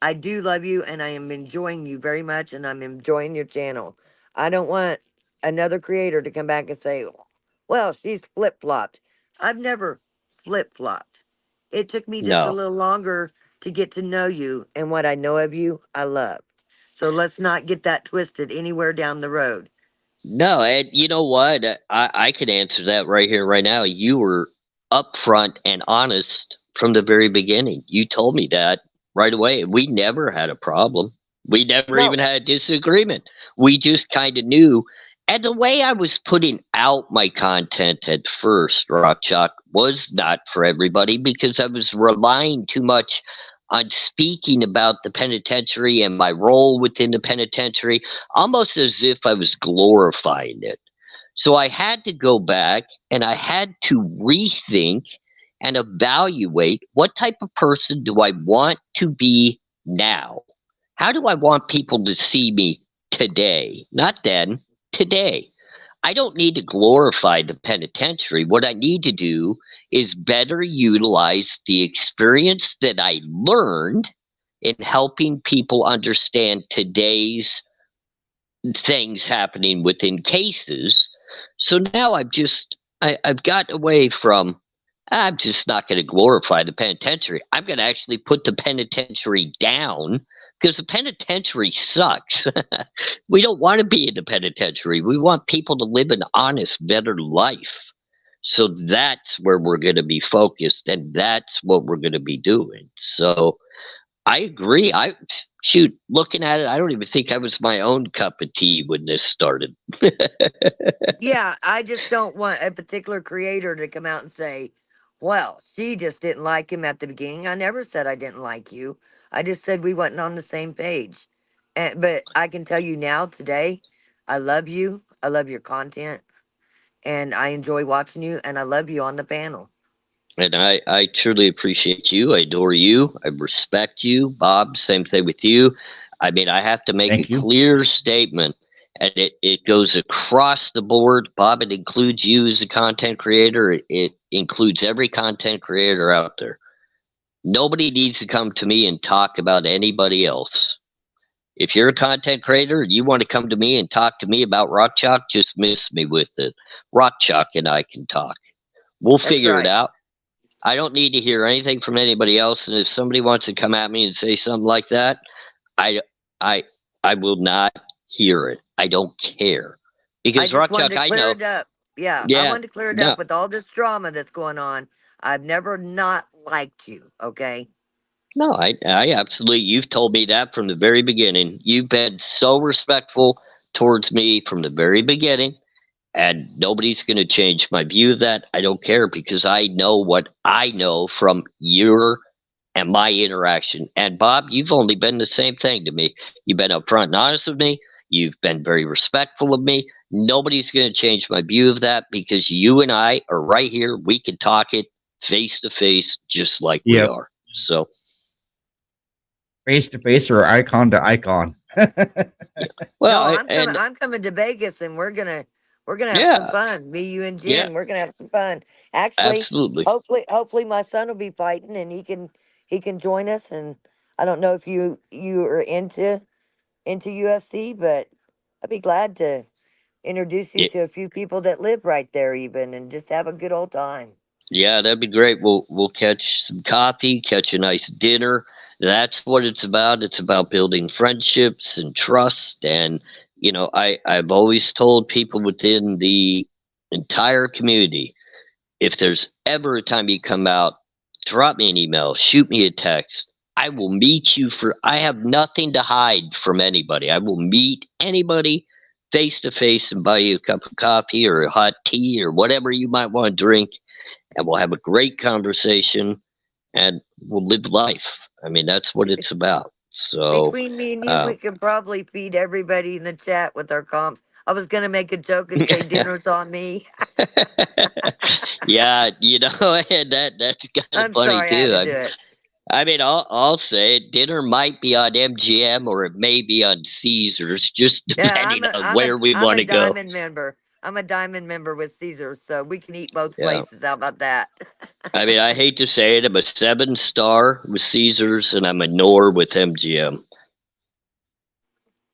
Speaker 7: I do love you and I am enjoying you very much and I'm enjoying your channel. I don't want another creator to come back and say, well, she's flip flopped. I've never flip flopped. It took me just a
Speaker 18: No.
Speaker 7: little longer to get to know you, and what I know of you, I love. So let's not get that twisted anywhere down the road.
Speaker 18: No, and you know what? I can answer that right here, right now. You were upfront and honest from the very beginning. You told me that right away. We never had a problem. We never
Speaker 7: No.
Speaker 18: even had a disagreement. We just kind of knew. And the way I was putting out my content at first, Rock Chalk, was not for everybody because I was relying too much on speaking about the penitentiary and my role within the penitentiary, almost as if I was glorifying it. So I had to go back and I had to rethink and evaluate what type of person do I want to be now? How do I want people to see me today? Not then, today. I don't need to glorify the penitentiary. What I need to do is better utilize the experience that I learned in helping people understand today's things happening within cases. So now I've got away from, I'm just not going to glorify the penitentiary. I'm going to actually put the penitentiary down because the penitentiary sucks. We don't want to be in the penitentiary. We want people to live an honest, better life. So that's where we're going to be focused, and that's what we're going to be doing. So I agree. Looking at it, I don't even think I was my own cup of tea when this started.
Speaker 7: Yeah, I just don't want a particular creator to come out and say, well, she just didn't like him at the beginning. I never said I didn't like you. I just said we wasn't on the same page. But I can tell you now, today, I love you. I love your content. And I enjoy watching you. And I love you on the panel.
Speaker 18: And I truly appreciate you. I adore you. I respect you. Bob, same thing with you. I mean, I have to make
Speaker 2: Thank
Speaker 18: a
Speaker 2: you.
Speaker 18: clear statement, and it goes across the board. Bob, it includes you as a content creator. It includes every content creator out there. Nobody needs to come to me and talk about anybody else. If you're a content creator and you want to come to me and talk to me about Rock Chalk, just miss me with it. Rock Chalk and I can talk. We'll
Speaker 7: That's
Speaker 18: figure
Speaker 7: right.
Speaker 18: it out. I don't need to hear anything from anybody else. And if somebody wants to come at me and say something like that, I will not hear it. I don't care.
Speaker 7: I
Speaker 18: Because
Speaker 7: just
Speaker 18: Rock
Speaker 7: wanted
Speaker 18: Chalk,
Speaker 7: to
Speaker 18: I
Speaker 7: clear
Speaker 18: know.
Speaker 7: it up. Yeah, I
Speaker 18: Yeah.
Speaker 7: wanted to clear it
Speaker 18: No.
Speaker 7: up with all this drama that's going on. I've never not liked you, okay?
Speaker 18: No, I absolutely, you've told me that from the very beginning. You've been so respectful towards me from the very beginning, and nobody's going to change my view of that. I don't care because I know what I know from your and my interaction. And Bob, you've only been the same thing to me. You've been upfront and honest with me. You've been very respectful of me. Nobody's going to change my view of that because you and I are right here. We can talk it face to face just like we
Speaker 2: Yep.
Speaker 18: are. So.
Speaker 2: Face to face or icon to icon.
Speaker 18: Well,
Speaker 7: No, I'm coming to Vegas and we're gonna have some
Speaker 18: Yeah.
Speaker 7: fun. Me, you, and Jen.
Speaker 18: Yeah.
Speaker 7: We're gonna have some fun. Actually,
Speaker 18: Absolutely.
Speaker 7: hopefully my son will be fighting and he can join us. And I don't know if you are into UFC, but I'd be glad to introduce you
Speaker 18: Yeah.
Speaker 7: to a few people that live right there, even, and just have a good old time.
Speaker 18: Yeah, that'd be great. We'll catch some coffee, catch a nice dinner. That's what it's about. It's about building friendships and trust. And I've always told people within the entire community, if there's ever a time you come out, drop me an email, shoot me a text. I will meet you I have nothing to hide from anybody. I will meet anybody face to face and buy you a cup of coffee or a hot tea or whatever you might want to drink. and we'll have a great conversation, and we'll live life. I mean, that's what it's about. So,
Speaker 7: Between me and you, we could probably feed everybody in the chat with our comps. I was gonna make a joke and say dinner's on me.
Speaker 18: yeah, and that's kind of
Speaker 7: I'm
Speaker 18: funny
Speaker 7: sorry, I had
Speaker 18: too.
Speaker 7: to do it.
Speaker 18: I mean, I'll say it. Dinner might be on MGM or it may be on Caesars, just
Speaker 7: Yeah,
Speaker 18: depending on where we
Speaker 7: I'm
Speaker 18: want
Speaker 7: a
Speaker 18: to go.
Speaker 7: diamond member. I'm a diamond member with Caesar, so we can eat both
Speaker 18: Yeah.
Speaker 7: places. How about that?
Speaker 18: I mean, I hate to say it, I'm a 7-star with Caesars and I'm a Nor with MGM.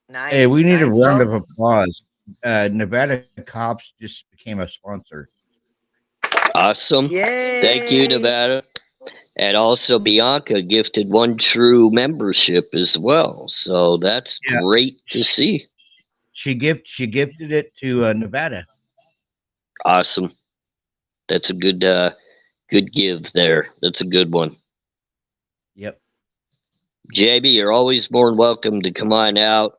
Speaker 7: Nice.
Speaker 2: Hey, we need a
Speaker 7: nice.
Speaker 2: round
Speaker 7: Well,
Speaker 2: of applause. Nevada Cops just became a sponsor.
Speaker 18: Awesome. Thank you,
Speaker 7: yay!
Speaker 18: Nevada. And also Bianca gifted One True membership as well. So that's
Speaker 2: Yeah.
Speaker 18: great to see.
Speaker 2: She gifted it to Nevada.
Speaker 18: Awesome. That's a good give there. That's a good one.
Speaker 2: Yep.
Speaker 18: JB, you're always more than welcome to come on out.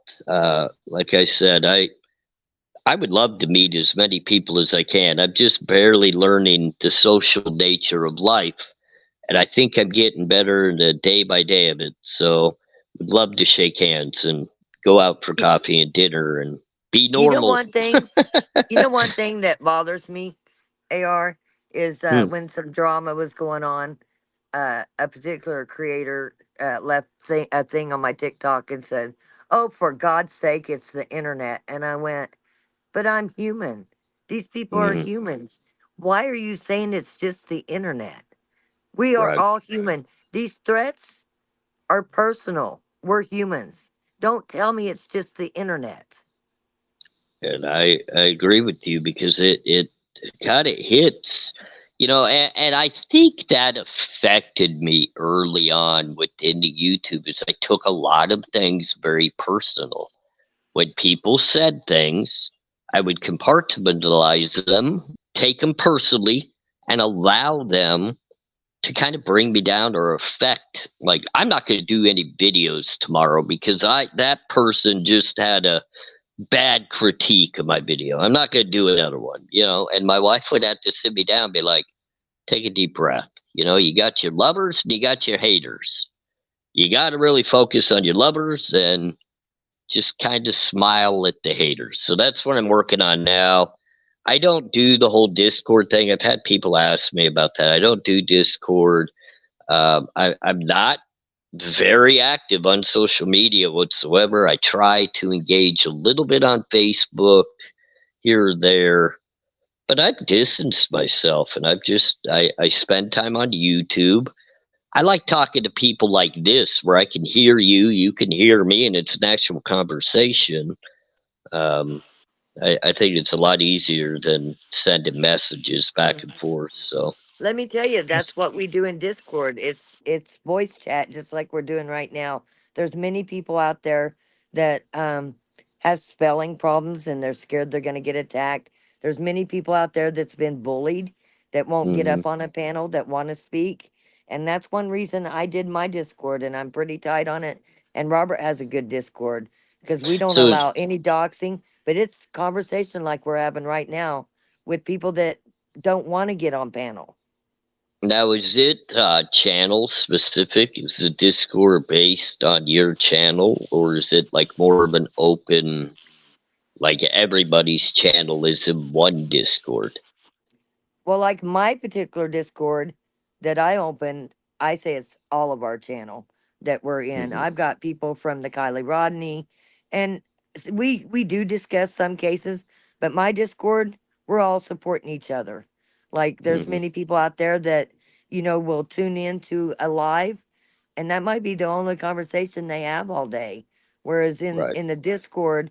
Speaker 18: Like I said, I would love to meet as many people as I can. I'm just barely learning the social nature of life, and I think I'm getting better the day by day of it. So would love to shake hands and go out for coffee and dinner and be
Speaker 7: You know
Speaker 18: normal.
Speaker 7: one thing. You know one thing that bothers me, AR, is when some drama was going on. A particular creator left a thing on my TikTok and said, "Oh, for God's sake, it's the internet." And I went, "But I'm human. These people are
Speaker 18: Mhm.
Speaker 7: humans. Why are you saying it's just the internet? We are
Speaker 18: Right.
Speaker 7: all human. These threats are personal. We're humans. Don't tell me it's just the internet."
Speaker 18: And I agree with you because it kind of hits, and I think that affected me early on within the YouTube is I took a lot of things very personal. When people said things, I would compartmentalize them, take them personally, and allow them to kind of bring me down or affect. Like, I'm not going to do any videos tomorrow because that person just had a bad critique of my video. I'm not going to do another one, and my wife would have to sit me down and be like, take a deep breath. You got your lovers and you got your haters. You got to really focus on your lovers and just kind of smile at the haters. So that's what I'm working on now. I don't do the whole Discord thing. I've had people ask me about that. I don't do Discord. I'm not very active on social media whatsoever. I try to engage a little bit on Facebook here or there, but I've distanced myself and I spend time on YouTube. I like talking to people like this where I can hear you, you can hear me, and it's an actual conversation. I think it's a lot easier than sending messages back and forth. So
Speaker 7: Let me tell you, that's what we do in Discord. It's voice chat, just like we're doing right now. There's many people out there that have spelling problems and they're scared they're going to get attacked. There's many people out there that's been bullied that won't get
Speaker 18: Mhm.
Speaker 7: up on a panel that want to speak, and that's one reason I did my Discord, and I'm pretty tight on it. And Robert has a good Discord because we don't
Speaker 18: So
Speaker 7: allow any doxing, but it's conversation like we're having right now with people that don't want to get on panel.
Speaker 18: now is it channel specific? Is the Discord based on your channel, or is it like more of an open, like everybody's channel is in one Discord?
Speaker 7: Well, like my particular Discord that I opened, I say it's all of our channel that we're in.
Speaker 18: Mhm.
Speaker 7: I've got people from the Kylie Rodney, and we do discuss some cases, but my Discord, we're all supporting each other. Like there's
Speaker 18: Mhm.
Speaker 7: many people out there that will tune in to a live, and that might be the only conversation they have all day. Whereas in
Speaker 18: Right.
Speaker 7: in the Discord,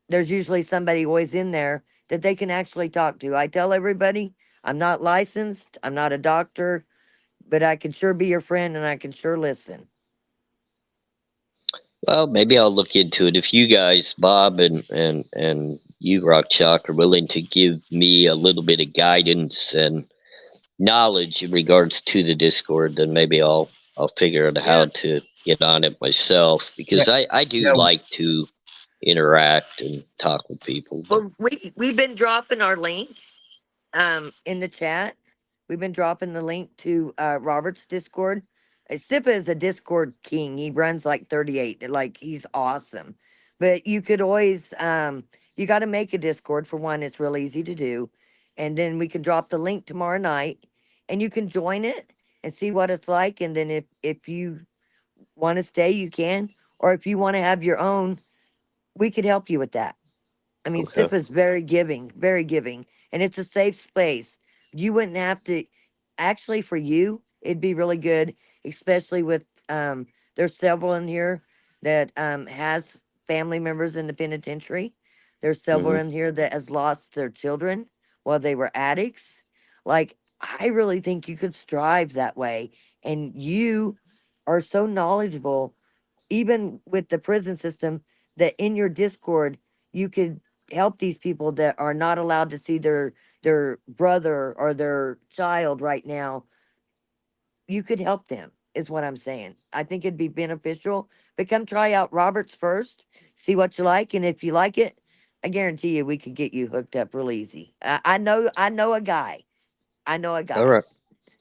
Speaker 7: there's usually somebody always in there that they can actually talk to. I tell everybody, I'm not licensed, I'm not a doctor, but I can sure be your friend and I can sure listen.
Speaker 18: Well, maybe I'll look into it. If you guys, Bob and you, Rock Chalk, are willing to give me a little bit of guidance and knowledge in regards to the Discord, then maybe I'll figure out how to get on it myself because I do
Speaker 2: Yeah.
Speaker 18: like to interact and talk with people.
Speaker 7: Well, we've been dropping our link in the chat We've been dropping the link to Robert's Discord. Sipa is a Discord king. He runs like 38. Like, he's awesome. But you could always, you got to make a Discord. For one, it's real easy to do. And then we can drop the link tomorrow night, and you can join it and see what it's like. And then if you want to stay, you can. Or if you want to have your own, we could help you with that. I mean,
Speaker 18: Okay.
Speaker 7: SIPA is very giving, and it's a safe space. You wouldn't have to, actually, for you, it'd be really good, especially with, there's several in here that has family members in the penitentiary. There's several
Speaker 18: Mhm.
Speaker 7: in here that has lost their children while they were addicts. Like, I really think you could strive that way. And you are so knowledgeable, even with the prison system, that in your Discord, you could help these people that are not allowed to see their brother or their child right now. You could help them, is what I'm saying. I think it'd be beneficial. But come try out Roberts first, see what you like, and if you like it, I guarantee you we could get you hooked up real easy. I know a guy. I know a
Speaker 18: All
Speaker 7: guy.
Speaker 18: right.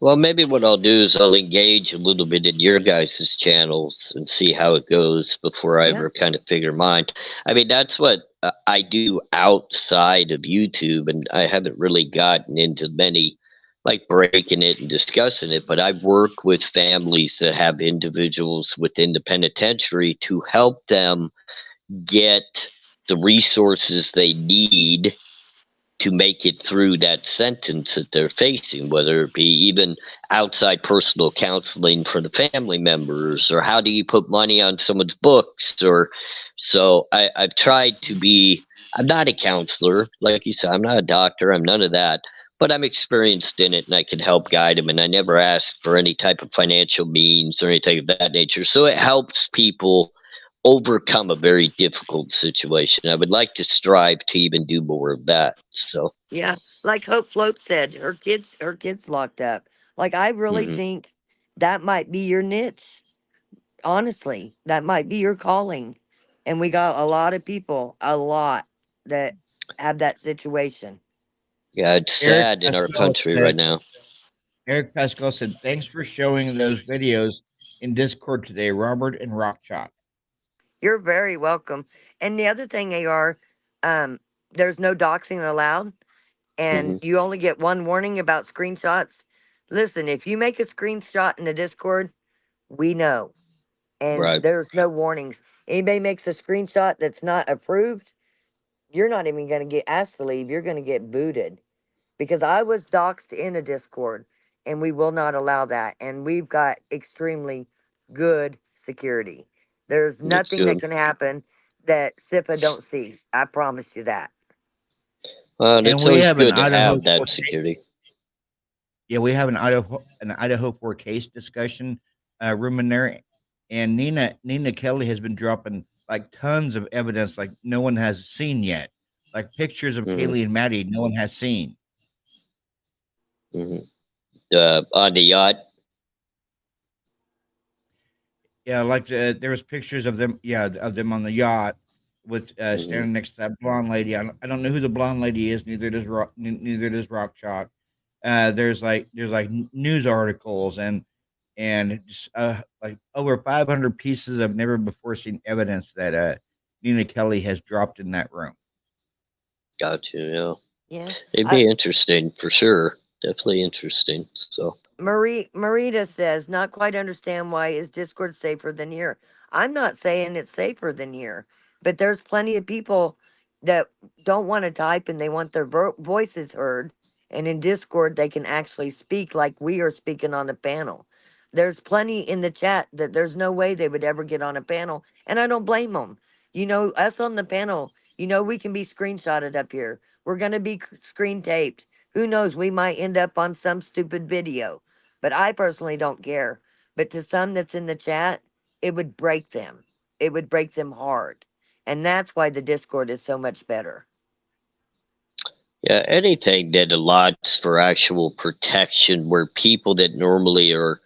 Speaker 18: Well, maybe what I'll do is I'll engage a little bit in your guys' channels and see how it goes before I
Speaker 7: Yeah.
Speaker 18: ever kind of figure mine. I mean, that's what I do outside of YouTube, and I haven't really gotten into many, like breaking it and discussing it, but I work with families that have individuals within the penitentiary to help them get the resources they need to make it through that sentence that they're facing, whether it be even outside personal counseling for the family members, or how do you put money on someone's books, or so I've tried to be. I'm not a counselor, like you said. I'm not a doctor. I'm none of that, but I'm experienced in it, and I can help guide them. And I never ask for any type of financial means or anything of that nature. So it helps people overcome a very difficult situation. I would like to strive to even do more of that. So,
Speaker 7: Yeah, like Hope Float said, her kids locked up. Like, I really
Speaker 18: mhm.
Speaker 7: think that might be your niche. Honestly, that might be your calling. And we got a lot of people, a lot, that have that situation.
Speaker 18: Yeah, it's
Speaker 2: Eric
Speaker 18: sad in our
Speaker 2: Pascal
Speaker 18: country right
Speaker 2: said,
Speaker 18: now.
Speaker 2: "Thanks for showing those videos in Discord today, Robert and Rock Chalk."
Speaker 7: You're very welcome. And the other thing, AR, there's no doxing allowed, and
Speaker 18: Mhm.
Speaker 7: you only get one warning about screenshots. Listen, if you make a screenshot in the Discord, we know. And
Speaker 18: Right.
Speaker 7: there's no warnings. Anybody makes a screenshot that's not approved, you're not even going to get asked to leave. You're going to get booted. Because I was doxxed in a Discord, and we will not allow that. And we've got extremely good security. There's
Speaker 18: That's
Speaker 7: nothing that
Speaker 18: good.
Speaker 7: can happen that SIPA don't see. I promise you that.
Speaker 18: Well,
Speaker 2: And
Speaker 18: it's
Speaker 2: we
Speaker 18: always
Speaker 2: have an
Speaker 18: good to
Speaker 2: Idaho
Speaker 18: have that
Speaker 2: 4 case.
Speaker 18: security.
Speaker 2: Yeah, we have an Idaho 4 case discussion room in there, and Nina Kelly has been dropping like tons of evidence like no one has seen yet, like pictures of
Speaker 18: Mhm.
Speaker 2: Kaylee and Maddie no one has seen.
Speaker 18: Mhm. On the yacht.
Speaker 2: Yeah, like there was pictures of them. Yeah, of them on the yacht with
Speaker 18: Mhm.
Speaker 2: standing next to that blonde lady. I don't know who the blonde lady is. Neither does Rock Chalk. There's like news articles and just, like over 500 pieces of never before seen evidence that Nina Kelly has dropped in that room.
Speaker 18: Got you. Yeah.
Speaker 7: Yeah.
Speaker 18: It'd be interesting for sure. Definitely interesting. So.
Speaker 7: Marita says, not quite understand why is Discord safer than here. I'm not saying it's safer than here, but there's plenty of people that don't want to type and they want their voices heard. And in Discord, they can actually speak like we are speaking on the panel. There's plenty in the chat that there's no way they would ever get on a panel, and I don't blame them. You know, us on the panel, you know, we can be screenshotted up here. We're going to be screen taped. Who knows? We might end up on some stupid video. But I personally don't care. But to some that's in the chat, it would break them. It would break them hard. And that's why the Discord is so much better.
Speaker 18: Yeah, anything that allots for actual protection where people that normally are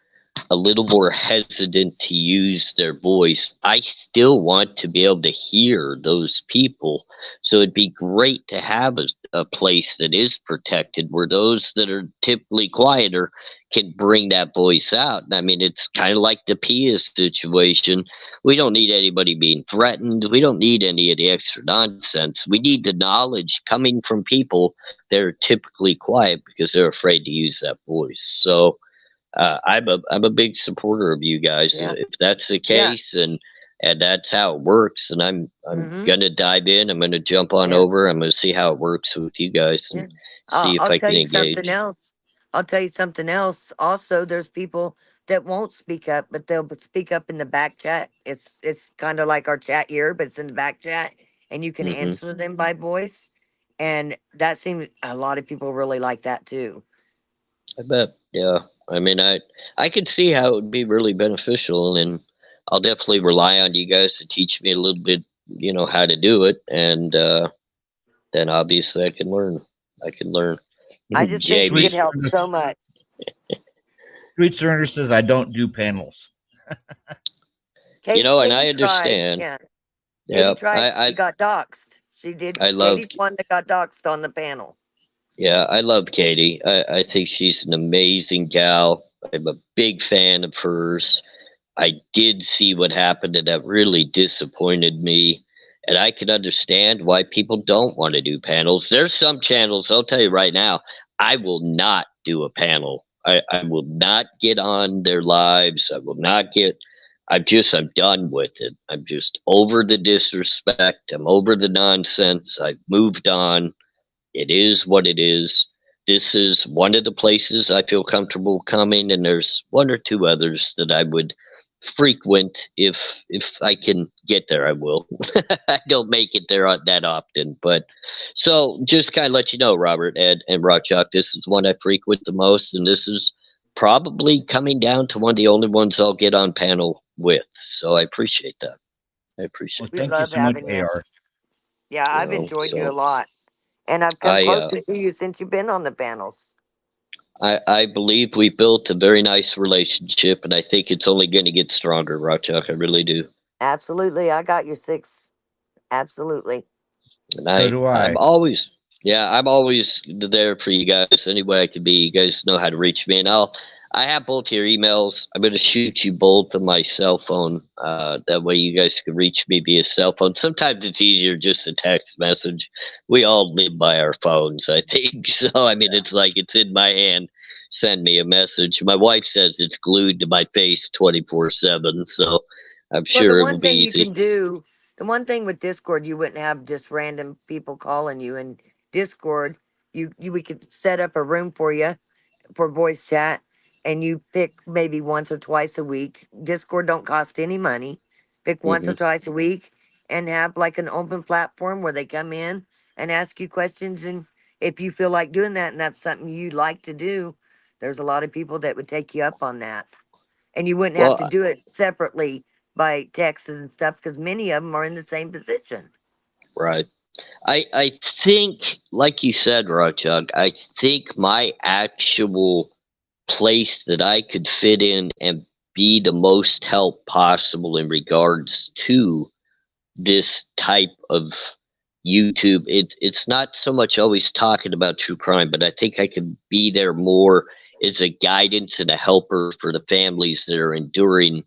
Speaker 18: a little more hesitant to use their voice, I still want to be able to hear those people. So it'd be great to have a place that is protected where those that are typically quieter can bring that voice out. I mean, it's kind of like the Pia situation. We don't need anybody being threatened. We don't need any of the extra nonsense. We need the knowledge coming from people that are typically quiet because they're afraid to use that voice. So I'm a big supporter of you guys.
Speaker 7: Yeah.
Speaker 18: If that's the
Speaker 7: Yeah.
Speaker 18: case, and that's how it works, and I'm
Speaker 7: Mhm.
Speaker 18: gonna dive in. I'm gonna jump on
Speaker 7: Yeah.
Speaker 18: over. I'm gonna see how it works with you guys
Speaker 7: Yeah.
Speaker 18: and see if
Speaker 7: I'll
Speaker 18: I
Speaker 7: tell
Speaker 18: can
Speaker 7: you something
Speaker 18: engage.
Speaker 7: else. I'll tell you something else. Also, there's people that won't speak up, but they'll speak up in the back chat. It's kind of like our chat here, but it's in the back chat, and you can
Speaker 18: Hmm.
Speaker 7: answer them by voice. And that seems a lot of people really like that too.
Speaker 18: I bet. Yeah. I mean, I could see how it would be really beneficial, and I'll definitely rely on you guys to teach me a little bit, how to do it, and then obviously I can learn. I can learn.
Speaker 7: I just think you
Speaker 18: Jamie,
Speaker 7: could help so much.
Speaker 2: Sweet Surrender says I don't do panels.
Speaker 7: Katie,
Speaker 18: and I
Speaker 7: Katie tried.
Speaker 18: understand.
Speaker 7: Yeah. Katie
Speaker 18: Yeah,
Speaker 7: tried. She
Speaker 18: I
Speaker 7: got doxxed. She did.
Speaker 18: I love.
Speaker 7: Katie's one that got doxxed on the panel.
Speaker 18: Yeah, I love Katie. I think she's an amazing gal. I'm a big fan of hers. I did see what happened, and that really disappointed me. And I can understand why people don't want to do panels. There's some channels, I'll tell you right now, I will not do a panel. I will not get on their lives. I will not get, I'm done with it. I'm just over the disrespect. I'm over the nonsense. I've moved on. It is what it is. This is one of the places I feel comfortable coming, and there's one or two others that I would frequent if I can get there. I will. I don't make it there that often, but so just kind of let you know, Robert, Ed, and Rochuk, this is one I frequent the most, and this is probably coming down to one of the only ones I'll get on panel with. So I appreciate that. I appreciate.
Speaker 7: We
Speaker 2: Thank you
Speaker 7: love
Speaker 2: so much,
Speaker 7: having you.
Speaker 2: AR.
Speaker 7: Yeah, I've enjoyed you a
Speaker 18: So
Speaker 7: lot. And I've come
Speaker 18: I
Speaker 7: closer to you since you've been on the panels.
Speaker 18: I believe we built a very nice relationship, and I think it's only going to get stronger, Rochuk. I really do.
Speaker 7: Absolutely. I got your 6. Absolutely.
Speaker 18: And
Speaker 2: So do I.
Speaker 18: I'm always, I'm always there for you guys. Any way I can be, you guys know how to reach me, and I have both your emails. I'm going to shoot you both on my cell phone. That way you guys can reach me via cell phone. Sometimes it's easier just a text message. We all live by our phones, I think. So, I mean, it's like it's in my hand. Send me a message. My wife says it's glued to my face 24/7. So I'm
Speaker 7: Well,
Speaker 18: sure
Speaker 7: the
Speaker 18: it
Speaker 7: one
Speaker 18: will be
Speaker 7: thing you
Speaker 18: easy.
Speaker 7: can do, the one thing with Discord, you wouldn't have just random people calling you. In Discord, we could set up a room for you for voice chat, and you pick maybe once or twice a week. Discord don't cost any money. Pick once or
Speaker 18: Mhm.
Speaker 7: twice a week and have like an open platform where they come in and ask you questions. And if you feel like doing that and that's something you like to do, there's a lot of people that would take you up on that. And you wouldn't have to
Speaker 18: Well,
Speaker 7: do it separately by texts and stuff because many of them are in the same position.
Speaker 18: right. I think, like you said, Rochuk, I think my actual place that I could fit in and be the most help possible in regards to this type of YouTube. It's not so much always talking about true crime, but I think I could be there more as a guidance and a helper for the families that are enduring,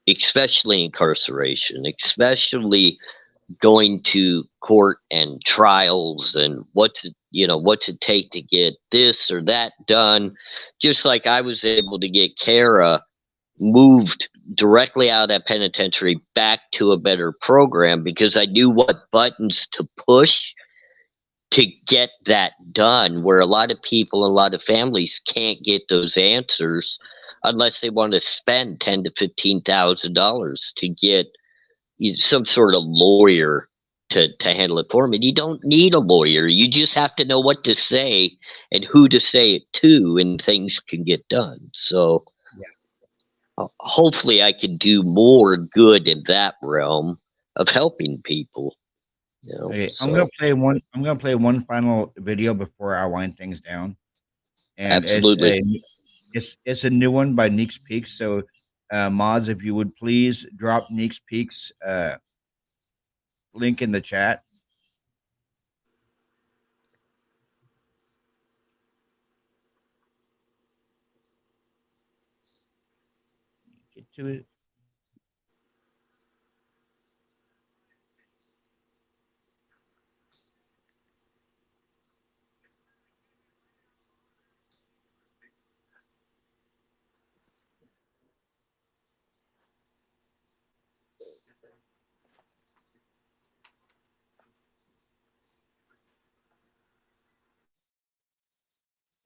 Speaker 18: especially incarceration, especially going to court and trials, and what's it take to get this or that done. Just like I was able to get Kara moved directly out of that penitentiary back to a better program because I knew what buttons to push to get that done, where a lot of people, a lot of families can't get those answers unless they want to spend $10,000 to $15,000 to get some sort of lawyer to handle it for me. You don't need a lawyer. You just have to know what to say and who to say it to, and things can get done. So hopefully I can do more good in that realm of helping people.
Speaker 2: Okay,
Speaker 18: So
Speaker 2: I'm gonna play one final video before I wind things down, and
Speaker 18: absolutely.
Speaker 2: It's a new one by Neeks Peaks. So, mods, if you would please drop Neeks Peaks link in the chat. Get to it.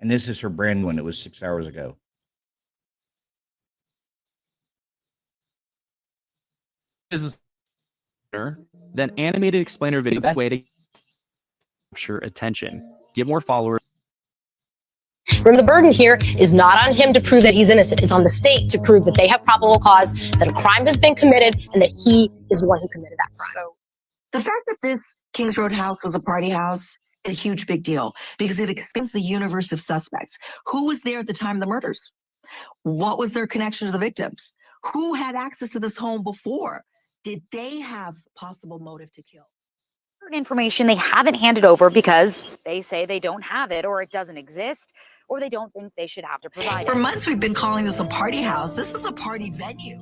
Speaker 2: And this is her brand new one. It was 6 hours ago.
Speaker 1: Business then animated explainer video. That way to capture attention, get more followers.
Speaker 22: Remember, the burden here is not on him to prove that he's innocent. It's on the state to prove that they have probable cause, that a crime has been committed, and that he is the one who committed that crime.
Speaker 23: So the fact that this Kings Road house was a party house, a huge big deal, because it expands the universe of suspects. Who was there at the time of the murders? What was their connection to the victims? Who had access to this home before? Did they have possible motive to kill?
Speaker 11: Certain information they haven't handed over because they say they don't have it, or it doesn't exist, or they don't think they should have to provide
Speaker 23: For
Speaker 11: it.
Speaker 23: months, we've been calling this a party house. This is a party venue.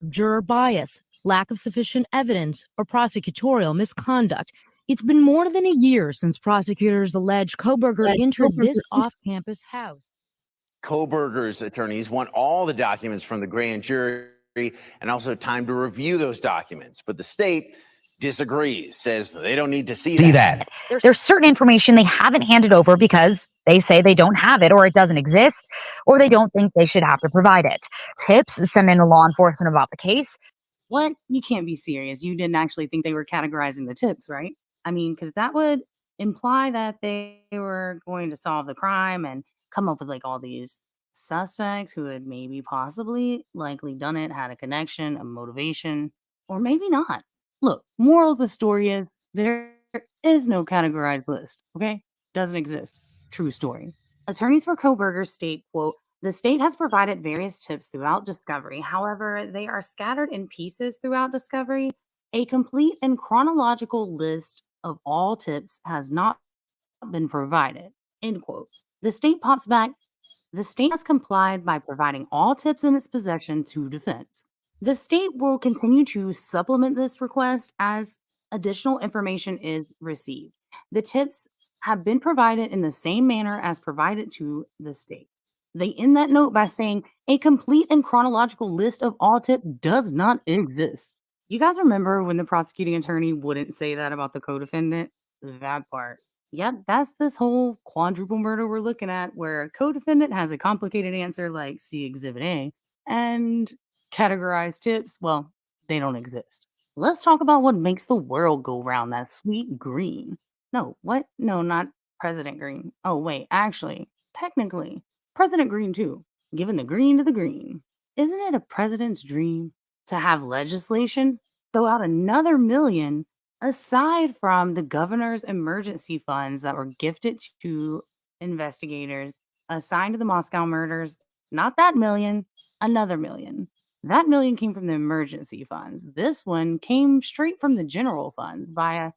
Speaker 24: Juror bias, lack of sufficient evidence, or prosecutorial misconduct. It's been more than a year since prosecutors allege Kohberger entered this off-campus house.
Speaker 25: Kohberger's attorneys want all the documents from the grand jury and also time to review those documents. But the state disagrees, says they don't need to see that.
Speaker 11: There's certain information they haven't handed over because they say they don't have it, or it doesn't exist, or they don't think they should have to provide it. Tips sent in to law enforcement about the case.
Speaker 26: What? You can't be serious. You didn't actually think they were categorizing the tips, right? I mean, because that would imply that they were going to solve the crime and come up with like all these suspects who had maybe possibly likely done it, had a connection, a motivation, or maybe not. Look, moral of the story is there is no categorized list, okay? Doesn't exist. True story. Attorneys for Kohberger state, quote, the state has provided various tips throughout discovery. However, they are scattered in pieces throughout discovery. A complete and chronological list of all tips has not been provided, end quote. The state pops back. The state has complied by providing all tips in its possession to defense. The state will continue to supplement this request as additional information is received. The tips have been provided in the same manner as provided to the state. They end that note by saying a complete and chronological list of all tips does not exist. You guys remember when the prosecuting attorney wouldn't say that about the co-defendant? That part. Yep, that's this whole quadruple murder we're looking at, where a co-defendant has a complicated answer like see Exhibit A, and categorized tips, well, they don't exist. Let's talk about what makes the world go round, that sweet green. No, what? No, not President Green. Oh, wait, actually, technically, President Green too. Giving the green to the green. Isn't it a president's dream to have legislation throw out another million aside from the governor's emergency funds that were gifted to investigators assigned to the Moscow murders? Not that million, another million. That million came from the emergency funds. This one came straight from the general funds by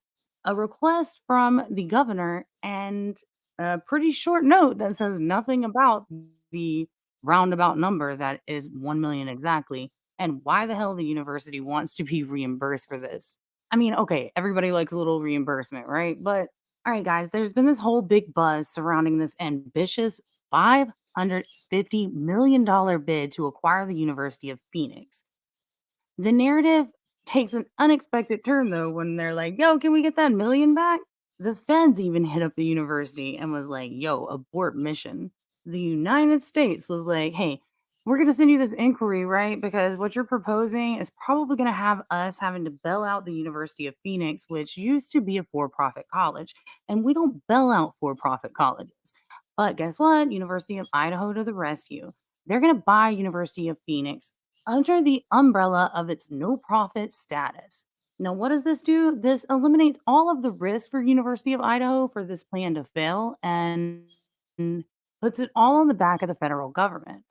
Speaker 26: a request from the governor and a pretty short note that says nothing about the roundabout number that is 1 million exactly, and why the hell the university wants to be reimbursed for this. I mean, okay, everybody likes a little reimbursement, right? But all right, guys, there's been this whole big buzz surrounding this ambitious $550 million bid to acquire the University of Phoenix. The narrative takes an unexpected turn, though, when they're like, yo, can we get that million back? The feds even hit up the university and was like, yo, abort mission. The United States was like, hey, we're going to send you this inquiry, right? Because what you're proposing is probably going to have us having to bail out the University of Phoenix, which used to be a for-profit college. And we don't bail out for-profit colleges. But guess what? University of Idaho to the rescue. They're going to buy University of Phoenix under the umbrella of its no-profit status. Now, what does this do? This eliminates all of the risk for University of Idaho for this plan to fail. And puts it all on the back of the federal government.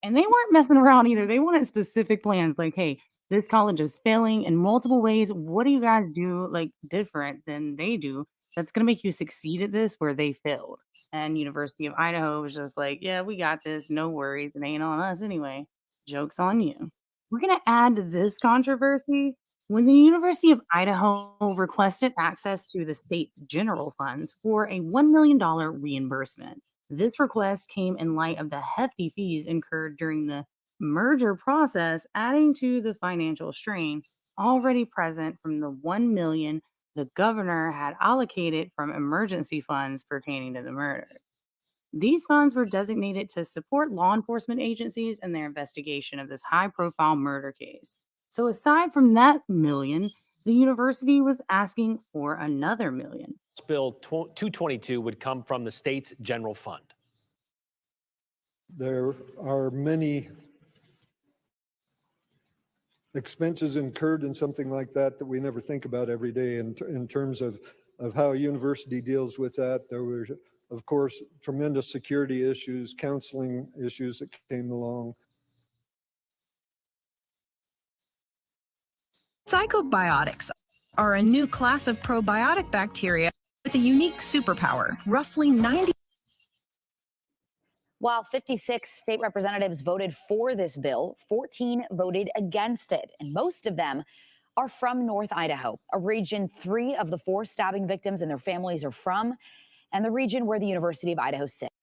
Speaker 26: And they weren't messing around either. They wanted specific plans like, hey, this college is failing in multiple ways. What do you guys do like different than they do that's going to make you succeed at this where they failed? And University of Idaho was just like, yeah, we got this. No worries. It ain't on us anyway. Joke's on you. We're going to add to this controversy. When the University of Idaho requested access to the state's general funds for a $1 million reimbursement, this request came in light of the hefty fees incurred during the merger process, adding to the financial strain already present from the $1 million the governor had allocated from emergency funds pertaining to the murder. These funds were designated to support law enforcement agencies in their investigation of this high-profile murder case. So aside from that million, the university was asking for another million.
Speaker 3: Bill 222 would come from the state's general fund.
Speaker 4: There are many expenses incurred in something like that we never think about every day in terms of how a university deals with that. There were, of course, tremendous security issues, counseling issues that came along.
Speaker 5: Psychobiotics are a new class of probiotic bacteria with a unique superpower. Roughly 90.
Speaker 11: While 56 state representatives voted for this bill, 14 voted against it, and most of them are from North Idaho, a region 3 of the 4 stabbing victims and their families are from, and the region where the University of Idaho sits.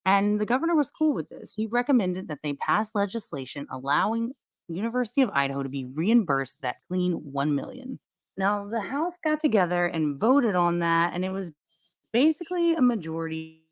Speaker 26: And the governor was cool with this. He recommended that they pass legislation allowing University of Idaho to be reimbursed that clean $1 million. Now, the House got together and voted on that, and it was basically a majority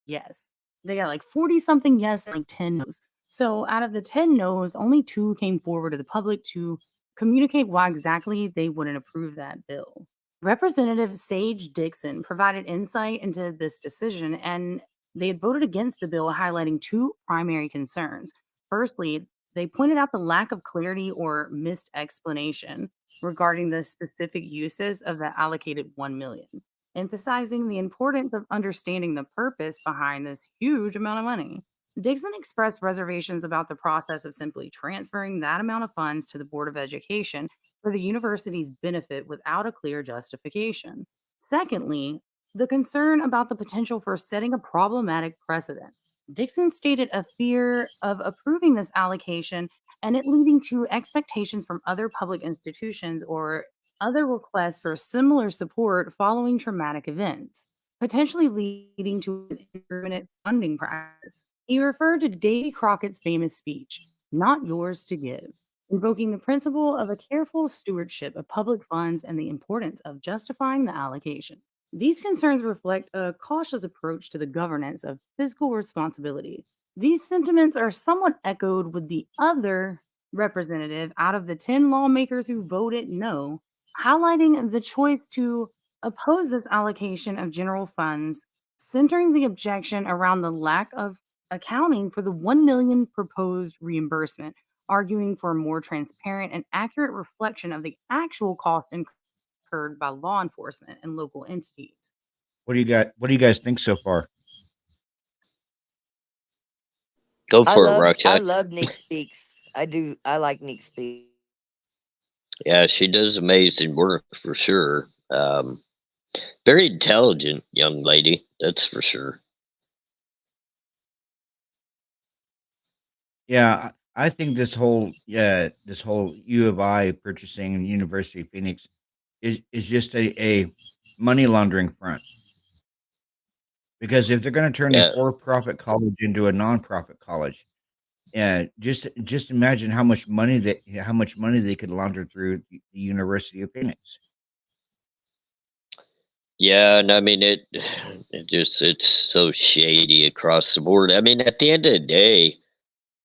Speaker 26: yes. They got like 40-something yes and like 10 no's. So out of the 10 no's, only 2 came forward to the public to communicate why exactly they wouldn't approve that bill. Representative Sage Dixon provided insight into this decision, and they had voted against the bill, highlighting 2 primary concerns. Firstly, they pointed out the lack of clarity or missed explanation regarding the specific uses of the allocated $1 million, emphasizing the importance of understanding the purpose behind this huge amount of money. Dixon expressed reservations about the process of simply transferring that amount of funds to the Board of Education for the university's benefit without a clear justification. Secondly, the concern about the potential for setting a problematic precedent. Dixon stated a fear of approving this allocation and it leading to expectations from other public institutions or other requests for similar support following traumatic events, potentially leading to an indiscriminate funding practice. He referred to Davy Crockett's famous speech, "Not yours to give," invoking the principle of a careful stewardship of public funds and the importance of justifying the allocation. These concerns reflect a cautious approach to the governance of fiscal responsibility. These sentiments are somewhat echoed with the other representative out of the 10 lawmakers who voted no, highlighting the choice to oppose this allocation of general funds, centering the objection around the lack of accounting for the $1 million proposed reimbursement, arguing for a more transparent and accurate reflection of the actual cost incurred by law enforcement and local entities.
Speaker 2: What do you guys think so far?
Speaker 18: Go for it,
Speaker 7: I
Speaker 18: Roxanne.
Speaker 7: love Nick Speaks. I do. I like Nick Speaks.
Speaker 18: Yeah, she does amazing work for sure. Very intelligent young lady, that's for sure.
Speaker 2: Yeah, I think this whole U of I purchasing and University of Phoenix is just a money laundering front. Because if they're going to turn a for-profit college into a nonprofit college, just imagine how much money they could launder through the University of Phoenix.
Speaker 18: Yeah, and I mean it's so shady across the board. I mean, at the end of the day,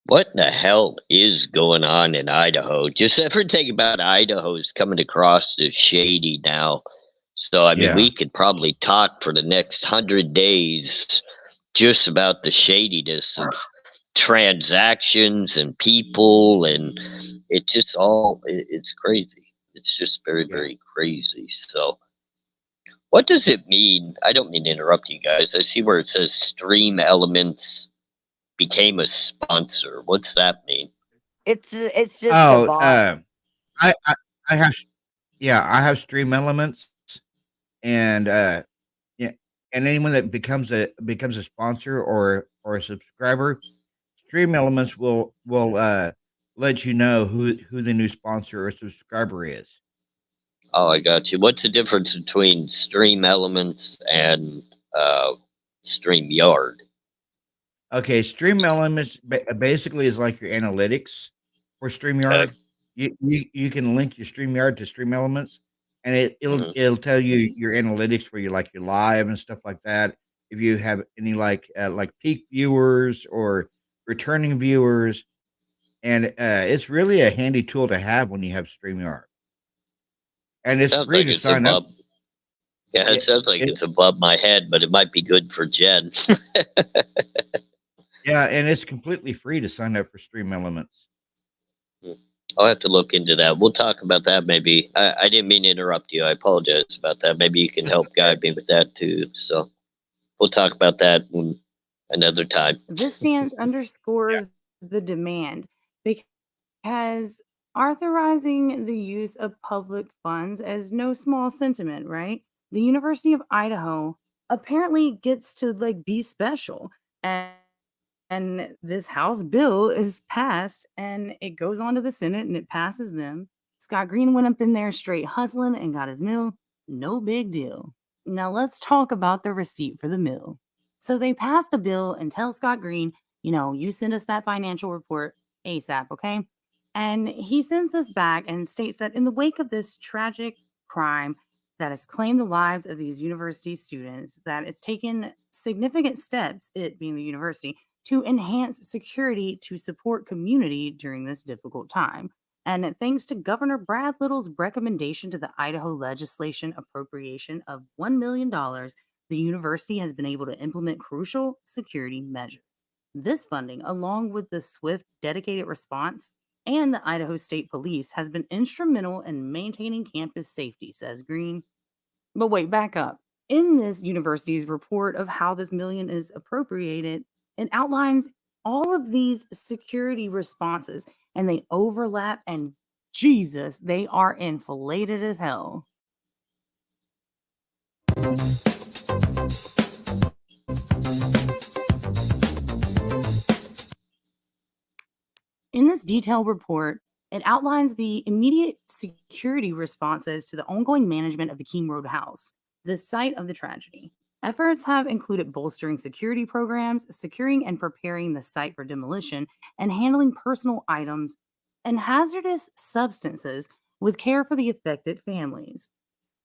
Speaker 18: what in the hell is going on in Idaho? Just everything about Idaho is coming across as shady now. So I mean, we could probably talk for the next 100 days just about the shadiness of transactions and people, and it just it's crazy. It's just very, very crazy. So What does it mean? I don't mean to interrupt you guys. I see where it says Stream Elements became a sponsor. What's that mean?
Speaker 7: It's just a
Speaker 2: Oh,
Speaker 7: bot.
Speaker 2: I have, yeah, I have Stream Elements, and yeah, and anyone that becomes a sponsor or a subscriber, Stream Elements will let you know who the new sponsor or subscriber is.
Speaker 18: Oh, I got you. What's the difference between Stream Elements and StreamYard?
Speaker 2: Okay, Stream Elements basically is like your analytics for StreamYard. You can link your StreamYard to Stream Elements, and it'll tell you your analytics for your live and stuff like that. If you have any like peak viewers or returning viewers, and it's really a handy tool to have when you have StreamYard. And it's
Speaker 18: Sounds
Speaker 2: free
Speaker 18: like
Speaker 2: to
Speaker 18: it's
Speaker 2: sign up.
Speaker 18: above. Yeah, it sounds like it's above my head, but it might be good for Jen.
Speaker 2: Yeah, and it's completely free to sign up for Stream Elements.
Speaker 18: I'll have to look into that. We'll talk about that maybe. I didn't mean to interrupt you. I apologize about that. Maybe you can help guide me with that too. So we'll talk about that another time.
Speaker 26: This stance underscores the demand because authorizing the use of public funds is no small sentiment, right? The University of Idaho apparently gets to be special, and this House bill is passed and it goes on to the Senate and it passes them. Scott Green went up in there straight hustling and got his meal. No big deal. Now let's talk about the receipt for the meal. So they pass the bill and tell Scott Green, you send us that financial report ASAP, okay? And he sends this back and states that in the wake of this tragic crime that has claimed the lives of these university students, that it's taken significant steps, it being the university, to enhance security to support community during this difficult time. And thanks to Governor Brad Little's recommendation to the Idaho legislation appropriation of $1 million, the university has been able to implement crucial security measures. This funding, along with the swift, dedicated response and the Idaho State Police, has been instrumental in maintaining campus safety, says Green. But wait, back up. In this university's report of how this million is appropriated, it outlines all of these security responses, and they overlap, and Jesus, they are inflated as hell. In this detailed report, it outlines the immediate security responses to the ongoing management of the King Road House, the site of the tragedy. Efforts have included bolstering security programs, securing and preparing the site for demolition, and handling personal items and hazardous substances with care for the affected families.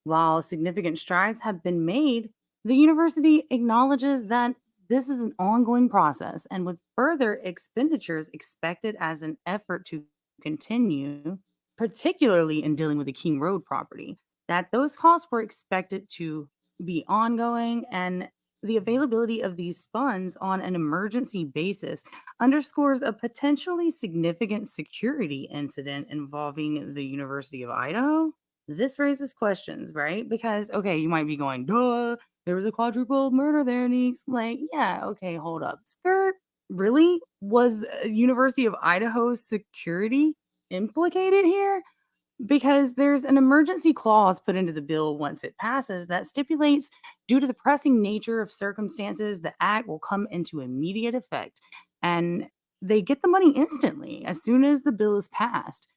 Speaker 26: While significant strides have been made, the university acknowledges that this is an ongoing process, and with further expenditures expected as an effort to continue, particularly in dealing with the King Road property, that those costs were expected to be ongoing, and the availability of these funds on an emergency basis underscores a potentially significant security incident involving the University of Idaho. This raises questions, right? Because, okay, you might be going, duh, there was a quadruple murder there, Neeks. Yeah, okay, hold up. Skirt, really? Was University of Idaho security implicated here? Because there's an emergency clause put into the bill once it passes that stipulates, due to the pressing nature of circumstances, the act will come into immediate effect. And they get the money instantly as soon as the bill is passed.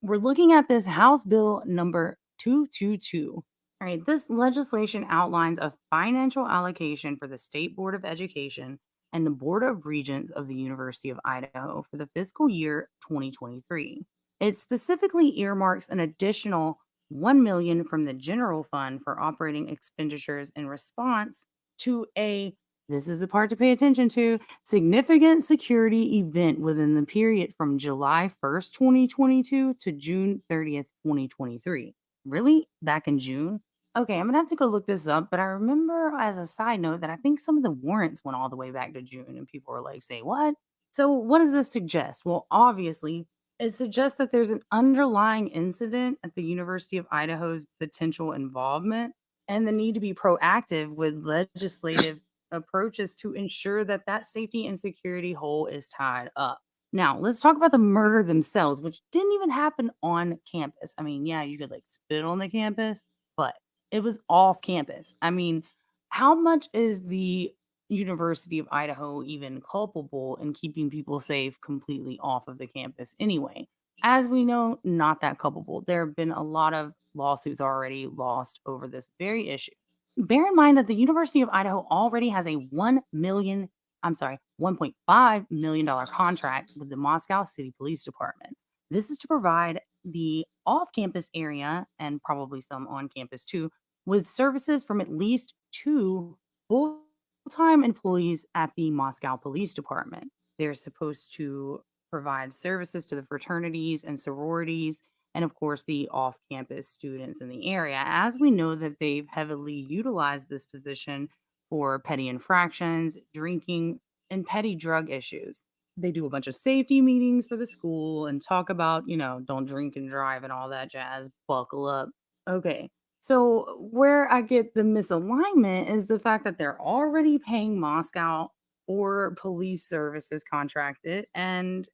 Speaker 26: We're looking at this House Bill number 222. All right, this legislation outlines a financial allocation for the State Board of Education and the Board of Regents of the University of Idaho for the fiscal year 2023. It specifically earmarks an additional $1 million from the general fund for operating expenditures in response to this is the part to pay attention to, significant security event within the period from July 1st, 2022 to June 30th, 2023. Really? Back in June? Okay, I'm gonna have to go look this up, but I remember as a side note that I think some of the warrants went all the way back to June, and people were like, say what? So what does this suggest? Well, obviously, it suggests that there's an underlying incident at the University of Idaho's potential involvement. and the need to be proactive with legislative approaches to ensure that that safety and security hole is tied up. Now, let's talk about the murder themselves, which didn't even happen on campus. I mean, yeah, you could like spit on the campus, but it was off campus. I mean, how much is the University of Idaho even culpable in keeping people safe completely off of the campus anyway? As we know, not that culpable. There have been a lot of lawsuits already lost over this very issue. Bear in mind that the University of Idaho already has a $1.5 million contract with the Moscow City Police Department. This is to provide the off-campus area, and probably some on campus too, with services from at least 2 full-time employees at the Moscow Police Department. They're supposed to provide services to the fraternities and sororities, and of course the off-campus students in the area, as we know that they've heavily utilized this position for petty infractions, drinking, and petty drug issues. They do a bunch of safety meetings for the school and talk about, don't drink and drive and all that jazz. Buckle up. Okay. So where I get the misalignment is the fact that they're already paying Moscow for police services contracted, and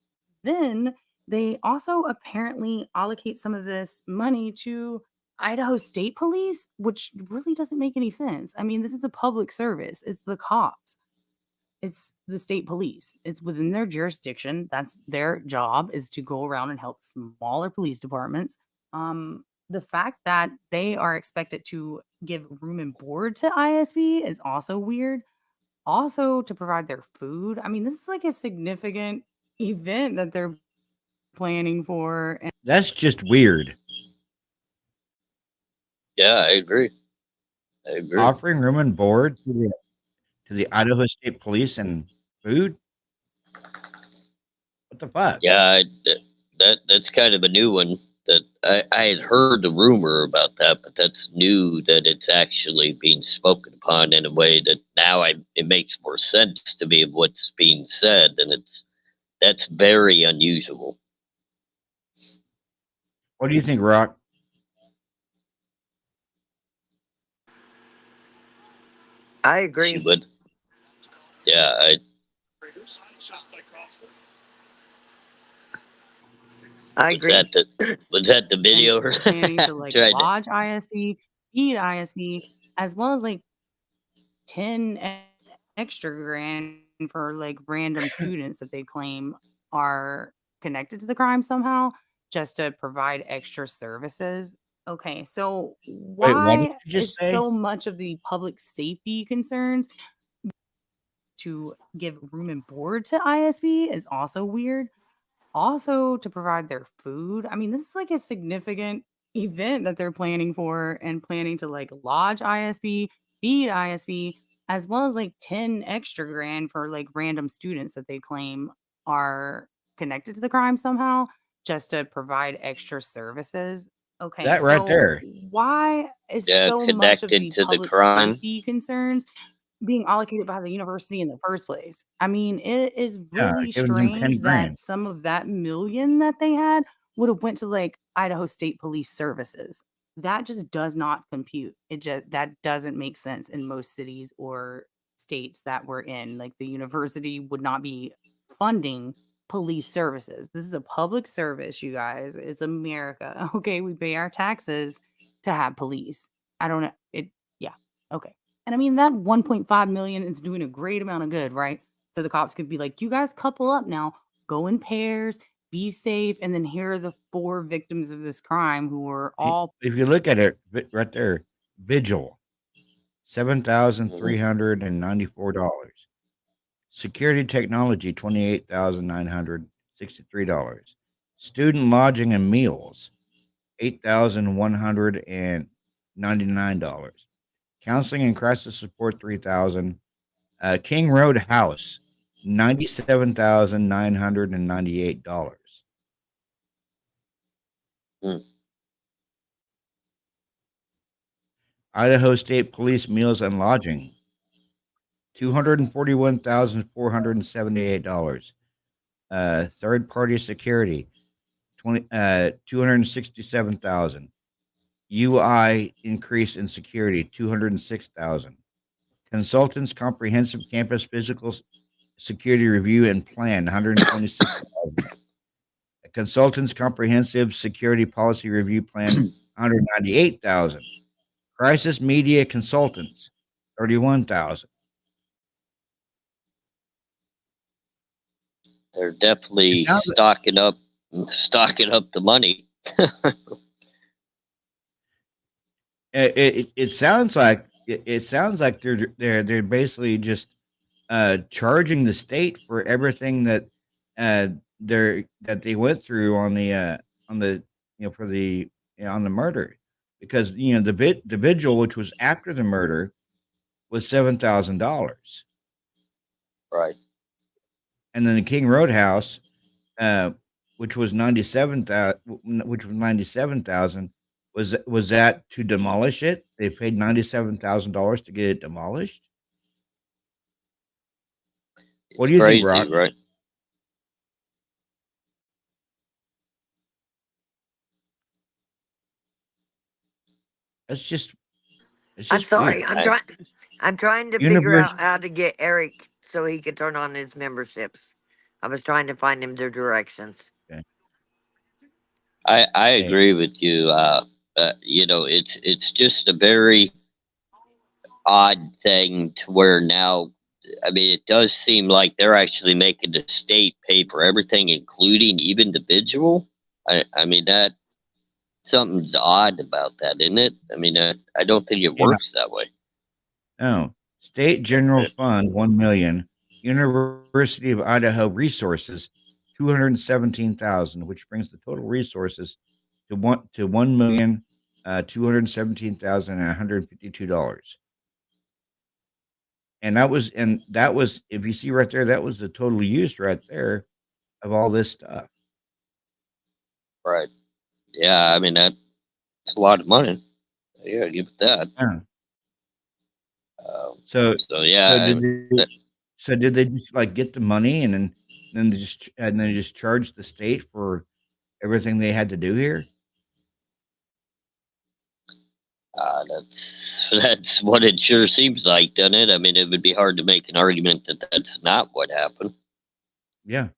Speaker 26: then they also apparently allocate some of this money to Idaho State Police, which really doesn't make any sense. I mean, this is a public service. It's the cops. It's the state police. It's within their jurisdiction. That's their job, is to go around and help smaller police departments. The fact that they are expected to give room and board to ISB is also weird. Also, to provide their food. I mean, this is like a significant event that they're planning for. And
Speaker 2: That's just weird.
Speaker 18: Yeah, I agree.
Speaker 2: Offering room and board to the Idaho State Police and food. What the fuck?
Speaker 18: Yeah, that's kind of a new one. That I had heard the rumor about that, but that's new that it's actually being spoken upon in a way that now it makes more sense to me of what's being said, and that's very unusual.
Speaker 2: What do you think, Rock?
Speaker 7: I agree.
Speaker 18: Yeah,
Speaker 7: I agree.
Speaker 18: Was that the video?
Speaker 26: Planning to like
Speaker 18: Tried to-
Speaker 26: lodge ISB, feed ISB, as well as like 10 extra grand for like random students that they claim are connected to the crime somehow, just to provide extra services. Okay, so
Speaker 2: Wait, what
Speaker 26: why
Speaker 2: did you just
Speaker 26: is
Speaker 2: say?
Speaker 26: so much of the public safety concerns to give room and board to ISB is also weird. Also, to provide their food. I mean, this is like a significant event that they're planning for, and planning to like lodge ISB, feed ISB, as well as like 10 extra grand for like random students that they claim are connected to the crime somehow, just to provide extra services. Okay,
Speaker 2: That right
Speaker 26: so
Speaker 2: there.
Speaker 26: why is
Speaker 18: Yeah,
Speaker 26: so much of
Speaker 18: connected
Speaker 26: the
Speaker 18: to the
Speaker 26: public
Speaker 18: crime.
Speaker 26: safety concerns being allocated by the university in the first place? I mean, it is
Speaker 2: Yeah,
Speaker 26: really
Speaker 2: giving them 10
Speaker 26: strange
Speaker 2: grand.
Speaker 26: that some of that million that they had would have went to like Idaho State Police Services. That just does not compute. That doesn't make sense in most cities or states that we're in. Like the university would not be funding police services. This is a public service, you guys. It's America. Okay, we pay our taxes to have police. I don't know. Yeah. Okay. And I mean, that 1.5 million is doing a great amount of good, right? So the cops could be like, you guys couple up now, go in pairs, be safe. And then here are the 4 victims of this crime who were all
Speaker 2: If you look at it right there, Vigil, $7,394. Security technology, $28,963. Student lodging and meals, $8,199. Counseling and crisis support, $3,000. King Road House, $97,998. Idaho State Police meals and lodging, $241,478. Third party security, $267,000. UI increase in security, 206,000. Consultants comprehensive campus physical security review and plan, 126,000. Consultants comprehensive security policy review plan, 198,000. Crisis media consultants, 31,000.
Speaker 18: They're definitely
Speaker 2: sounds
Speaker 18: stocking up the money.
Speaker 2: It sounds like they're basically just charging the state for everything that they went through on the for the on the murder, because the vigil, which was after the murder, was $7,000,
Speaker 18: Right.
Speaker 2: and then the King Roadhouse, which was 97,000, was that to demolish it? They paid $97,000 to get it demolished. What do you think, Brock?
Speaker 18: Right?
Speaker 2: It's just
Speaker 7: I'm sorry.
Speaker 2: weird.
Speaker 7: I'm trying to figure out how to get Eric so he could turn on his memberships. I was trying to find him the directions.
Speaker 18: I agree with you. It's just a very odd thing to where now, I mean, it does seem like they're actually making the state pay for everything, including even the vigil. I mean, that something's odd about that, isn't it? I mean, I don't think it works that way.
Speaker 2: No. State General Fund, 1 million. University of Idaho resources, 217,000, which brings the total resources to $1,217,152. And that was, if you see right there, that was the total use right there of all this stuff.
Speaker 18: Right. Yeah, I mean, that's a lot of money. Yeah, give it that.
Speaker 2: Yeah. So
Speaker 18: yeah.
Speaker 2: Did they just like get the money and then they just charge the state for everything they had to do here?
Speaker 18: That's what it sure seems like, doesn't it? I mean, it would be hard to make an argument that that's not what happened.
Speaker 2: Yeah.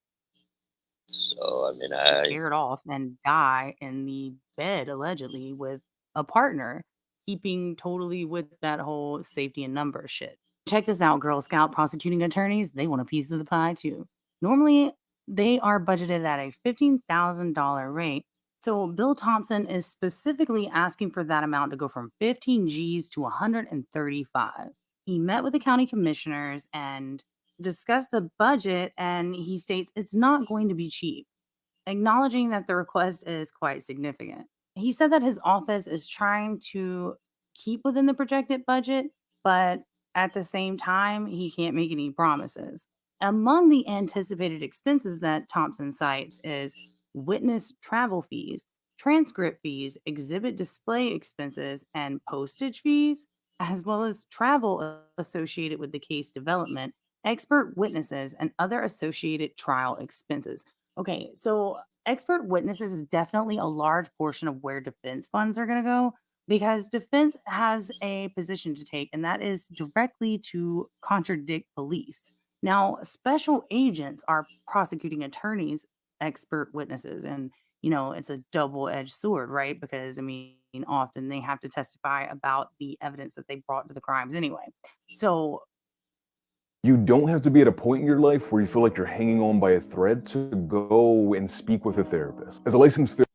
Speaker 18: So, I mean,
Speaker 26: scared off and die in the bed allegedly with a partner, keeping totally with that whole safety in numbers shit. Check this out, Girl Scout prosecuting attorneys, they want a piece of the pie too. Normally, they are budgeted at a $15,000 rate. So Bill Thompson is specifically asking for that amount to go from 15 G's to 135. He met with the county commissioners and discussed the budget, and he states it's not going to be cheap, acknowledging that the request is quite significant. He said that his office is trying to keep within the projected budget, but at the same time, he can't make any promises. Among the anticipated expenses that Thompson cites is witness travel fees, transcript fees, exhibit display expenses, and postage fees, as well as travel associated with the case development, expert witnesses, and other associated trial expenses. Okay, so expert witnesses is definitely a large portion of where defense funds are going to go, because defense has a position to take, and that is directly to contradict police. Now, special agents are prosecuting attorneys, expert witnesses, and it's a double-edged sword, right? Because I mean, often they have to testify about the evidence that they brought to the crimes anyway. So
Speaker 6: you don't have to be at a point in your life where you feel like you're hanging on by a thread to go and speak with a therapist. As a licensed therapist,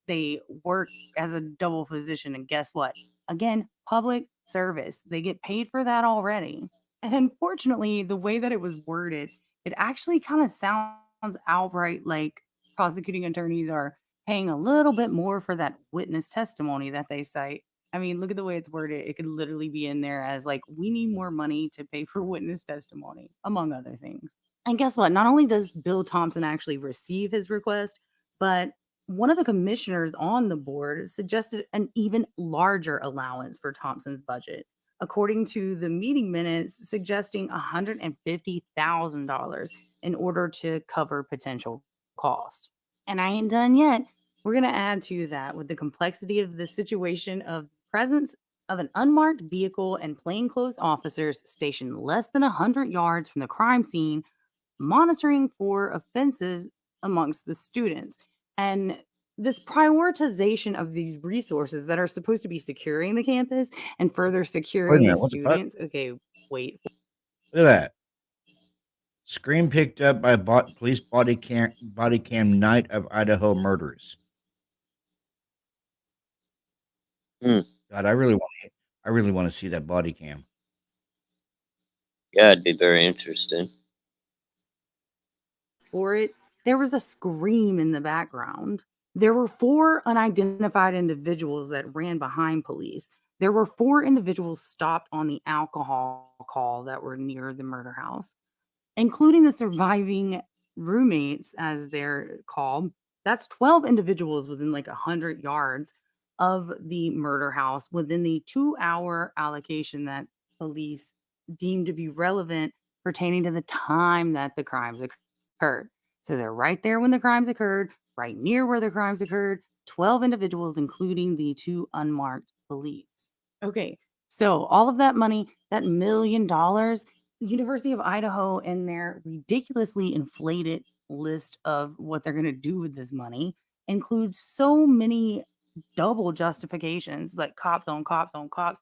Speaker 26: they work as a double position, and guess what? Again, public service. They get paid for that already. And unfortunately, the way that it was worded, it actually kind of sounds outright like prosecuting attorneys are paying a little bit more for that witness testimony that they cite. I mean, look at the way it's worded. It could literally be in there as like, we need more money to pay for witness testimony, among other things. And guess what? Not only does Bill Thompson actually receive his request, but one of the commissioners on the board suggested an even larger allowance for Thompson's budget, according to the meeting minutes, suggesting $150,000 in order to cover potential cost. And I ain't done yet. We're going to add to that with the complexity of the situation of presence of an unmarked vehicle and plainclothes officers stationed less than 100 yards from the crime scene, monitoring for offenses amongst the students. And this prioritization of these resources that are supposed to be securing the campus and further securing the
Speaker 2: minute, what the fuck?
Speaker 26: students. Okay, wait.
Speaker 2: Look at that. Screen picked up by police body cam night of Idaho murders.
Speaker 18: Hmm.
Speaker 2: God, I really want to see that body cam.
Speaker 18: Yeah, it'd be very interesting.
Speaker 26: For it, there was a scream in the background. There were 4 unidentified individuals that ran behind police. There were 4 individuals stopped on the alcohol call that were near the murder house, including the surviving roommates, as they're called. That's 12 individuals within like 100 yards of the murder house within the 2-hour allocation that police deemed to be relevant pertaining to the time that the crimes occurred. So they're right there when the crimes occurred, right near where the crimes occurred, 12 individuals, including the 2 unmarked police. Okay, so all of that money, that $1 million, University of Idaho and their ridiculously inflated list of what they're going to do with this money includes so many double justifications, like cops on cops on cops.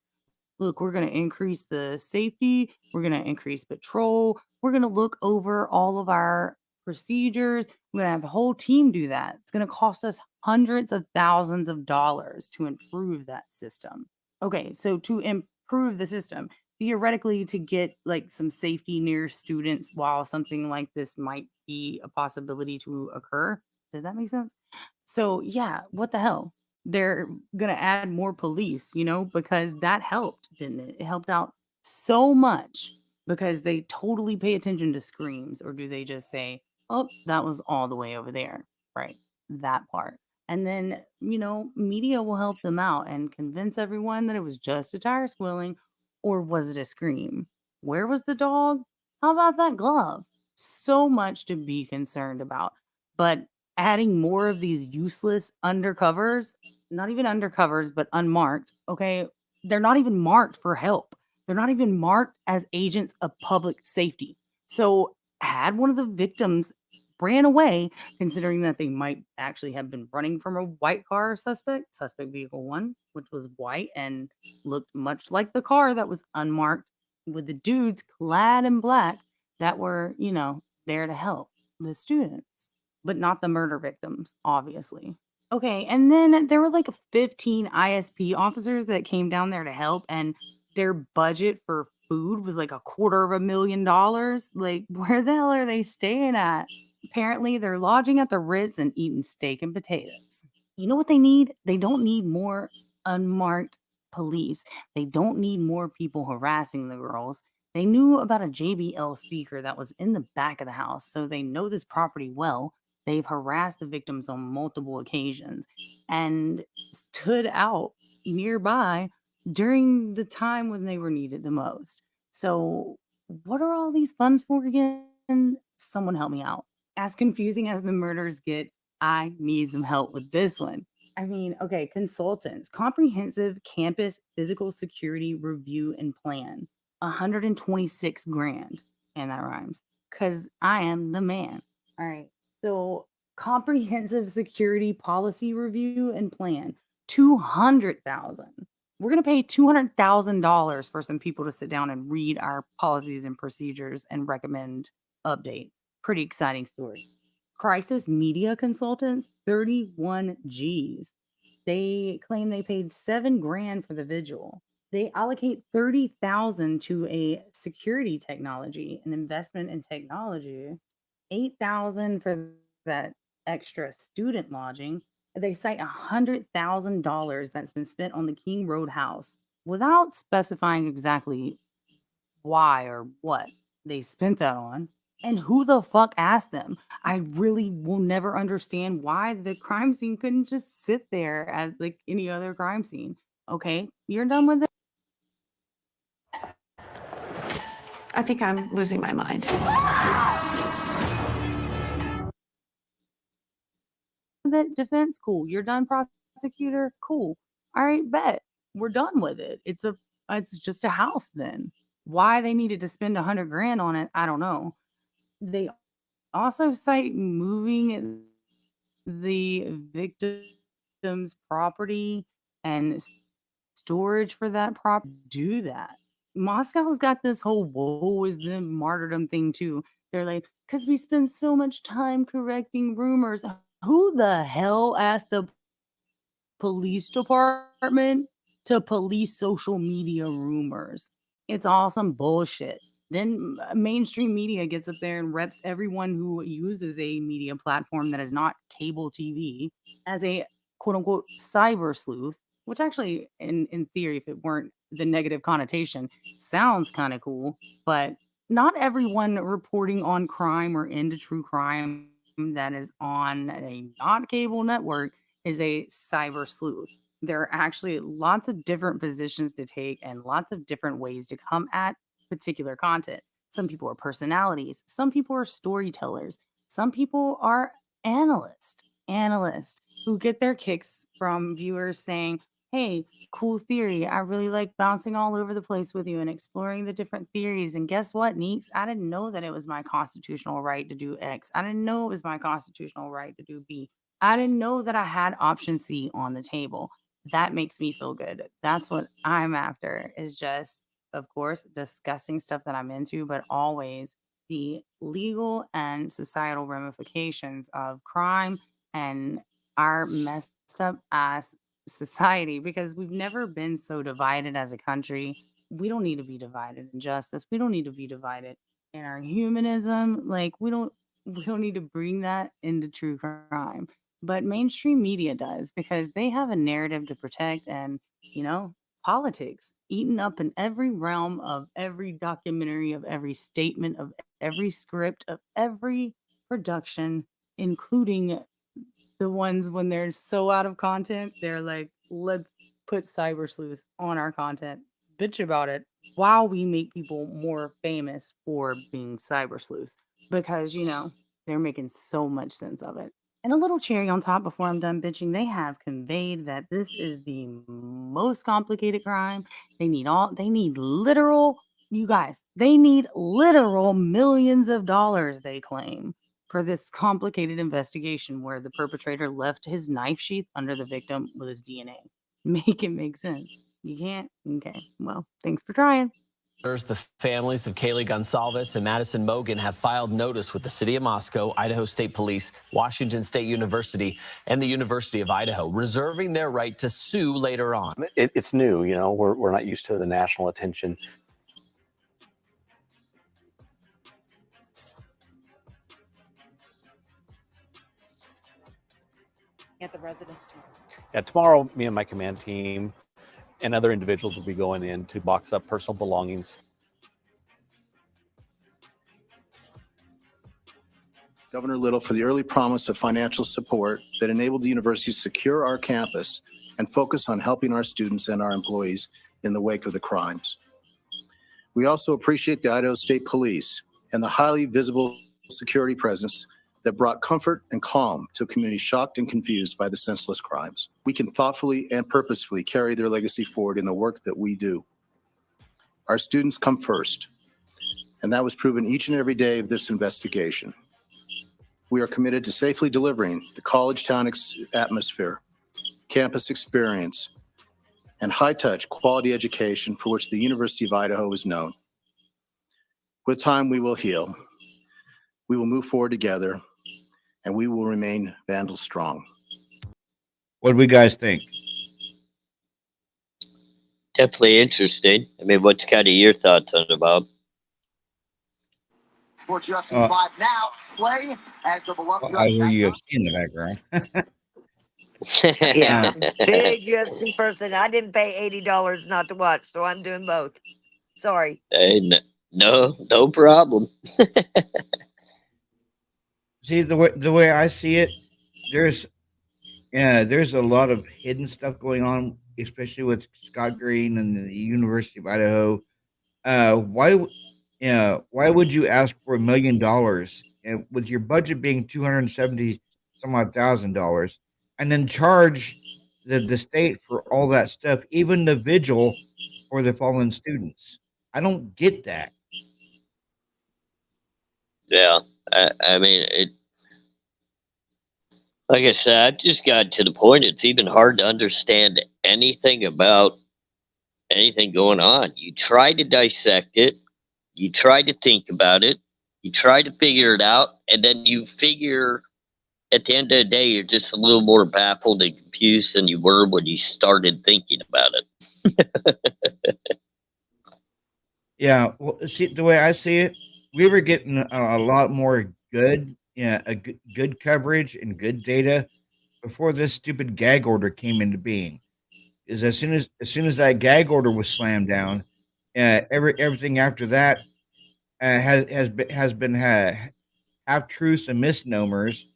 Speaker 26: Look, we're going to increase the safety. We're going to increase patrol. We're going to look over all of our procedures. We're going to have a whole team do that. It's going to cost us hundreds of thousands of dollars to improve that system. Okay, so to improve the system, theoretically, to get like some safety near students while something like this might be a possibility to occur. Does that make sense? So yeah, what the hell? They're gonna add more police, because that helped, didn't it? It helped out so much because they totally pay attention to screams, or do they just say, oh, that was all the way over there, right? That part. And then, media will help them out and convince everyone that it was just a tire squealing, or was it a scream? Where was the dog? How about that glove? So much to be concerned about. But adding more of these useless undercovers, not even undercovers, but unmarked, okay? They're not even marked for help. They're not even marked as agents of public safety. So had one of the victims ran away, considering that they might actually have been running from a white car suspect vehicle 1, which was white and looked much like the car that was unmarked, with the dudes clad in black that were, there to help the students, but not the murder victims, obviously. Okay, and then there were like 15 ISP officers that came down there to help, and their budget for food was like $250,000. Like, where the hell are they staying at? Apparently, they're lodging at the Ritz and eating steak and potatoes. You know what they need? They don't need more unmarked police. They don't need more people harassing the girls. They knew about a JBL speaker that was in the back of the house, so they know this property well. They've harassed the victims on multiple occasions and stood out nearby during the time when they were needed the most. So, what are all these funds for again? Someone help me out. As confusing as the murders get, I need some help with this one. I mean, okay, consultants, comprehensive campus physical security review and plan, 126 grand, and that rhymes, because I am the man. All right, so comprehensive security policy review and plan, 200,000. We're gonna pay $200,000 for some people to sit down and read our policies and procedures and recommend updates. Pretty exciting story. Crisis media consultants, 31 G's. They claim they paid 7 grand for the vigil. They allocate 30,000 to a security technology, an investment in technology, 8,000 for that extra student lodging. They cite $100,000 that's been spent on the King Road house without specifying exactly why or what they spent that on. And who the fuck asked them? I really will never understand why the crime scene couldn't just sit there as like any other crime scene. Okay, you're done with it?
Speaker 23: I think I'm losing my mind.
Speaker 26: defense? Cool. You're done, prosecutor? Cool. All right, bet. We're done with it. It's just a house then. Why they needed to spend $100,000 on it, I don't know. They also cite moving the victim's property and storage for that property. Do that. Moscow's got this whole woe is them martyrdom thing too. They're like, because we spend so much time correcting rumors. Who the hell asked the police department to police social media rumors? It's all some bullshit. Then mainstream media gets up there and reps everyone who uses a media platform that is not cable TV as a quote unquote cyber sleuth, which actually, in theory, if it weren't the negative connotation, sounds kind of cool. But not everyone reporting on crime or into true crime that is on a not cable network is a cyber sleuth. There are actually lots of different positions to take and lots of different ways to come at particular content. Some people are personalities, some people are storytellers, some people are analysts who get their kicks from viewers saying, hey, cool theory. I really like bouncing all over the place with you and exploring the different theories. And guess what, Neeks? I didn't know that it was my constitutional right to do X. I didn't know it was my constitutional right to do B. I didn't know that I had option C on the table. That makes me feel good. That's what I'm after, is just, of course, discussing stuff that I'm into, but always the legal and societal ramifications of crime and our messed up ass society, because we've never been so divided as a country. We don't need to be divided in justice. We don't need to be divided in our humanism. Like we don't need to bring that into true crime. But mainstream media does, because they have a narrative to protect, and politics eaten up in every realm of every documentary, of every statement, of every script, of every production, including the ones when they're so out of content, they're like, let's put cyber sleuths on our content, bitch about it, while we make people more famous for being cyber sleuths, because they're making so much sense of it. And a little cherry on top before I'm done bitching, they have conveyed that this is the most complicated crime. They need literal, you guys, they need literal millions of dollars, they claim, for this complicated investigation where the perpetrator left his knife sheath under the victim with his DNA. Make it make sense. You can't? Okay. Well, thanks for trying.
Speaker 3: The families of Kaylee Gonsalves and Madison Mogen have filed notice with the City of Moscow, Idaho State Police, Washington State University, and the University of Idaho, reserving their right to sue later on.
Speaker 8: It's new, we're not used to the national attention.
Speaker 12: At the residence tomorrow.
Speaker 8: Yeah, tomorrow, me and my command team and other individuals will be going in to box up personal belongings.
Speaker 9: Governor Little for the early promise of financial support that enabled the university to secure our campus and focus on helping our students and our employees in the wake of the crimes. We also appreciate the Idaho State Police and the highly visible security presence that brought comfort and calm to a community shocked and confused by the senseless crimes. We can thoughtfully and purposefully carry their legacy forward in the work that we do. Our students come first, and that was proven each and every day of this investigation. We are committed to safely delivering the college town atmosphere, campus experience, and high-touch quality education for which the University of Idaho is known. With time, we will heal. We will move forward together, and we will remain Vandal strong.
Speaker 2: What do we guys think?
Speaker 18: Definitely interesting. I mean, what's kind of your thoughts on it, Bob?
Speaker 10: Sports UFC 5 now play as the beloved
Speaker 2: I hear UFC in the background.
Speaker 7: Yeah, big UFC person. I didn't pay $80 not to watch, so I'm doing both. Sorry.
Speaker 18: Hey, no problem.
Speaker 2: See, the way I see it, there's a lot of hidden stuff going on, especially with Scott Green and the University of Idaho. Why would you ask for $1 million, and with your budget being $270 some odd $1,000? and then charge the state for all that stuff, even the vigil for the fallen students. I don't get that.
Speaker 18: Yeah, I mean, like I said, I've just gotten to the point. It's even hard to understand anything about anything going on. You try to dissect it, you try to think about it, you try to figure it out, and then you figure at the end of the day, you're just a little more baffled and confused than you were when you started thinking about it.
Speaker 2: Yeah, well, see, the way I see it, we were getting a lot more good, good coverage and good data before this stupid gag order came into being. Is as soon as that gag order was slammed down, everything after that has been half truths and misnomers,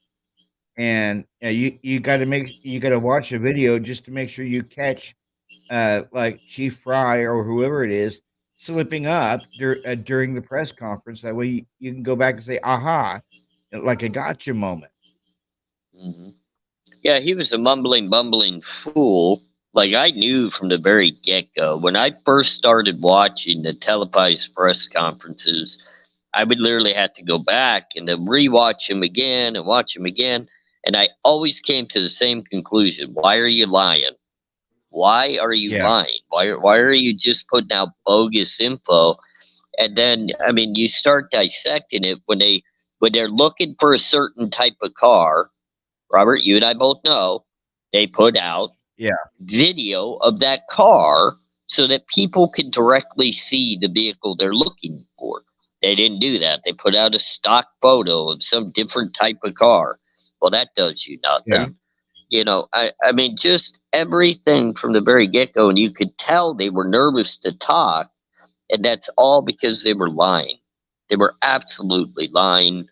Speaker 2: and you got to watch a video just to make sure you catch like Chief Fry or whoever it is slipping up during the press conference. That way you can go back and say, aha, like a gotcha moment.
Speaker 18: Mhm. Yeah, he was a mumbling, bumbling fool. Like, I knew from the very get-go. When I first started watching the televised press conferences, I would literally have to go back and then rewatch him again and watch him again. And I always came to the same conclusion. Why are you lying? Why are you lying? Why are you just putting out bogus info? And then, I mean, you start dissecting it when they're looking for a certain type of car. Robert, you and I both know they put out video of that car so that people can directly see the vehicle they're looking for. They didn't do that. They put out a stock photo of some different type of car. Well, that does you nothing.
Speaker 2: Yeah.
Speaker 18: You know, I mean, just everything from the very get-go, and you could tell they were nervous to talk, and that's all because they were lying. They were absolutely lying.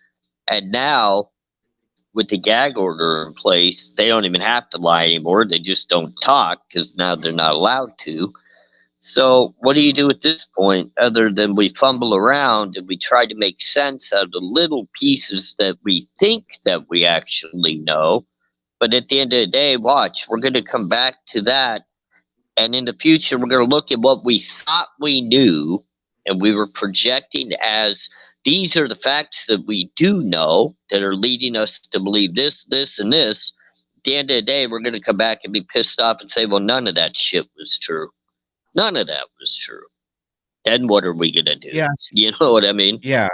Speaker 18: And now, with the gag order in place, they don't even have to lie anymore. They just don't talk because now they're not allowed to. So what do you do at this point other than we fumble around and we try to make sense out of the little pieces that we think that we actually know? But at the end of the day, watch, we're going to come back to that. And in the future, we're going to look at what we thought we knew and we were projecting as these are the facts that we do know that are leading us to believe this, this, and this. At the end of the day, we're going to come back and be pissed off and say, well, none of that shit was true. None of that was true. Then what are we going to do?
Speaker 2: Yes.
Speaker 18: You know what I mean?
Speaker 2: Yeah.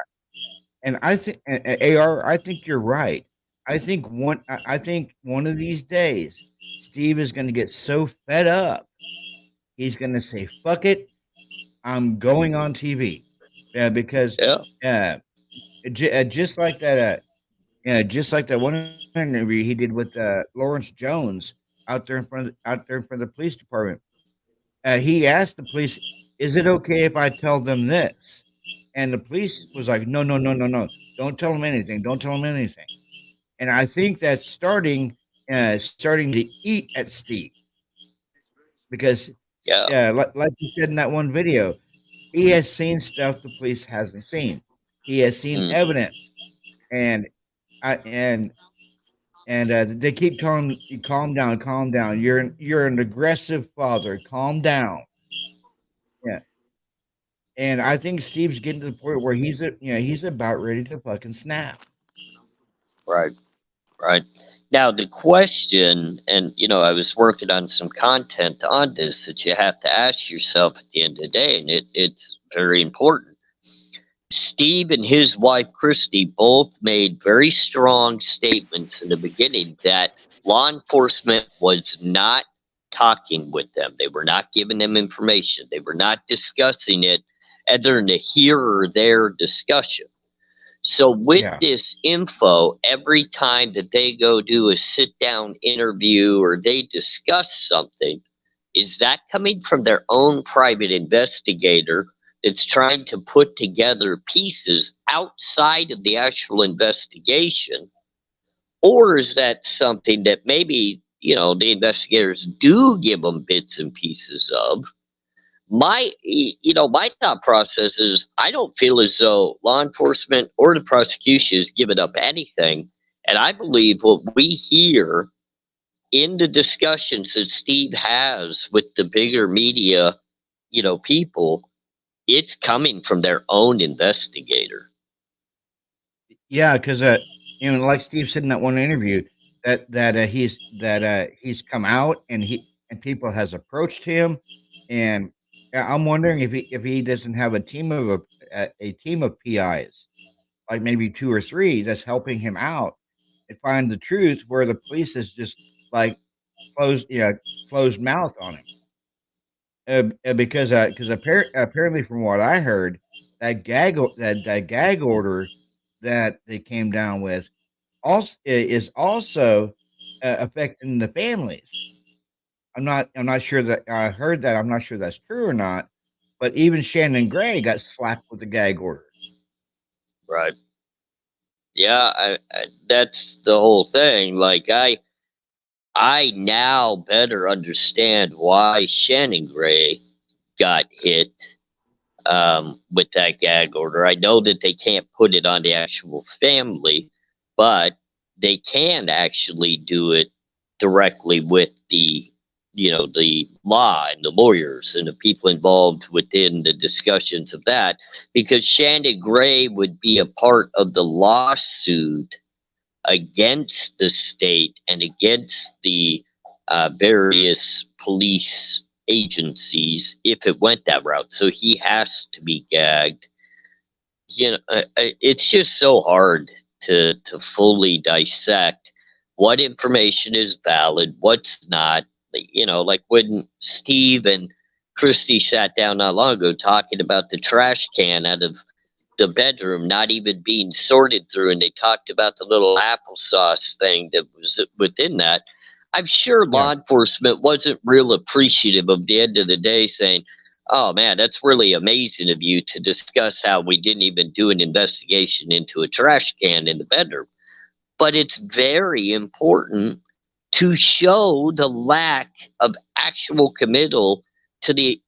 Speaker 2: And I think, AR, I think you're right. I think one of these days, Steve is going to get so fed up, he's going to say, fuck it, I'm going on TV. Because just like that one interview he did with Lawrence Jones out there in front of the police department. He asked the police, "Is it okay if I tell them this?" And the police was like, "No, no, no, no, no! Don't tell them anything. Don't tell them anything." And I think that's starting to eat at Steve because, like you said in that one video, he has seen stuff the police hasn't seen. He has seen evidence, and they keep telling you, calm down, calm down. You're an aggressive father. Calm down. Yeah. And I think Steve's getting to the point where he's about ready to fucking snap.
Speaker 18: Right. Right. Now the question, and you know, I was working on some content on this that you have to ask yourself at the end of the day, and it's very important. Steve and his wife Christy both made very strong statements in the beginning that law enforcement was not talking with them. They were not giving them information. They were not discussing it other than to hear their discussion. So with this info, every time that they go do a sit-down interview or they discuss something, is that coming from their own private investigator that's trying to put together pieces outside of the actual investigation? Or is that something that maybe, you know, the investigators do give them bits and pieces of? My thought process is I don't feel as though law enforcement or the prosecution has given up anything. And I believe what we hear in the discussions that Steve has with the bigger media, people, it's coming from their own investigator.
Speaker 2: Yeah, because like Steve said in that one interview, he's come out and people has approached him, and I'm wondering if he doesn't have a team of PIs, like maybe 2 or 3, that's helping him out and find the truth, where the police is just like closed mouth on him. Because apparently, from what I heard, that gag order that they came down with is also affecting the families. I'm not sure that I heard that. I'm not sure that's true or not. But even Shannon Gray got slapped with the gag order.
Speaker 18: Right. Yeah, that's the whole thing. Like, I now better understand why Shannon Gray got hit with that gag order. I know that they can't put it on the actual family, but they can actually do it directly with the law and the lawyers and the people involved within the discussions of that, because Shannon Gray would be a part of the lawsuit against the state and against the various police agencies if it went that route. So he has to be gagged. It's just so hard to fully dissect what information is valid, what's not. Like when Steve and Christy sat down not long ago talking about the trash can out of the bedroom not even being sorted through, and they talked about the little applesauce thing that was within that. I'm sure law enforcement wasn't real appreciative of the end of the day, saying, oh man, that's really amazing of you to discuss how we didn't even do an investigation into a trash can in the bedroom. But it's very important to show the lack of actual committal to the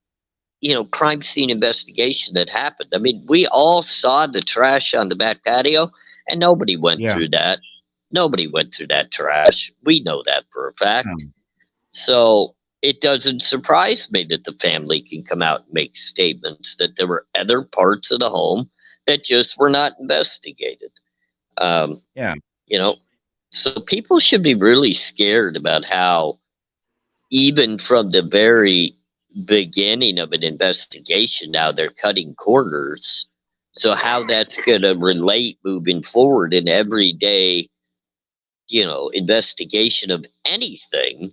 Speaker 18: crime scene investigation that happened. I mean, we all saw the trash on the back patio, and nobody went through that. Nobody went through that trash. We know that for a fact. So it doesn't surprise me that the family can come out and make statements that there were other parts of the home that just were not investigated. So people should be really scared about how, even from the very beginning of an investigation, now they're cutting corners. So how that's going to relate moving forward in everyday, investigation of anything.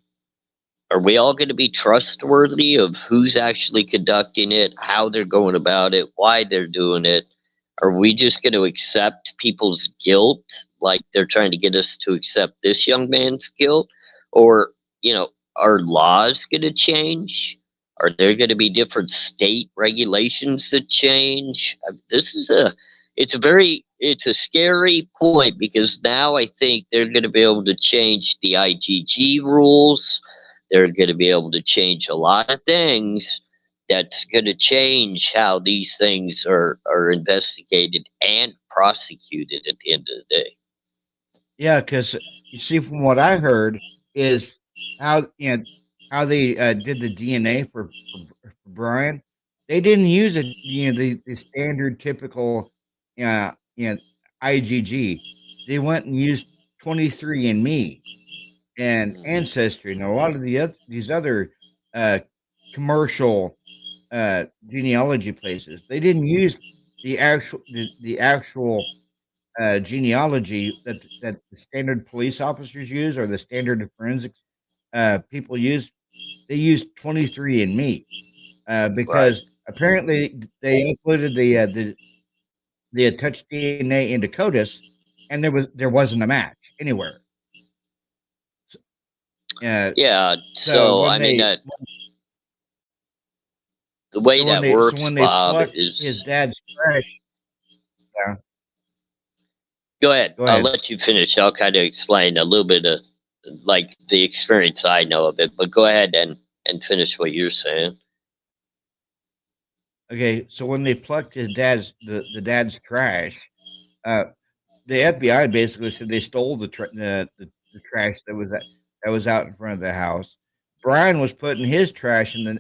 Speaker 18: Are we all going to be trustworthy of who's actually conducting it, how they're going about it, why they're doing it? Are we just going to accept people's guilt, like they're trying to get us to accept this young man's guilt? Or, are laws going to change? Are there going to be different state regulations that change? It's a scary point, because now I think they're going to be able to change the IGG rules. They're going to be able to change a lot of things. That's going to change how these things are investigated and prosecuted at the end of the day.
Speaker 2: Yeah, because you see, from what I heard, is how they did the DNA for Brian. They didn't use it, the standard typical, IGG. They went and used 23andMe and Ancestry and a lot of these other commercial genealogy places. They didn't use the actual genealogy that the standard police officers use, or the standard forensics people use. They used 23andMe because apparently they uploaded the touch DNA into CODIS, and there wasn't a match anywhere.
Speaker 18: So I mean, the way that works,
Speaker 2: when they
Speaker 18: Bob,
Speaker 2: plucked
Speaker 18: is
Speaker 2: his dad's trash. Yeah.
Speaker 18: Go ahead.
Speaker 2: Go
Speaker 18: I'll
Speaker 2: ahead.
Speaker 18: let you finish. I'll kind of explain a little bit of like the experience I know of it, but go ahead and finish what you're saying.
Speaker 2: Okay, so when they plucked his dad's dad's trash, the FBI basically said they stole the trash that was that was out in front of the house. Brian was putting his trash in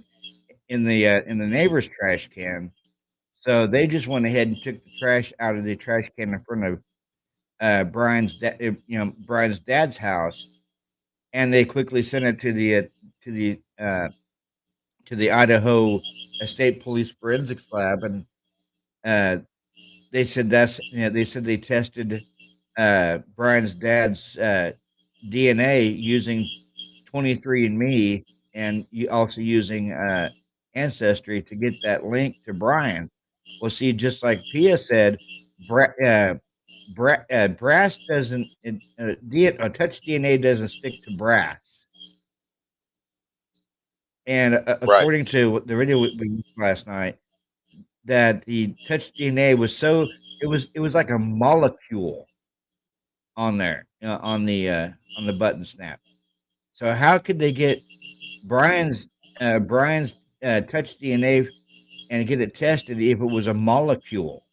Speaker 2: the neighbor's trash can. So they just went ahead and took the trash out of the trash can in front of Brian's dad's house, and they quickly sent it to the Idaho State Police Forensics Lab, and they said they tested Brian's dad's DNA using 23andMe and also using Ancestry to get that link to Brian. Well, see, just like Pia said, brass doesn't, touch DNA doesn't stick to brass. And according to the video we used last night, that the touch DNA was it was like a molecule on there, on the button snap. So how could they get Brian's touch DNA and get it tested if it was a molecule?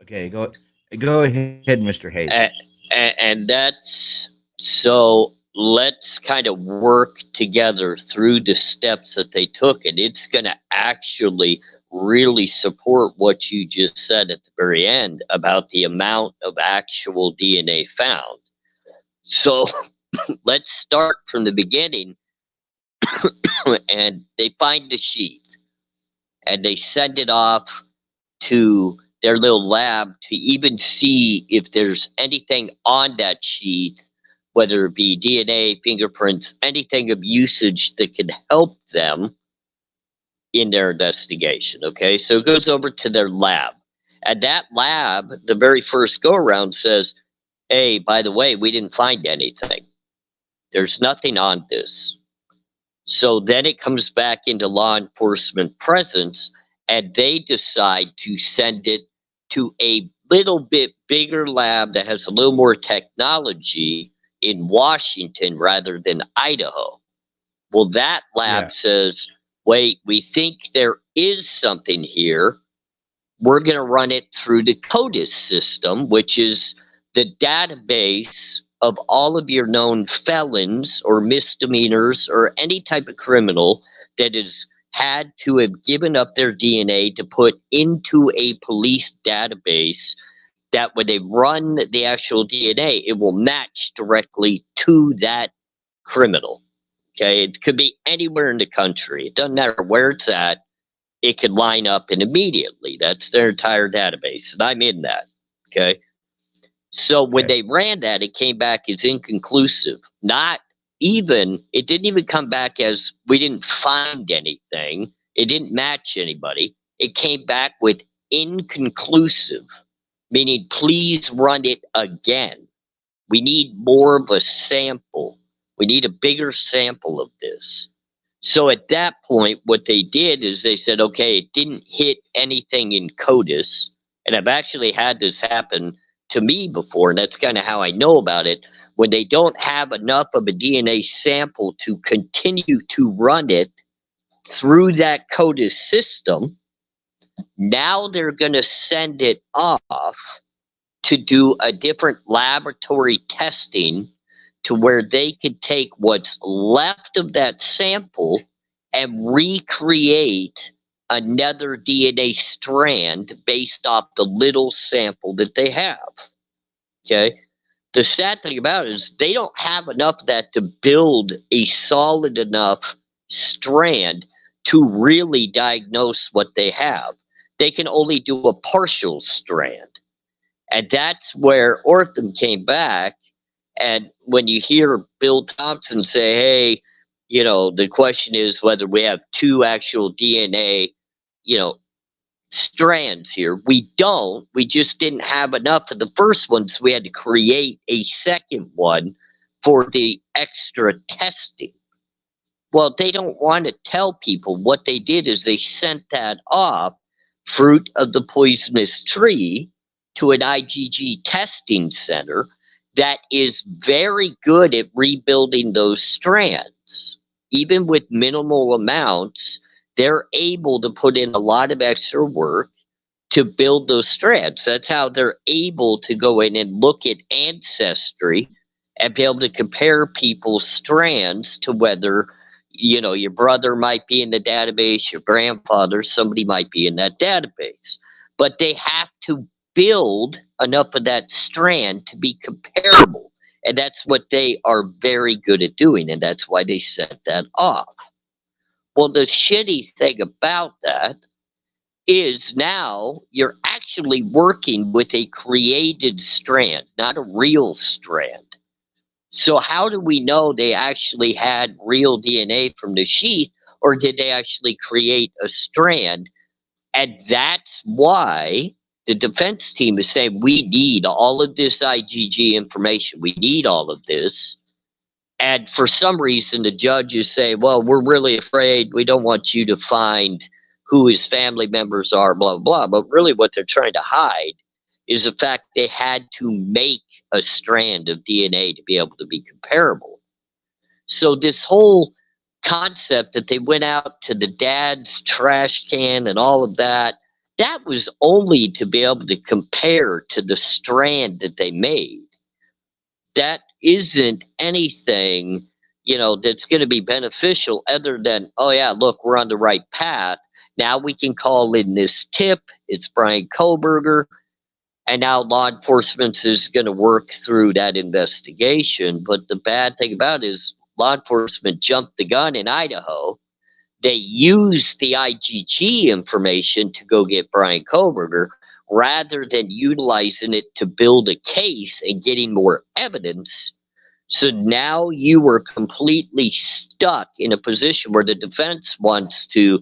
Speaker 2: Okay, go ahead, Mr. Hayes.
Speaker 18: And that's so. Let's kind of work together through the steps that they took, and it's going to actually really support what you just said at the very end about the amount of actual DNA found. So let's start from the beginning. And they find the sheath and they send it off to their little lab to even see if there's anything on that sheath, whether it be DNA, fingerprints, anything of usage that could help them in their investigation. Okay, so it goes over to their lab. And that lab, the very first go around, says, hey, by the way, we didn't find anything. There's nothing on this. So then it comes back into law enforcement presence, and they decide to send it to a little bit bigger lab that has a little more technology in Washington rather than Idaho. Well, that lab says, wait, we think there is something here. We're going to run it through the CODIS system, which is the database of all of your known felons or misdemeanors or any type of criminal that has had to have given up their DNA to put into a police database, that when they run the actual DNA, it will match directly to that criminal. Okay, it could be anywhere in the country. It doesn't matter where it's at. It could line up and immediately. That's their entire database, and I'm in that. Okay. So when they ran that, it came back as inconclusive. It didn't even come back as we didn't find anything. It didn't match anybody. It came back with inconclusive, meaning please run it again. We need more of a sample. We need a bigger sample of this. So at that point, what they did is they said, okay, it didn't hit anything in CODIS. And I've actually had this happen to me before, and that's kind of how I know about it. When they don't have enough of a DNA sample to continue to run it through that CODIS system, now they're going to send it off to do a different laboratory testing to where they could take what's left of that sample and recreate another DNA strand based off the little sample that they have. Okay. The sad thing about it is they don't have enough of that to build a solid enough strand to really diagnose what they have. They can only do a partial strand. And that's where Ortham came back. And when you hear Bill Thompson say, hey, the question is whether we have two actual DNA, strands here. We don't. We just didn't have enough of the first one, so we had to create a second one for the extra testing. Well, they don't want to tell people. What they did is they sent that off, fruit of the poisonous tree, to an IgG testing center that is very good at rebuilding those strands. Even with minimal amounts, they're able to put in a lot of extra work to build those strands. That's how they're able to go in and look at Ancestry and be able to compare people's strands to whether, you know, your brother might be in the database, your grandfather, somebody might be in that database. But they have to build enough of that strand to be comparable. And that's what they are very good at doing, and that's why they set that off. Well, the shitty thing about that is now you're actually working with a created strand, not a real strand. So how do we know they actually had real DNA from the sheath, or did they actually create a strand? And that's why the defense team is saying we need all of this IgG information. We need all of this. And for some reason, the judges say, well, we're really afraid. We don't want you to find who his family members are, blah, blah, blah. But really what they're trying to hide is the fact they had to make a strand of DNA to be able to be comparable. So this whole concept that they went out to the dad's trash can and all of that, that was only to be able to compare to the strand that they made. That isn't anything, you know, that's going to be beneficial other than, oh yeah, look, we're on the right path. Now we can call in this tip. It's Bryan Kohberger. And now law enforcement is going to work through that investigation. But the bad thing about it is law enforcement jumped the gun in Idaho. They used the IgG information to go get Bryan Kohberger rather than utilizing it to build a case and getting more evidence. So now you were completely stuck in a position where the defense wants to,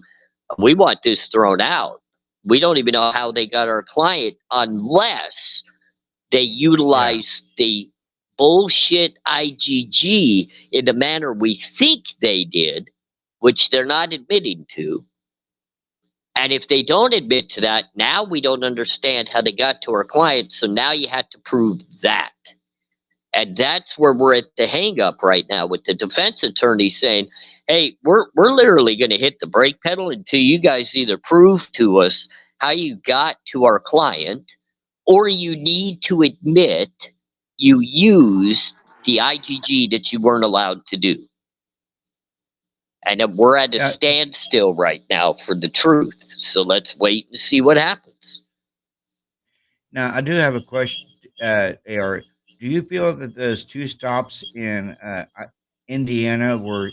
Speaker 18: we want this thrown out. We don't even know how they got our client unless they utilize the bullshit IgG in the manner we think they did, which they're not admitting to. And if they don't admit to that, now we don't understand how they got to our client. So now you have to prove that. And that's where we're at the hang up right now with the defense attorney saying, hey, we're literally going to hit the brake pedal until you guys either prove to us how you got to our client, or you need to admit you used the IgG that you weren't allowed to do. And we're at a standstill right now for the truth. So let's wait and see what happens.
Speaker 2: Now, I do have a question, AR. Do you feel that those two stops in Indiana were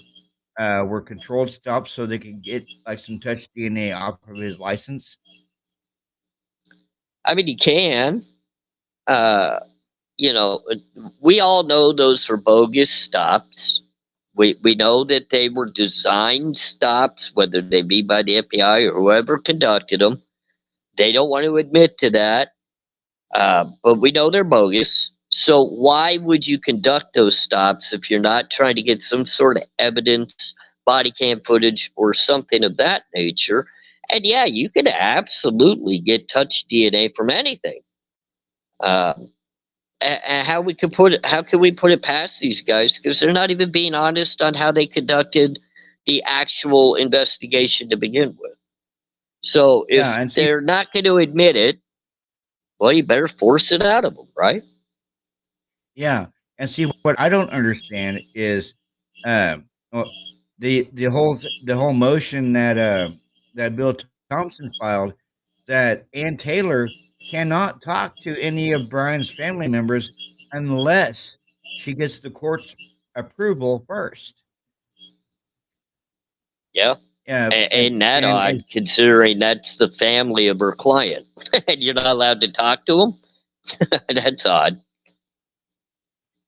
Speaker 2: controlled stops so they could get like some touch DNA off of his license?
Speaker 18: I mean, you can. You know, we all know those were bogus stops. We know that they were designed stops, whether they be by the FBI or whoever conducted them. They don't want to admit to that, but we know they're bogus. So why would you conduct those stops if you're not trying to get some sort of evidence, body cam footage, or something of that nature? And yeah, you could absolutely get touch DNA from anything. And how can we put it past these guys? Because they're not even being honest on how they conducted the actual investigation to begin with. So if they're not going to admit it, well, you better force it out of them, right?
Speaker 2: Yeah, and see what I don't understand is the whole motion that that Bill Thompson filed, that Ann Taylor cannot talk to any of Brian's family members unless she gets the court's approval first.
Speaker 18: Yeah.
Speaker 2: Yeah.
Speaker 18: And that odd, considering that's the family of her client, and you're not allowed to talk to them. That's odd.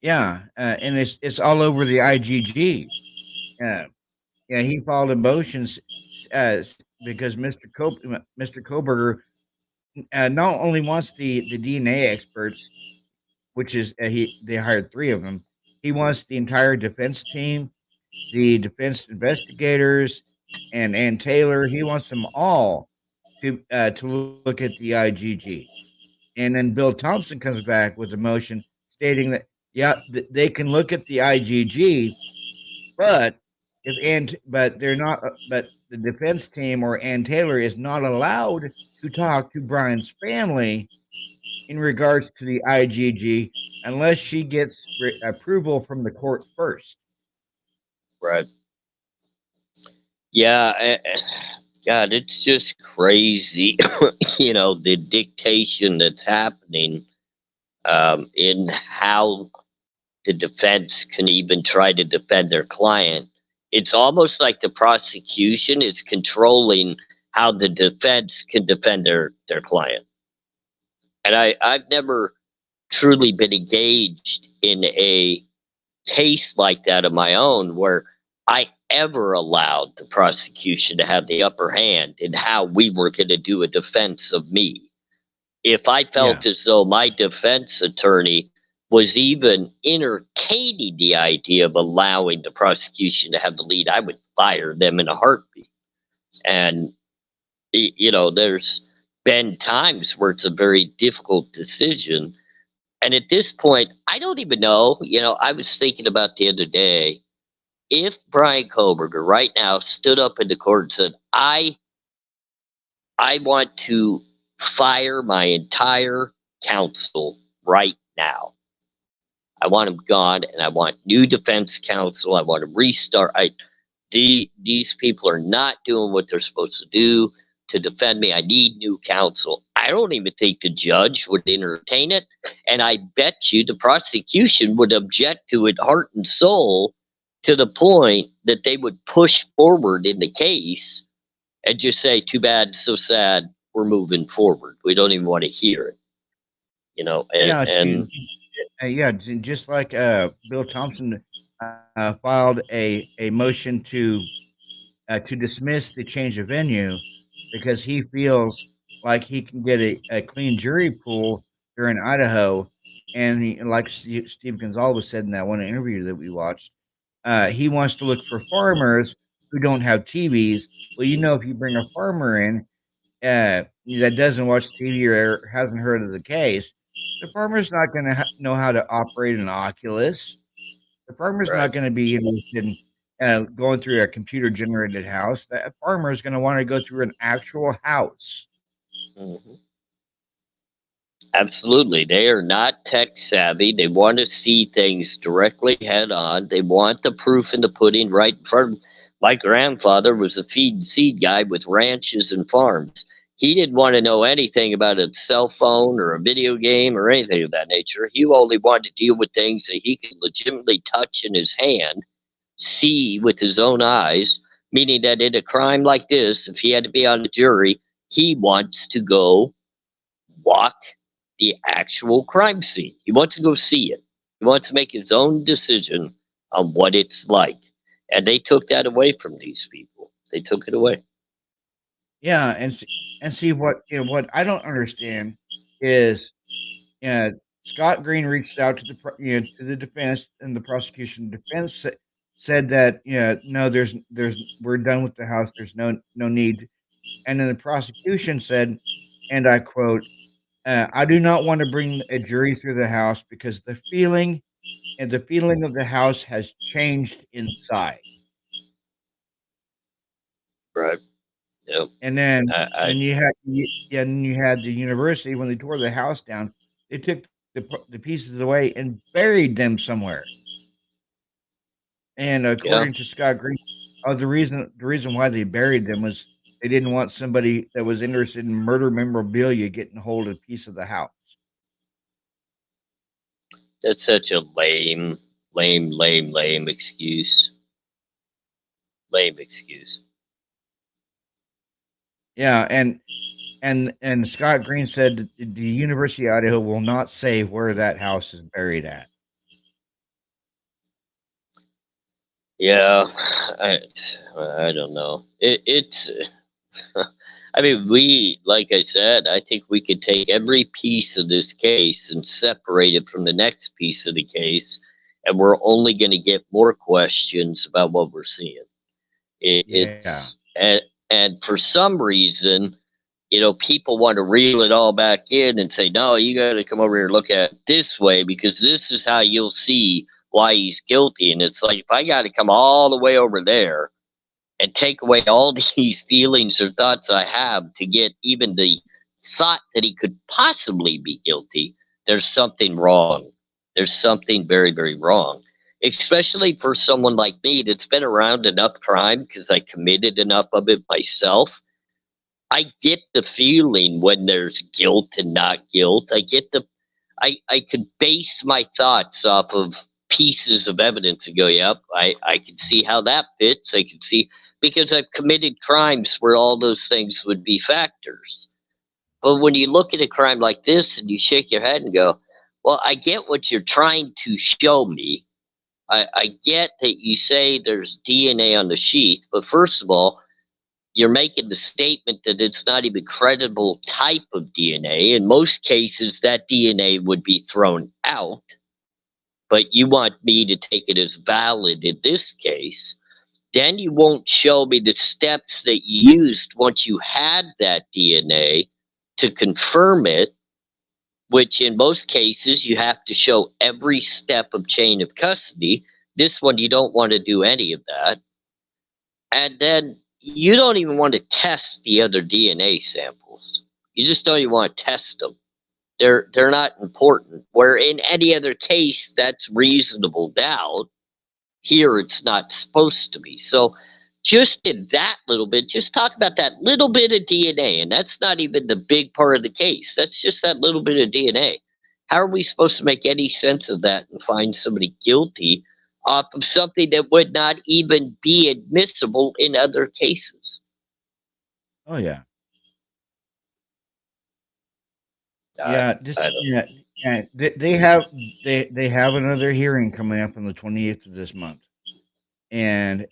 Speaker 2: Yeah, and it's all over the IgG. Yeah, he filed a motion because Mr. Kohberger not only wants the DNA experts, which is they hired 3 of them. He wants the entire defense team, the defense investigators, and Ann Taylor. He wants them all to look at the IgG. And then Bill Thompson comes back with a motion stating that they can look at the IgG, but they're not. But the defense team or Ann Taylor is not allowed to talk to Brian's family in regards to the IGG unless she gets approval from the court first.
Speaker 18: Right. Yeah. God, it's just crazy, the dictation that's happening in how the defense can even try to defend their client. It's almost like the prosecution is controlling how the defense can defend their client. And I've never truly been engaged in a case like that of my own where I ever allowed the prosecution to have the upper hand in how we were going to do a defense of me. If I felt as though my defense attorney was even entertaining the idea of allowing the prosecution to have the lead, I would fire them in a heartbeat. And, there's been times where it's a very difficult decision. And at this point, I don't even know. I was thinking about the other day, if Bryan Kohberger right now stood up in the court and said, I want to fire my entire counsel right now. I want him gone, and I want new defense counsel. I want to restart. These people are not doing what they're supposed to do to defend me. I need new counsel. I don't even think the judge would entertain it, and I bet you the prosecution would object to it heart and soul to the point that they would push forward in the case and just say, too bad, so sad, we're moving forward. We don't even want to hear it.
Speaker 2: Just like Bill Thompson filed a motion to dismiss the change of venue because he feels like he can get a clean jury pool here in Idaho. And like Steve Gonzalez said in that one interview that we watched, he wants to look for farmers who don't have TVs. Well, if you bring a farmer in that doesn't watch TV or hasn't heard of the case, the farmer's not going to know how to operate an Oculus. The farmer's not going to be interested in going through a computer-generated house. That farmer is going to want to go through an actual house.
Speaker 18: Mm-hmm. Absolutely. They are not tech savvy. They want to see things directly head on. They want the proof in the pudding right in front of them. My grandfather was a feed and seed guy with ranches and farms. He didn't want to know anything about a cell phone or a video game or anything of that nature. He only wanted to deal with things that he could legitimately touch in his hand, see with his own eyes, meaning that in a crime like this, if he had to be on the jury, he wants to go walk the actual crime scene. He wants to go see it. He wants to make his own decision on what it's like. And they took that away from these people. They took it away.
Speaker 2: Yeah, and see what I don't understand is Scott Green reached out to the defense, and the prosecution defense said that no, there's we're done with the house. There's no need. And then the prosecution said, and I quote, I do not want to bring a jury through the house because the feeling of the house has changed inside.
Speaker 18: Right. Yep.
Speaker 2: And then you had the university when they tore the house down. They took the pieces away and buried them somewhere. And according to Scott Green, the reason why they buried them was they didn't want somebody that was interested in murder memorabilia getting hold of a piece of the house.
Speaker 18: That's such a lame excuse. Lame excuse.
Speaker 2: Yeah, and Scott Green said the University of Idaho will not say where that house is buried at.
Speaker 18: Yeah, I don't know. It's I mean, like I said, I think we could take every piece of this case and separate it from the next piece of the case, and we're only going to get more questions about what we're seeing. And for some reason, people want to reel it all back in and say, no, you got to come over here and look at it this way because this is how you'll see why he's guilty. And it's like, if I got to come all the way over there and take away all these feelings or thoughts I have to get even the thought that he could possibly be guilty, there's something wrong. There's something very, very wrong, especially for someone like me that's been around enough crime because I committed enough of it myself. I get the feeling when there's guilt and not guilt. I could base my thoughts off of pieces of evidence and go, yep, I can see how that fits. I can see, because I've committed crimes where all those things would be factors. But when you look at a crime like this and you shake your head and go, well, I get what you're trying to show me. I get that you say there's DNA on the sheath, but first of all, you're making the statement that it's not even credible type of DNA. In most cases, that DNA would be thrown out, but you want me to take it as valid in this case. Then you won't show me the steps that you used once you had that DNA to confirm it, which in most cases you have to show every step of chain of custody. This one, you don't want to do any of that. And then you don't even want to test the other DNA samples. You just don't even want to test them. They're not important. Where in any other case, that's reasonable doubt. Here, it's not supposed to be. So just in that little bit, just talk about that little bit of DNA. And that's not even the big part of the case. That's just that little bit of DNA. How are we supposed to make any sense of that and find somebody guilty off of something that would not even be admissible in other cases?
Speaker 2: Oh yeah.
Speaker 18: I don't-
Speaker 2: They have another hearing coming up on the 28th of this month, and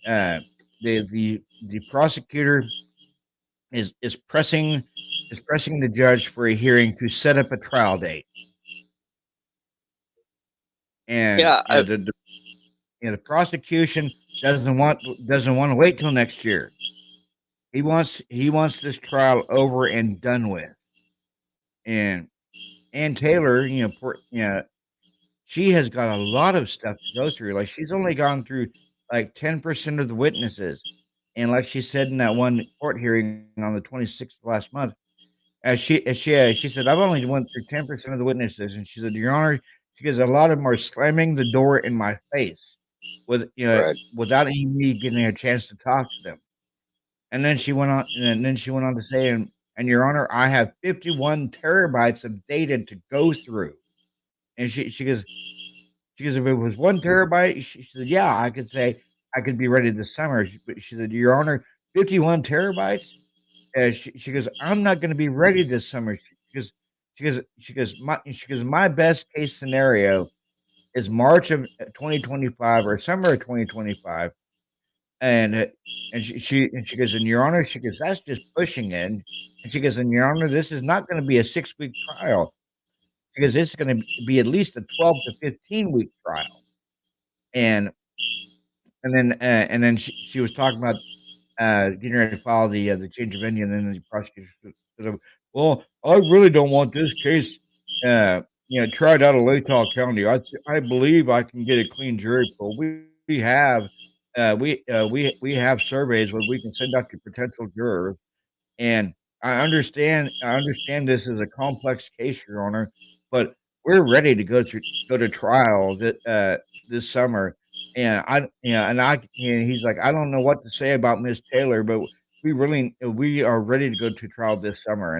Speaker 2: the prosecutor is pressing the judge for a hearing to set up a trial date. And
Speaker 18: Yeah,
Speaker 2: the prosecution doesn't want to wait till next year. He wants this trial over and done with. And Ann Taylor, she has got a lot of stuff to go through. Like, she's only gone through like 10% of the witnesses. And like she said in that one court hearing on the 26th of last month, she said, I've only went through 10% of the witnesses. And she said, Your Honor, she goes, a lot of them are slamming the door in my face without even me getting a chance to talk to them. And then she went on to say, and Your Honor, I have 51 terabytes of data to go through. And she goes, if it was 1 terabyte, she said, yeah, I could say I could be ready this summer. But she said, Your Honor, 51 terabytes? She goes, I'm not going to be ready this summer. She goes, my best case scenario is March of 2025 or summer of 2025. And she goes, and Your Honor, she goes, that's just pushing it. And she goes, and Your Honor, this is not going to be a 6-week trial. She goes, it's going to be at least a 12 to 15-week trial. And then she was talking about getting ready to file the change of venue, and then the prosecutor said, well, I really don't want this case tried out of Latah County. I believe I can get a clean jury pool. We have surveys where we can send out to potential jurors, and I understand this is a complex case, Your Honor, but we're ready to go to trial this summer. And he's like, I don't know what to say about Miss Taylor, but we are ready to go to trial this summer.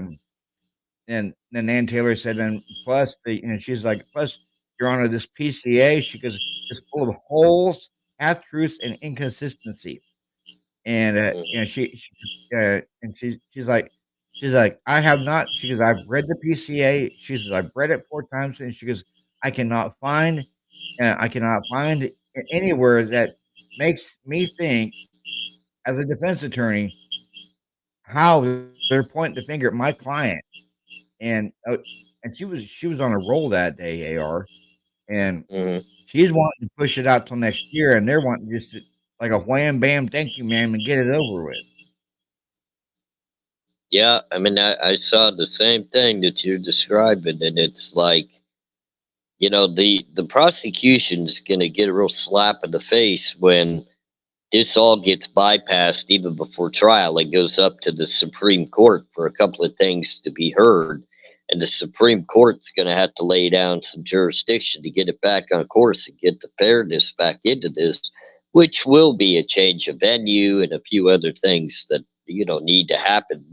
Speaker 2: And then Ann Taylor said, and plus she's like, plus, Your Honor, this PCA, she goes, is full of holes, half truths, and inconsistencies. And she's like, I have not. She goes, I've read the PCA. She says, I've read it 4 times, and she goes, I cannot find anywhere that makes me think, as a defense attorney, how they're pointing the finger at my client. And she was on a roll that day, AR, and she's wanting to push it out till next year, and they're wanting just like a wham bam, thank you, ma'am, and get it over with.
Speaker 18: Yeah, I mean, I saw the same thing that you're describing, and it's like, the prosecution's going to get a real slap in the face when this all gets bypassed even before trial. It goes up to the Supreme Court for a couple of things to be heard. And the Supreme Court's going to have to lay down some jurisdiction to get it back on course and get the fairness back into this, which will be a change of venue and a few other things that, need to happen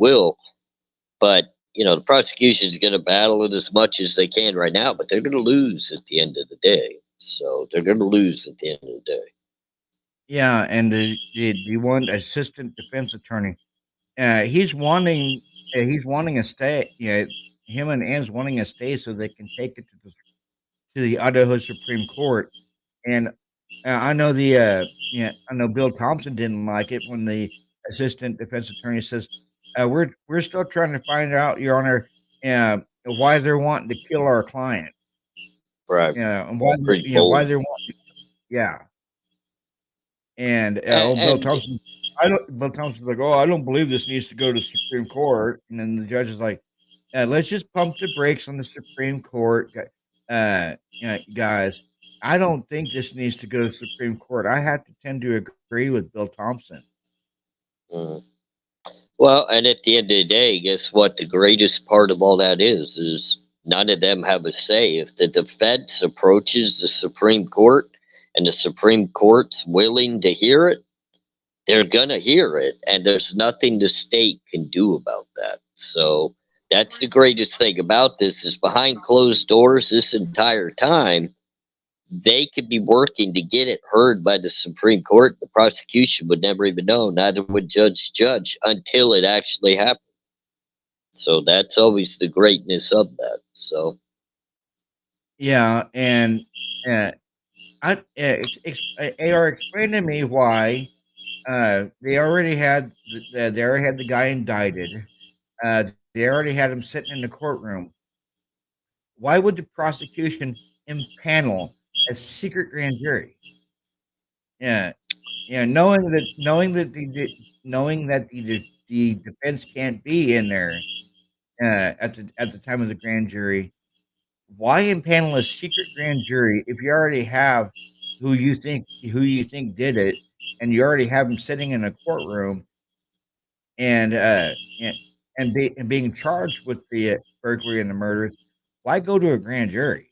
Speaker 18: But, the prosecution is going to battle it as much as they can right now, but they're going to lose at the end of the day. So they're going to lose at the end of the day.
Speaker 2: Yeah, and the one assistant defense attorney, he's wanting a stay. Yeah, him and Ann's wanting a stay so they can take it to the Idaho Supreme Court. And I know I know Bill Thompson didn't like it when the assistant defense attorney says, "We're still trying to find out, Your Honor, why they're wanting to kill our client."
Speaker 18: Right.
Speaker 2: Yeah, and why
Speaker 18: Pretty
Speaker 2: why
Speaker 18: bold.
Speaker 2: they're wanting. Yeah. And Bill
Speaker 18: And
Speaker 2: Thompson, Bill Thompson's like, "Oh, I don't believe this needs to go to Supreme Court." And then the judge is like, "Let's just pump the brakes on the Supreme Court, guys. I don't think this needs to go to Supreme Court." I have to tend to agree with Bill Thompson.
Speaker 18: Mm. Well, and at the end of the day, guess what? The greatest part of all that is none of them have a say. If the defense approaches the Supreme Court and the Supreme Court's willing to hear it, they're going to hear it. And there's nothing the state can do about that. So that's the greatest thing about this is behind closed doors this entire time, they could be working to get it heard by the Supreme Court. The prosecution would never even know, neither would judge until it actually happened. So that's always the greatness of that. So
Speaker 2: Yeah, and AR, explain to me why they already had the guy indicted. They already had him sitting in the courtroom. Why would the prosecution impanel a secret grand jury? Yeah, knowing that the defense can't be in there at the time of the grand jury. Why impanel a secret grand jury if you already have who you think did it, and you already have them sitting in a courtroom and being charged with the burglary and the murders? Why go to a grand jury?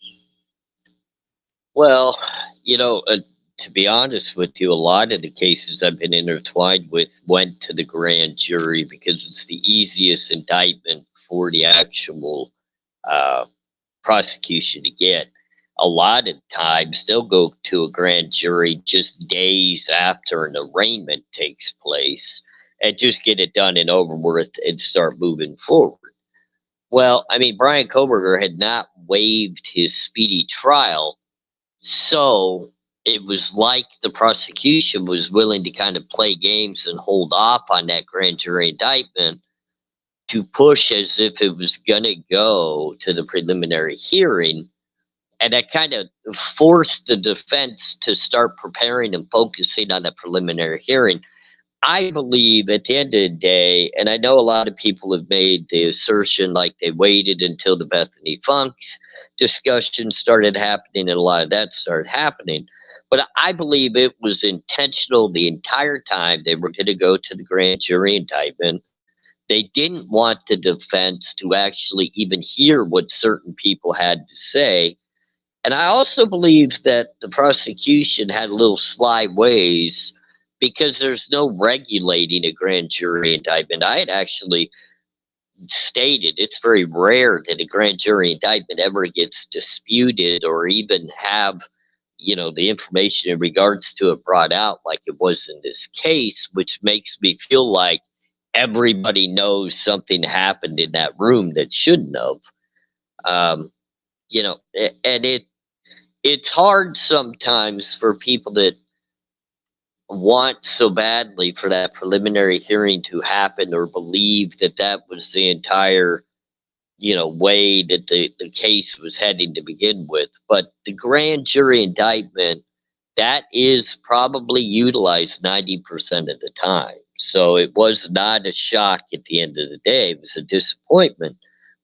Speaker 18: well, to be honest with you, a lot of the cases I've been intertwined with went to the grand jury because it's the easiest indictment for the actual prosecution to get. A lot of times they'll go to a grand jury just days after an arraignment takes place and just get it done and over with and start moving forward. Well, I mean, Brian Koberger had not waived his speedy trial, so it was like the prosecution was willing to kind of play games and hold off on that grand jury indictment to push as if it was going to go to the preliminary hearing. And that kind of forced the defense to start preparing and focusing on the preliminary hearing. I believe at the end of the day, and I know a lot of people have made the assertion like they waited until the Bethany Funks discussion started happening and a lot of that started happening. But I believe it was intentional the entire time they were going to go to the grand jury indictment. They didn't want the defense to actually even hear what certain people had to say. And I also believe that the prosecution had a little sly ways because there's no regulating a grand jury indictment. I had actually stated it's very rare that a grand jury indictment ever gets disputed or even have, the information in regards to it brought out like it was in this case, which makes me feel like everybody knows something happened in that room that shouldn't have. And it's hard sometimes for people that want so badly for that preliminary hearing to happen or believe that that was the entire, way that the case was heading to begin with. But the grand jury indictment, that is probably utilized 90% of the time. So it was not a shock at the end of the day. It was a disappointment,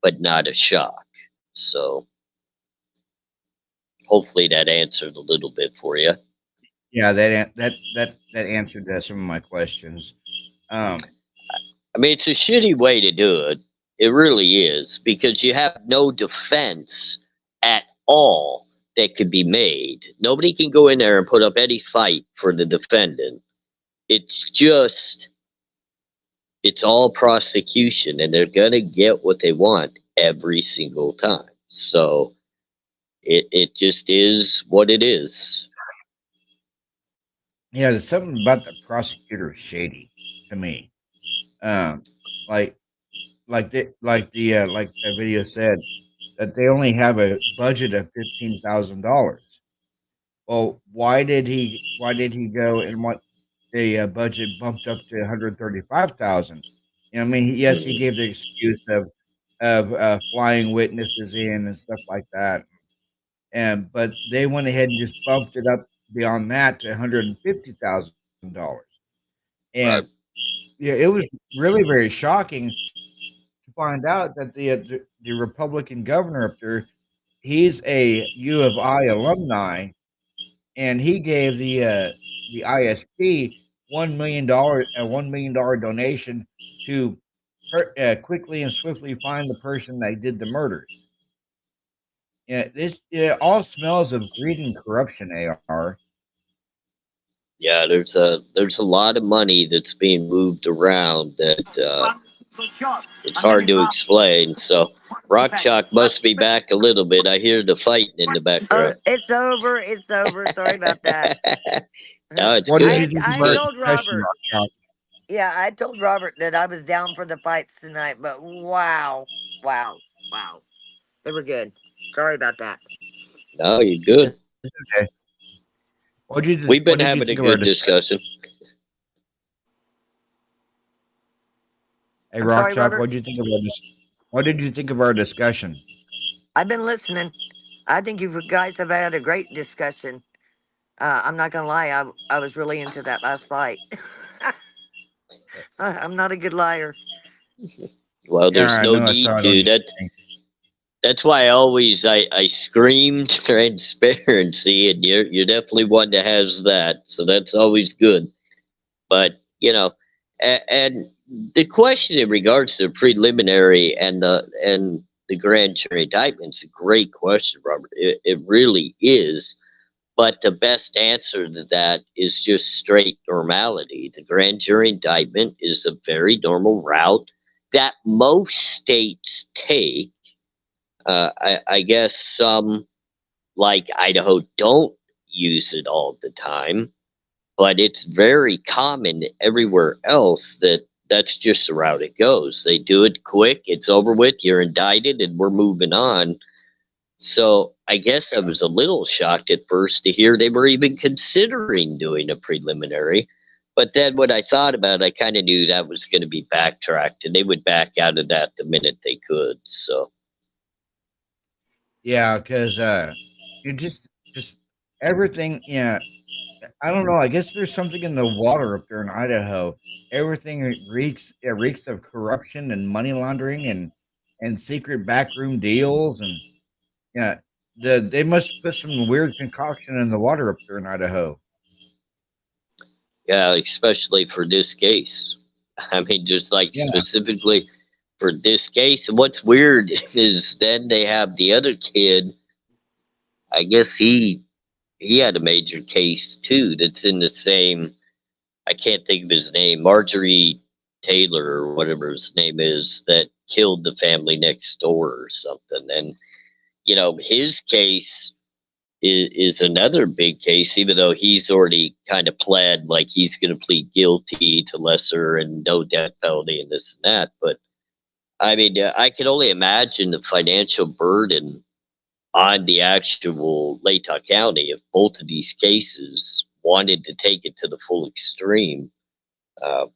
Speaker 18: but not a shock. So hopefully that answered a little bit for you.
Speaker 2: Yeah, that answered some of my questions.
Speaker 18: I mean, it's a shitty way to do it. It really is, because you have no defense at all that could be made. Nobody can go in there and put up any fight for the defendant. It's just, it's all prosecution, and they're going to get what they want every single time. So it just is what it is.
Speaker 2: Yeah, there's something about the prosecutor shady to me. Like the video said that they only have a budget of $15,000. Well, why did he go and want the budget bumped up to 135,000? You know, I mean, yes, he gave the excuse of flying witnesses in and stuff like that, but they went ahead and just bumped it up beyond that to $150,000. And yeah, it was really very shocking to find out that the Republican governor up there, he's a U of I alumni, and he gave the ISP $1 million donation to quickly and swiftly find the person that did the murders. Yeah, it all smells of greed and corruption. AR.
Speaker 18: Yeah, there's a lot of money that's being moved around that it's hard to explain. So Rock Chalk must be back a little bit. I hear the fighting in the background.
Speaker 7: It's over. It's over. Sorry about that.
Speaker 18: No, it's
Speaker 2: What
Speaker 18: good.
Speaker 2: did you think
Speaker 7: I
Speaker 2: about
Speaker 7: told
Speaker 2: discussion,
Speaker 7: Robert.
Speaker 2: Rock Chalk?
Speaker 7: Yeah, I told Robert that I was down for the fights tonight, but wow. They were good. Sorry about that.
Speaker 18: No, you're good.
Speaker 2: It's okay.
Speaker 18: We've been having a good discussion.
Speaker 2: Hey,
Speaker 7: I'm
Speaker 2: Rock
Speaker 7: sorry,
Speaker 2: Chalk,
Speaker 7: Robert?
Speaker 2: what did you think of what did you think of our discussion?
Speaker 7: I've been listening. I think you guys have had a great discussion. I'm not gonna lie, I was really into that last fight. I'm not a good liar.
Speaker 18: Well, there's
Speaker 2: Yeah, I
Speaker 18: no
Speaker 2: know, I
Speaker 18: need
Speaker 2: saw it on
Speaker 18: to.
Speaker 2: your screen.
Speaker 18: That's why I scream transparency, and you're definitely one that has that. So that's always good. But you know, and the question in regards to the preliminary and the grand jury indictment is a great question, Robert. It really is. But the best answer to that is just straight normality. The grand jury indictment is a very normal route that most states take. I guess some, like Idaho, don't use it all the time, but it's very common everywhere else that's just the route it goes. They do it quick, it's over with, you're indicted, and we're moving on. So I guess I was a little shocked at first to hear they were even considering doing a preliminary. But then when I thought about it, I kind of knew that was going to be backtracked, and they would back out of that the minute they could. So.
Speaker 2: Yeah, because you just everything. Yeah, I don't know. I guess there's something in the water up there in Idaho. Everything reeks of corruption and money laundering and secret backroom deals, and yeah, they must put some weird concoction in the water up there in Idaho.
Speaker 18: Yeah, especially for this case. I mean, just like specifically for this case. And what's weird is then they have the other kid. I guess he had a major case too. That's in the same. I can't think of his name. Marjorie Taylor or whatever his name is, that killed the family next door or something. And you know, his case is another big case, even though he's already kind of pled like he's going to plead guilty to lesser and no death penalty and this and that. But I mean, I can only imagine the financial burden on the actual Latah County if both of these cases wanted to take it to the full extreme.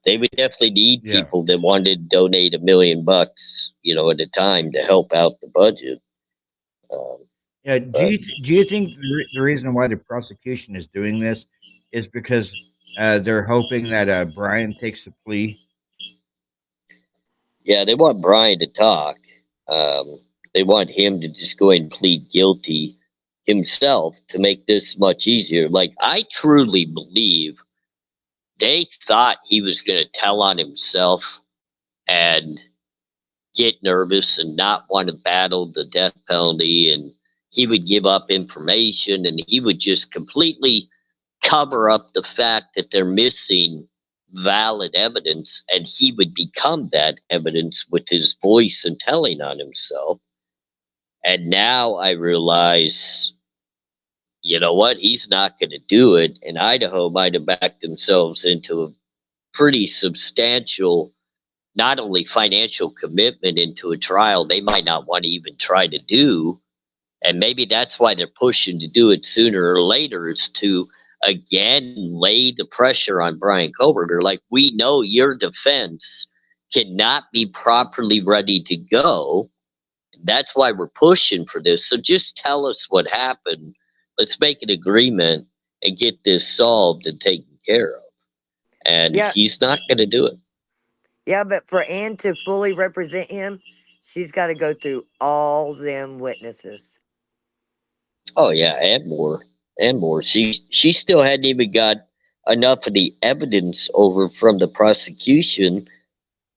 Speaker 18: They would definitely need people that wanted to donate $1 million, you know, at a time to help out the budget.
Speaker 2: Yeah. Do you think the reason why the prosecution is doing this is because they're hoping that Brian takes the plea?
Speaker 18: Yeah, they want Brian to talk. They want him to just go ahead and plead guilty himself to make this much easier. Like, I truly believe they thought he was going to tell on himself and get nervous and not want to battle the death penalty, and he would give up information and he would just completely cover up the fact that they're missing valid evidence, and he would become that evidence with his voice and telling on himself. And now I realize, you know what, he's not going to do it, and Idaho might have backed themselves into a pretty substantial, not only financial commitment into a trial they might not want to even try to do. And maybe that's why they're pushing to do it sooner or later, is to again lay the pressure on Bryan Kohberger. Like, we know your defense cannot be properly ready to go. That's why we're pushing for this. So just tell us what happened. Let's make an agreement and get this solved and taken care of. And
Speaker 7: Yeah.
Speaker 18: he's not going to do it.
Speaker 7: Yeah, but for Ann to fully represent him, she's got to go through all them witnesses.
Speaker 18: Oh yeah, and more. And more. She still hadn't even got enough of the evidence over from the prosecution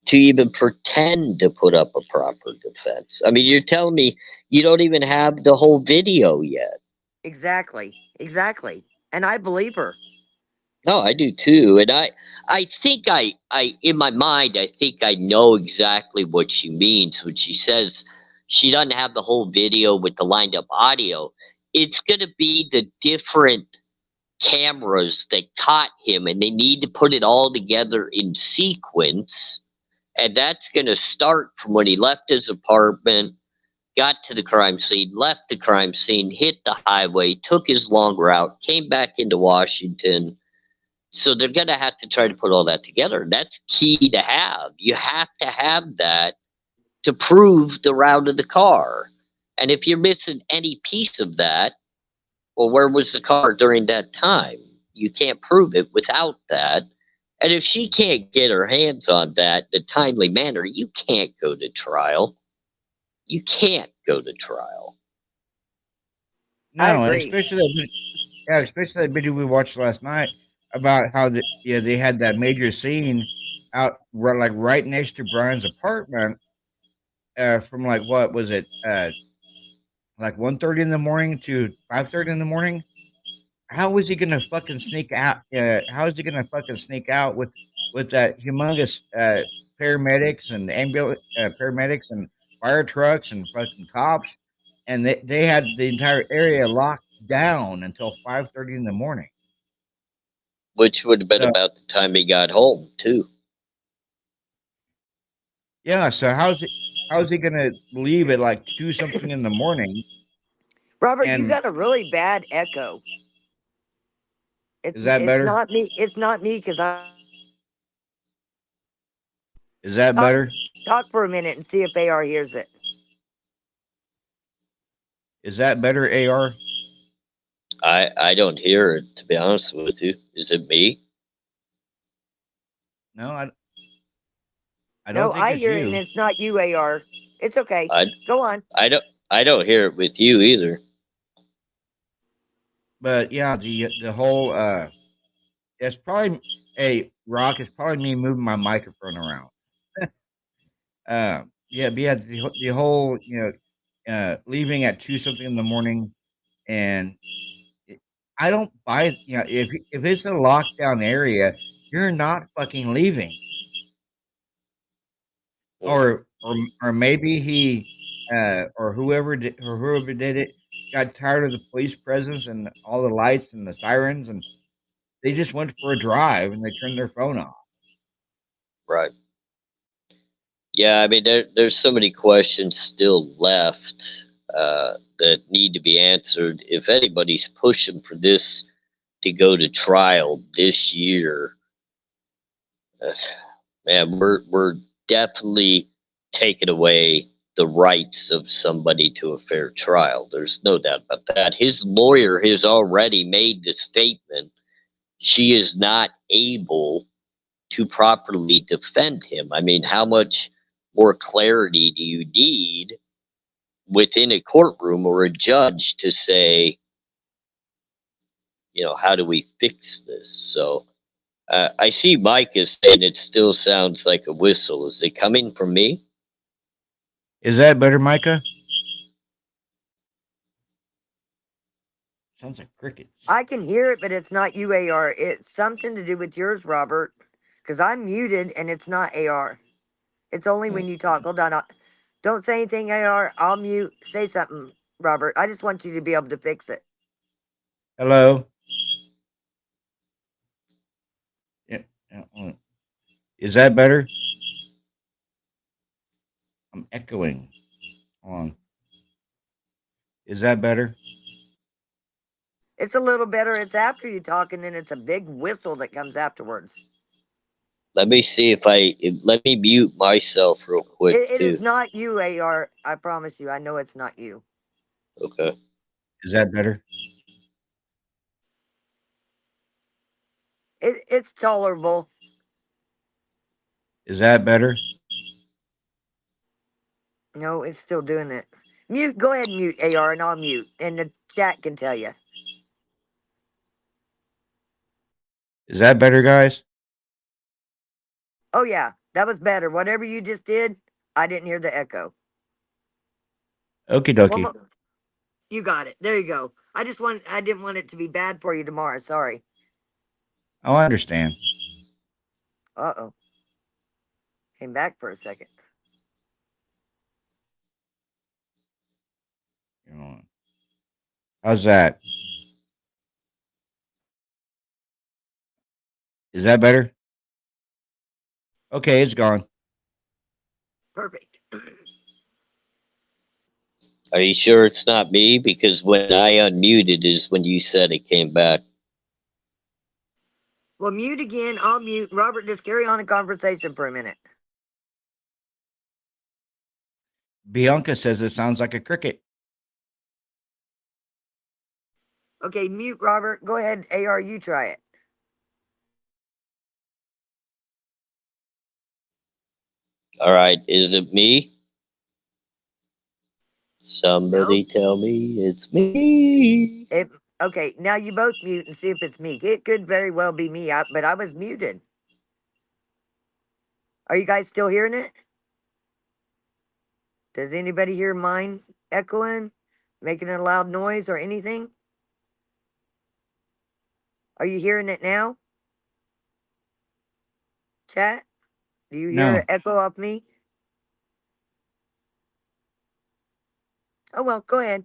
Speaker 18: to even pretend to put up a proper defense. I mean, you're telling me you don't even have the whole video yet.
Speaker 7: Exactly. Exactly. And I believe her.
Speaker 18: No, I do too. And I think I in my mind, I think I know exactly what she means when she says she doesn't have the whole video with the lined up audio. It's going to be the different cameras that caught him, and they need to put it all together in sequence. And that's going to start from when he left his apartment, got to the crime scene, left the crime scene, hit the highway, took his long route, came back into Washington. So they're going to have to try to put all that together. That's key to have. You have to have that to prove the route of the car. And if you're missing any piece of that, well, where was the car during that time? You can't prove it without that. And if she can't get her hands on that in a timely manner, you can't go to trial. You can't go to trial.
Speaker 2: No, and especially that video we watched last night about how they had that major scene out right next to Brian's apartment, from like, what was it, like 1:30 in the morning to 5:30 in the morning. How is he gonna fucking sneak out? How is he gonna fucking sneak out with that humongous paramedics and paramedics and fire trucks and fucking cops, and they had the entire area locked down until 5:30 in the morning.
Speaker 18: Which would have been about the time he got home too.
Speaker 2: Yeah, so how's he gonna leave at like 2 something in the morning?
Speaker 7: Robert, you
Speaker 2: And-
Speaker 7: got a really bad echo.
Speaker 2: Is that better?
Speaker 7: It's not me because I
Speaker 2: Is that better?
Speaker 7: talk for a minute and see if AR hears it.
Speaker 2: Is that better, AR?
Speaker 18: I don't hear it, to be honest with you. Is it me?
Speaker 2: No, I don't
Speaker 7: No,
Speaker 2: think
Speaker 7: I
Speaker 2: it's
Speaker 7: hear it,
Speaker 2: you.
Speaker 7: and it's not you, AR. It's okay.
Speaker 18: I
Speaker 7: Go on.
Speaker 18: I don't hear it with you either.
Speaker 2: But yeah, the whole it's probably Rock. It's probably me moving my microphone around. Yeah, but yeah, the whole leaving at 2 something in the morning, and I don't buy if it's a lockdown area, you're not fucking leaving. Or maybe he or whoever did it got tired of the police presence and all the lights and the sirens, and they just went for a drive and they turned their phone off.
Speaker 18: Right. Yeah, I mean, there's so many questions still left that need to be answered. If anybody's pushing for this to go to trial this year, man, we're definitely taking away the rights of somebody to a fair trial. There's no doubt about that. His lawyer has already made the statement. She is not able to properly defend him. I mean, how much more clarity do you need within a courtroom or a judge to say, how do we fix this? So I see Mike is saying it still sounds like a whistle. Is it coming from me?
Speaker 2: Is that better, Micah? Sounds like crickets.
Speaker 7: I can hear it, but it's not you, AR. It's something to do with yours, Robert, because I'm muted and it's not AR. It's only when you talk. Hold on. Don't say anything, AR. I'll mute. Say something, Robert. I just want you to be able to fix it.
Speaker 2: Hello. Yeah. Is that better? I'm echoing. Hold on. Is that better?
Speaker 7: It's a little better. It's after you talk, and then it's a big whistle that comes afterwards.
Speaker 18: Let me see let me mute myself real quick
Speaker 7: It
Speaker 18: too.
Speaker 7: is not you, AR. I promise you. I know it's not you.
Speaker 18: Okay.
Speaker 2: Is that better?
Speaker 7: It's tolerable.
Speaker 2: Is that better?
Speaker 7: No, it's still doing it. Mute. Go ahead and mute, AR, and I'll mute. And the chat can tell you.
Speaker 2: Is that better, guys?
Speaker 7: Oh, yeah. That was better. Whatever you just did, I didn't hear the echo.
Speaker 2: Okie
Speaker 7: One
Speaker 2: dokie.
Speaker 7: more- You got it. There you go. I didn't want it to be bad for you tomorrow. Sorry.
Speaker 2: Oh, I understand.
Speaker 7: Uh-oh. Came back for a second.
Speaker 2: How's that? Is that better? Okay, it's gone.
Speaker 7: Perfect.
Speaker 18: Are you sure it's not me? Because when I unmuted is when you said it came back.
Speaker 7: Well, mute again. I'll mute. Robert, just carry on a conversation for a minute.
Speaker 2: Bianca says it sounds like a cricket.
Speaker 7: Okay, mute, Robert. Go ahead, AR, you try it.
Speaker 18: All right, is it me? Somebody tell me it's me.
Speaker 7: Okay, now you both mute and see if it's me. It could very well be me, but I was muted. Are you guys still hearing it? Does anybody hear mine echoing, making a loud noise or anything? Are you hearing it now? Chat? Do you hear
Speaker 2: No.
Speaker 7: an echo off me? Oh, well, go ahead.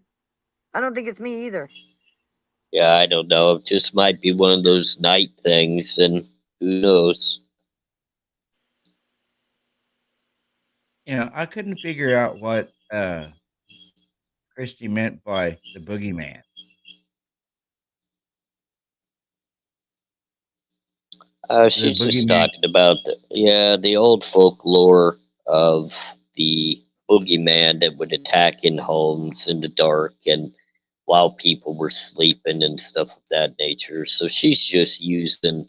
Speaker 7: I don't think it's me either.
Speaker 18: Yeah, I don't know. It just might be one of those night things, and who knows?
Speaker 2: I couldn't figure out what Christy meant by the boogeyman.
Speaker 18: She's just
Speaker 2: boogeyman-
Speaker 18: talking about the old folklore of the boogeyman that would attack in homes in the dark and while people were sleeping and stuff of that nature. So she's just using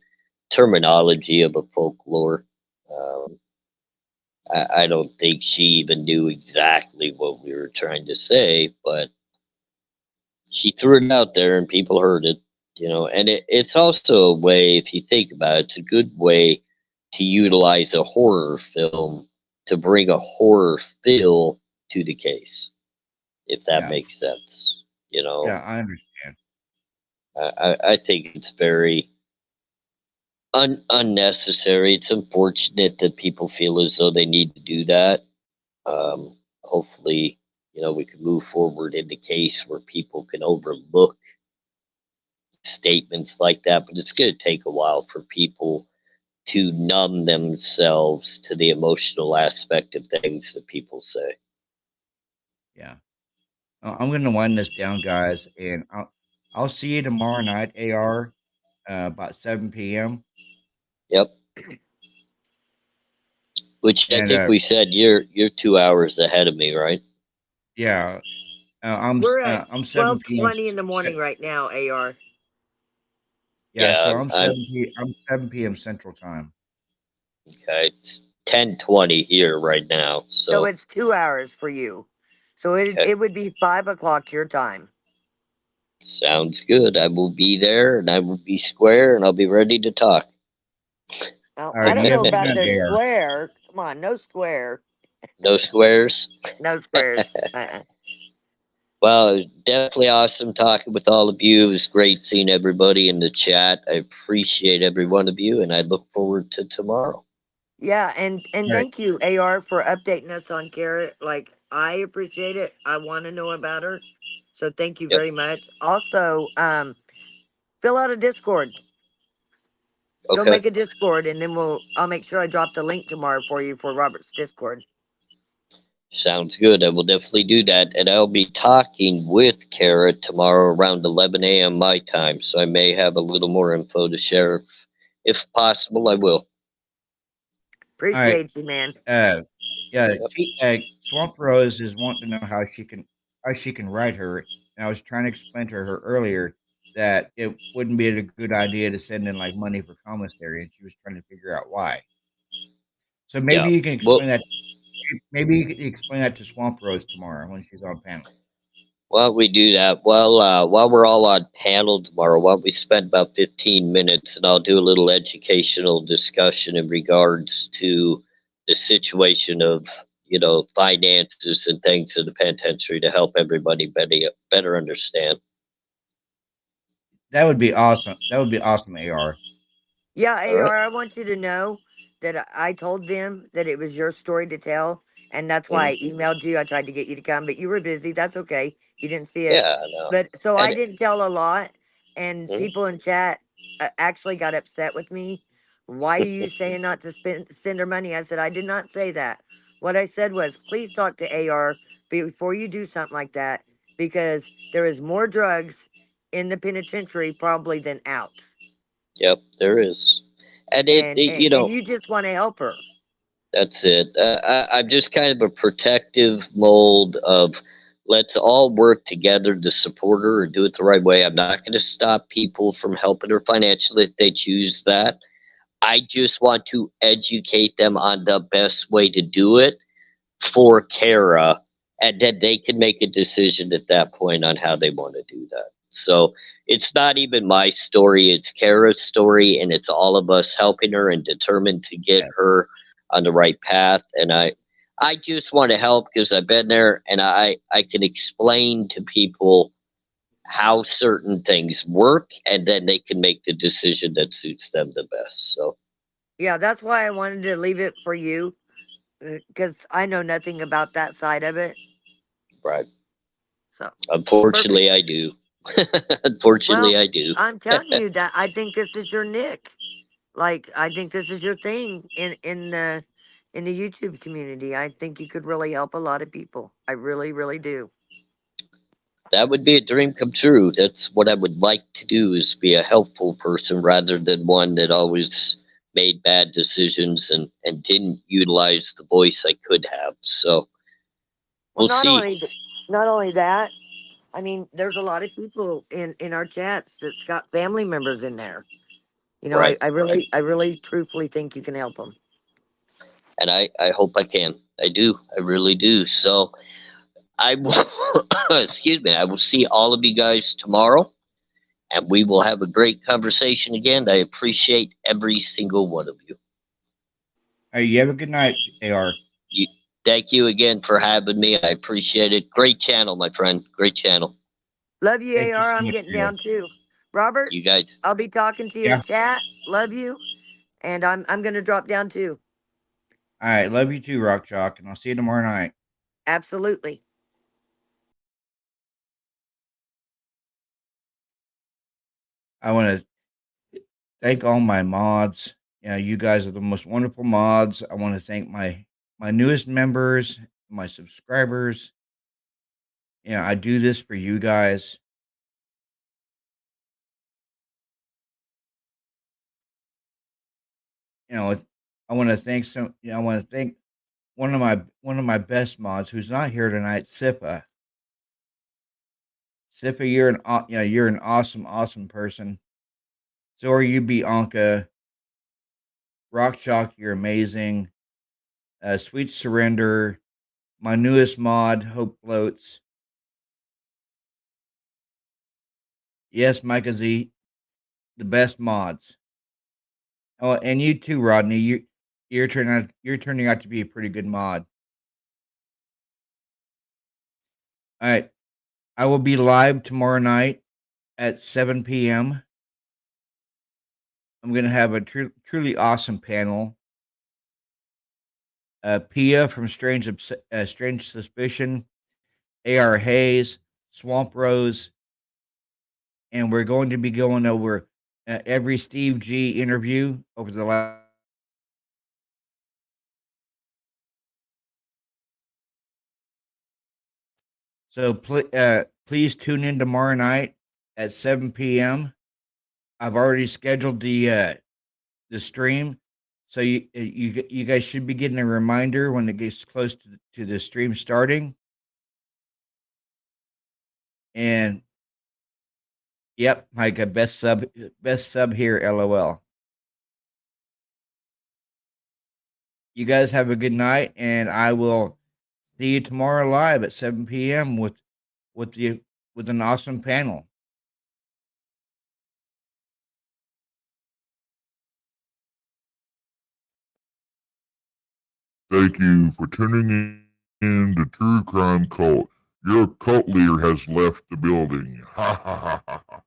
Speaker 18: terminology of a folklore. I don't think she even knew exactly what we were trying to say, but she threw it out there and people heard it. And it's also a way, if you think about it, it's a good way to utilize a horror film to bring a horror feel to the case, if that
Speaker 2: Yeah.
Speaker 18: makes sense.
Speaker 2: Yeah, I understand.
Speaker 18: I think it's very unnecessary. It's unfortunate that people feel as though they need to do that. Hopefully, we can move forward in the case where people can overlook statements like that, but it's going to take a while for people to numb themselves to the emotional aspect of things that people say.
Speaker 2: Yeah. I'm going to wind this down, guys, and I'll see you tomorrow night, AR, about 7 p.m.
Speaker 18: Yep. Which I
Speaker 2: And,
Speaker 18: think we said you're 2 hours ahead of me, right?
Speaker 2: Yeah.
Speaker 7: We're at
Speaker 2: I'm 7 p.m.
Speaker 7: 12:20 in the morning right now, AR.
Speaker 2: Yeah, so
Speaker 18: Yeah,
Speaker 2: I'm 7 p.m. Central Time.
Speaker 18: Okay, it's 10:20 here right now.
Speaker 7: So
Speaker 18: So
Speaker 7: it's 2 hours for you. So it would be 5 o'clock your time.
Speaker 18: Sounds good. I will be there, and I will be square, and I'll be ready to talk.
Speaker 7: Oh,
Speaker 2: All
Speaker 7: I
Speaker 2: right,
Speaker 7: don't
Speaker 2: you have
Speaker 7: know
Speaker 2: a good
Speaker 7: about
Speaker 2: night,
Speaker 7: the
Speaker 2: AR.
Speaker 7: square. Come on, no square.
Speaker 18: No squares.
Speaker 7: No squares.
Speaker 18: Well, definitely awesome talking with all of you. It was great seeing everybody in the chat. I appreciate every one of you, and I look forward to tomorrow.
Speaker 7: Yeah, and
Speaker 2: All right.
Speaker 7: thank you, AR, for updating us on Carrot. Like, I appreciate it. I want to know about her. So thank you
Speaker 18: Yep.
Speaker 7: very much. Also, fill out a Discord. Go
Speaker 18: Okay.
Speaker 7: make a Discord, and then I'll make sure I drop the link tomorrow for you for Robert's Discord.
Speaker 18: Sounds good. I will definitely do that. And I'll be talking with Kara tomorrow around 11 a.m. my time. So I may have a little more info to share. If possible, I will.
Speaker 2: All right.
Speaker 7: Appreciate you, man.
Speaker 2: Yeah, Swamp Rose is wanting to know how she can write her. And I was trying to explain to her earlier that it wouldn't be a good idea to send in like money for commissary, and she was trying to figure out why. So maybe
Speaker 18: Yeah.
Speaker 2: you can explain that. Maybe you can explain that to Swamp Rose tomorrow when she's on panel.
Speaker 18: Why don't we do that? Well, while we're all on panel tomorrow, why don't we spend about 15 minutes and I'll do a little educational discussion in regards to the situation of, finances and things in the penitentiary to help everybody better understand.
Speaker 2: That would be awesome. That would be awesome, AR.
Speaker 7: Yeah,
Speaker 18: All right.
Speaker 7: AR, I want you to know that I told them that it was your story to tell, and that's why I emailed you. I tried to get you to come, but you were busy. That's okay. You didn't see it.
Speaker 18: Yeah, I know.
Speaker 7: But so I
Speaker 18: And
Speaker 7: didn't tell a lot, and
Speaker 18: Mhm.
Speaker 7: people in chat actually got upset with me. Why are you saying not to send her money? I said, I did not say that. What I said was, please talk to AR before you do something like that, because there is more drugs in the penitentiary probably than out.
Speaker 18: Yep, there is. And
Speaker 7: And you just want to help her.
Speaker 18: that's it. I'm just kind of a protective mold of let's all work together to support her and do it the right way. I'm not going to stop people from helping her financially if they choose that. I just want to educate them on the best way to do it for Kara, and then they can make a decision at that point on how they want to do that. So it's not even my story, it's Kara's story, and it's all of us helping her and determined to get her on the right path. And I just want to help because I've been there and I can explain to people how certain things work, and then they can make the decision that suits them the best. So
Speaker 7: Yeah, that's why I wanted to leave it for you, because I know nothing about that side of it.
Speaker 18: right.
Speaker 7: So
Speaker 18: Unfortunately, I do. Unfortunately,
Speaker 7: well,
Speaker 18: I do.
Speaker 7: I'm telling you that I think this is your nick. Like, I think this is your thing in the YouTube community. I think you could really help a lot of people. I really, really do.
Speaker 18: That would be a dream come true. That's what I would like to do, is be a helpful person rather than one that always made bad decisions and didn't utilize the voice I could have. So
Speaker 7: Well,
Speaker 18: we'll see.
Speaker 7: not only that, I mean, there's a lot of people in our chats that's got family members in there. You know,
Speaker 18: Right.
Speaker 7: I really truthfully think you can help them.
Speaker 18: And I hope I can. I do. I really do. So I will, excuse me, I will see all of you guys tomorrow, and we will have a great conversation again. I appreciate every single one of you.
Speaker 2: All right, you have a good night, AR.
Speaker 18: Thank you again for having me. I appreciate it. Great channel, my friend. Great channel.
Speaker 7: Love you,
Speaker 2: Thank you
Speaker 7: AR.
Speaker 2: so
Speaker 7: I'm
Speaker 2: much,
Speaker 7: getting
Speaker 2: AR.
Speaker 7: down too. Robert,
Speaker 18: You guys.
Speaker 7: I'll be talking to you
Speaker 2: Yeah.
Speaker 7: in chat. Love you. And I'm gonna drop down too.
Speaker 2: All right, love you too, Rock Chalk, and I'll see you tomorrow night.
Speaker 7: Absolutely.
Speaker 2: I want to thank all my mods. You guys are the most wonderful mods. I want to thank my newest members, my subscribers. I do this for you guys. I want to thank I want to thank one of my best mods who's not here tonight, Sipa. Sipa, you're an awesome person. So are you, Bianca. Rock Chalk, you're amazing. Sweet Surrender, my newest mod, Hope Floats. Yes, Micah Z, the best mods. Oh, and you too, Rodney. You're turning out to be a pretty good mod. All right. I will be live tomorrow night at 7 p.m. I'm going to have a truly awesome panel. Pia from Strange Suspicion, A.R. Hayes, Swamp Rose, and we're going to be going over every Steve G interview over the last. So please tune in tomorrow night at 7 p.m. I've already scheduled the stream, so you guys should be getting a reminder when it gets close to the stream starting. And yep, Micah, best sub here, LOL. You guys have a good night, and I will see you tomorrow live at 7 p.m. with an awesome panel.
Speaker 13: Thank you for tuning in to True Crime Cult. Your cult leader has left the building. Ha ha ha ha ha.